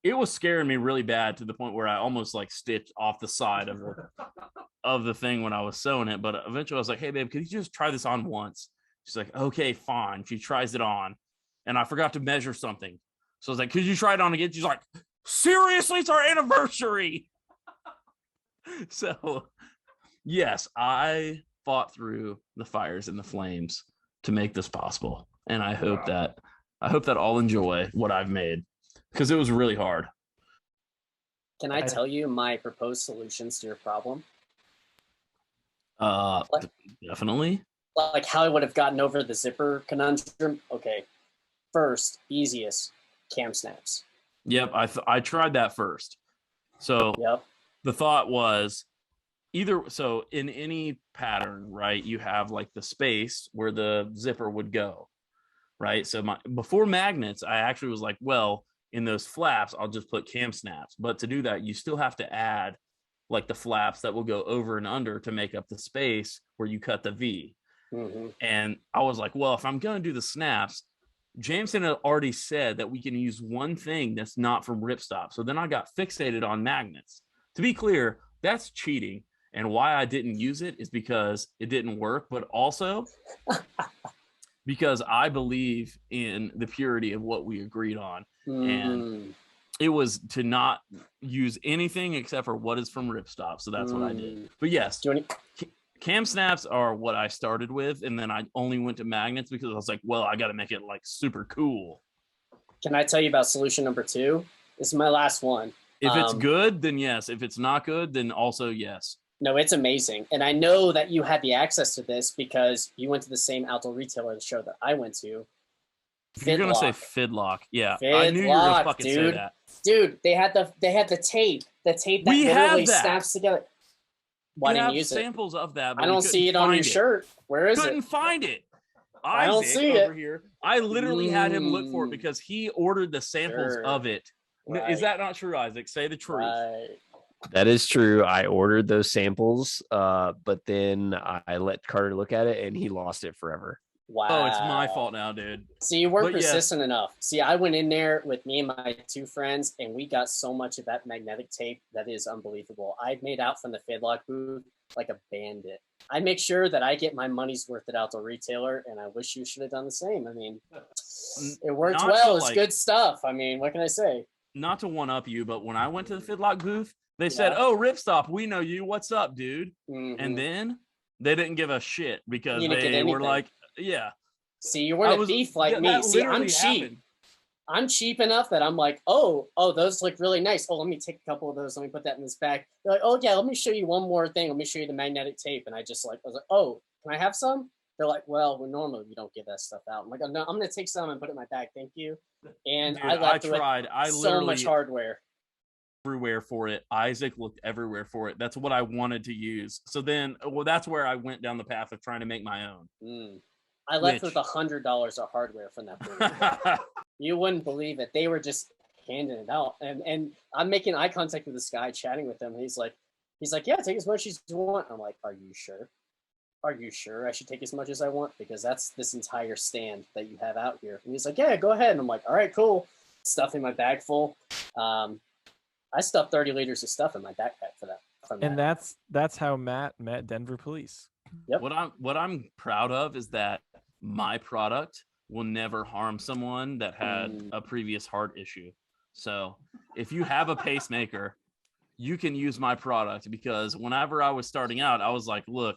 it was scaring me really bad to the point where I almost like stitched off the side of the thing when I was sewing it. But eventually I was like, hey babe, could you just try this on once? She's like, okay, fine. She tries it on and I forgot to measure something. So I was like, could you try it on again? She's like, seriously, it's our anniversary. So yes, I fought through the fires and the flames to make this possible. And I hope that all enjoy what I've made because it was really hard. Can I tell you my proposed solutions to your problem? Definitely. Like how I would have gotten over the zipper conundrum. Okay. First, easiest, cam snaps. Yep, I tried that first. So Yep. the thought was so in any pattern, right, you have like the space where the zipper would go, right? So before magnets, I actually was like, well, in those flaps, I'll just put cam snaps. But to do that, you still have to add like the flaps that will go over and under to make up the space where you cut the V. Mm-hmm. And I was like, well, if I'm going to do the snaps, Jameson had already said that we can use one thing that's not from Ripstop. So then I got fixated on magnets. To be clear, that's cheating. And why I didn't use it is because it didn't work, but also because I believe in the purity of what we agreed on. And it was to not use anything except for what is from Ripstop. So that's what I did. But yes, cam snaps are what I started with. And then I only went to magnets because I was like, well, I got to make it like super cool. Can I tell you about solution number 2? This is my last one. If it's good, then yes. If it's not good, then also yes. No, it's amazing. And I know that you had the access to this because you went to the same outdoor retailer show that I went to. You're going to say Fidlock. Yeah. Fidlock, I knew you were going to fucking say that. Dude, they had the tape. The tape that we literally have that. snaps together. Why didn't you use samples of that, but I don't see it on your shirt. Where is it? Couldn't find it. I don't see over it. Here. I literally had him look for it because he ordered the samples of it. Right. Is that not true, Isaac? Say the truth. Right. That is true. I ordered those samples, but then I let Carter look at it and he lost it forever. Wow. Oh, it's my fault now, dude. See, you weren't But yes. persistent enough. See, I went in there with me and my two friends, and we got so much of that magnetic tape that is unbelievable. I made out from the Fidlock booth like a bandit. I make sure that I get my money's worth at Outdoor Retailer, and I wish you should have done the same. I mean, it worked Not well. to, It's like- good stuff. I mean, what can I say? Not to one up you, but when I went to the Fidlock booth, they said, Yeah. "Oh, Ripstop, we know you. What's up, dude?" Mhm. And then they didn't give a shit because You didn't get they were anything. like, "Yeah." See, you weren't a thief like yeah, me. that See, I'm literally cheap. happened. I'm cheap enough that I'm like, oh, those look really nice. Oh, let me take a couple of those. Let me put that in this bag. They're like, oh yeah, let me show you one more thing. Let me show you the magnetic tape. And I was like, oh, can I have some? They're like, well, normally we don't give that stuff out. I'm like, oh, no, I'm gonna take some and put it in my bag. Thank you. And Dude, I left with tried. I so literally much hardware. everywhere for it. Isaac looked everywhere for it. That's what I wanted to use. So then, well, that's where I went down the path of trying to make my own. I left Which- with $100 of hardware from that booth. You wouldn't believe it. They were just handing it out. And I'm making eye contact with this guy, chatting with him. He's like, yeah, take as much as you want. I'm like, are you sure? Are you sure I should take as much as I want? Because that's this entire stand that you have out here. And he's like, yeah, go ahead. And I'm like, all right, cool. Stuffing my bag full. I stuffed 30 liters of stuff in my backpack for that. And that's how Matt met Denver police. Yep. What I'm proud of is that my product will never harm someone that had a previous heart issue. So if you have a pacemaker, you can use my product, because whenever I was starting out, I was like, look,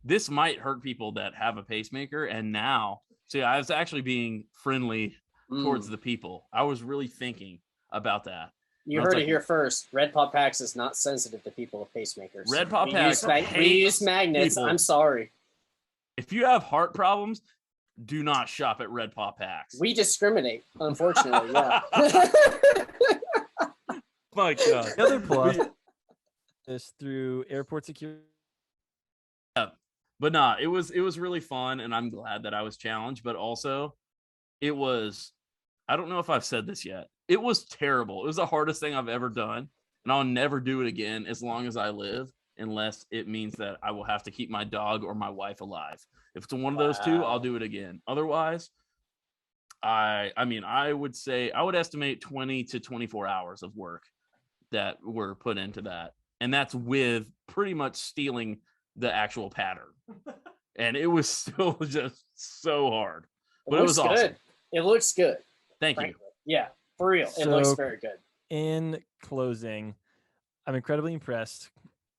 this might hurt people that have a pacemaker. And now, see, I was actually being friendly towards the people. I was really thinking about that. You heard it here first. Red Paw Packs is not sensitive to people with pacemakers. Red Paw Packs We use magnets. people. I'm sorry. If you have heart problems, do not shop at Red Paw Packs. We discriminate, unfortunately. Yeah. My God. The other plus is through airport security. But nah, it was really fun, and I'm glad that I was challenged. But also, it was, I don't know if I've said this yet. It was terrible. It was the hardest thing I've ever done, and I'll never do it again as long as I live, unless it means that I will have to keep my dog or my wife alive. If it's one of those two, I'll do it again. Otherwise, I would estimate 20 to 24 hours of work that were put into that. And that's with pretty much stealing the actual pattern. And it was still just so hard. But it was good. awesome. It looks good. Thank you. Frankly. Yeah, for real. It looks So- very good. In closing, I'm incredibly impressed.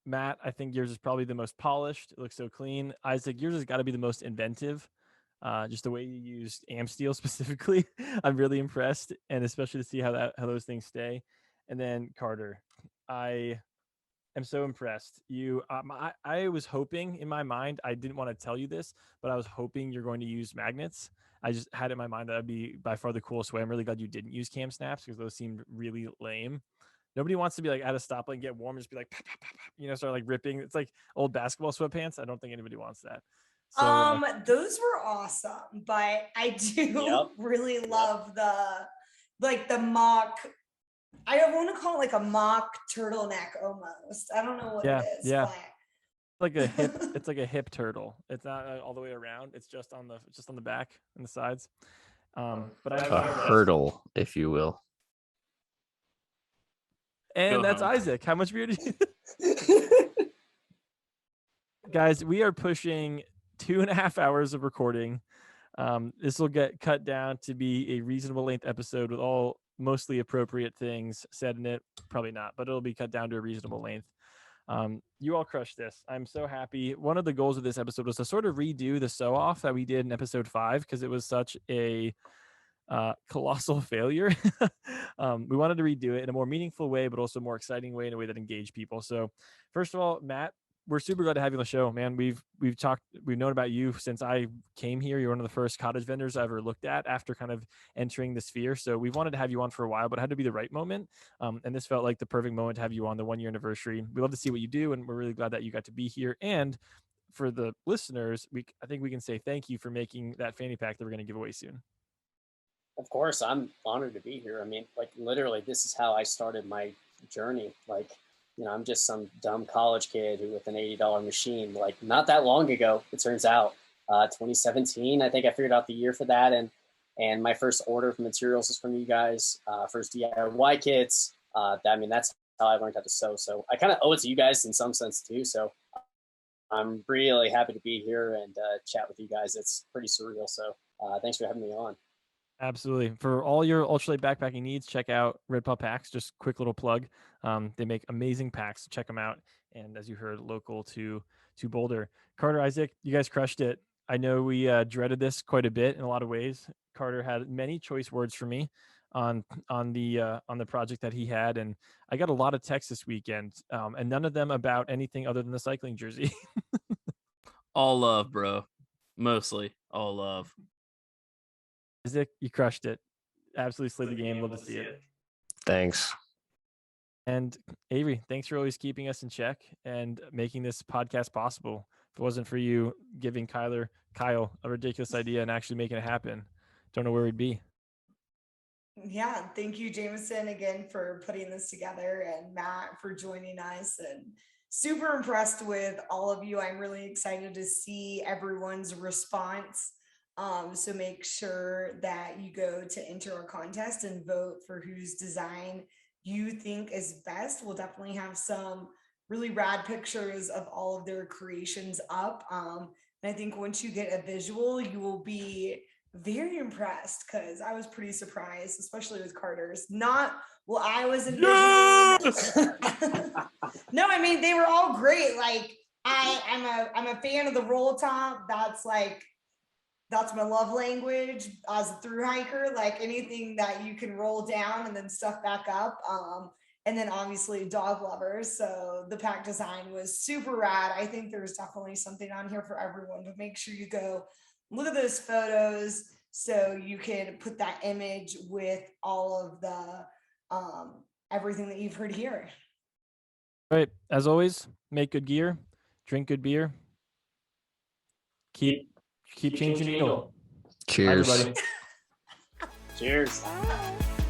Matt, I think yours is probably the most polished. It looks so clean. Isaac, yours has got to be the most inventive. Just the way you used amp steel specifically, I'm really impressed, and especially to see how those things stay. And then Carter, I am so impressed. I was hoping in my mind, I didn't want to tell you this, but I was hoping you're going to use magnets. I just had it in my mind that would be by far the coolest way. I'm really glad you didn't use cam snaps, because those seemed really lame. Nobody wants to be like at a stoplight and get warm and just be like, pop, pop, pop, start like ripping. It's like old basketball sweatpants. I don't think anybody wants that. So, Those were awesome, but I do really love the mock. I don't want to call it like a mock turtleneck almost. I don't know what it is. Yeah. But... it's like a hip turtle. It's not all the way around. It's just on the back and the sides. But A hurdle, if you will. And Go that's home. Isaac. How much beer did you? Guys, we are pushing 2.5 hours of recording. This will get cut down to be a reasonable length episode with all mostly appropriate things said in it. Probably not, but it'll be cut down to a reasonable length. You all crushed this. I'm so happy. One of the goals of this episode was to sort of redo the sew off that we did in episode 5, because it was such a colossal failure. We wanted to redo it in a more meaningful way, but also a more exciting way, in a way that engaged people. So first of all, Matt, we're super glad to have you on the show, man. We've known about you since I came here. You're one of the first cottage vendors I ever looked at after kind of entering the sphere. So we've wanted to have you on for a while, but it had to be the right moment. And this felt like the perfect moment to have you on the 1-year anniversary. We love to see what you do, and we're really glad that you got to be here. And for the listeners, I think we can say thank you for making that fanny pack that we're going to give away soon. Of course, I'm honored to be here. I mean, like literally, this is how I started my journey. Like, I'm just some dumb college kid who with an $80 machine. Like, not that long ago, it turns out, 2017. I think I figured out the year for that, and my first order of materials is from you guys. First DIY kits. That's how I learned how to sew. So I kind of owe it to you guys in some sense too. So I'm really happy to be here and chat with you guys. It's pretty surreal. So thanks for having me on. Absolutely. For all your ultralight backpacking needs, check out Red Paw Packs. Just quick little plug. They make amazing packs. Check them out. And as you heard, local to Boulder. Carter, Isaac, you guys crushed it. I know we dreaded this quite a bit in a lot of ways. Carter had many choice words for me on the project that he had, and I got a lot of texts this weekend, and none of them about anything other than the cycling jersey. All love, bro. Mostly all love. Isaac, you crushed it. Absolutely slayed the game. Love to see it. Thanks. And Avery, thanks for always keeping us in check and making this podcast possible. If it wasn't for you giving Kyle a ridiculous idea and actually making it happen, don't know where we'd be. Yeah, thank you, Jameson, again for putting this together, and Matt for joining us. And super impressed with all of you. I'm really excited to see everyone's response. So make sure that you go to enter our contest and vote for whose design you think is best. We'll definitely have some really rad pictures of all of their creations up. And I think once you get a visual, you will be very impressed, because I was pretty surprised, especially with Carter's. Not well, I was envisioning. No, I mean, they were all great. Like I'm a fan of the roll top. That's my love language as a thru hiker. Like anything that you can roll down and then stuff back up. And then obviously dog lovers. So the pack design was super rad. I think there's definitely something on here for everyone, but make sure you go look at those photos so you can put that image with all of the everything that you've heard here. All right. As always, make good gear, drink good beer, keep changing the needle. Cheers. Bye, everybody. Cheers. Bye.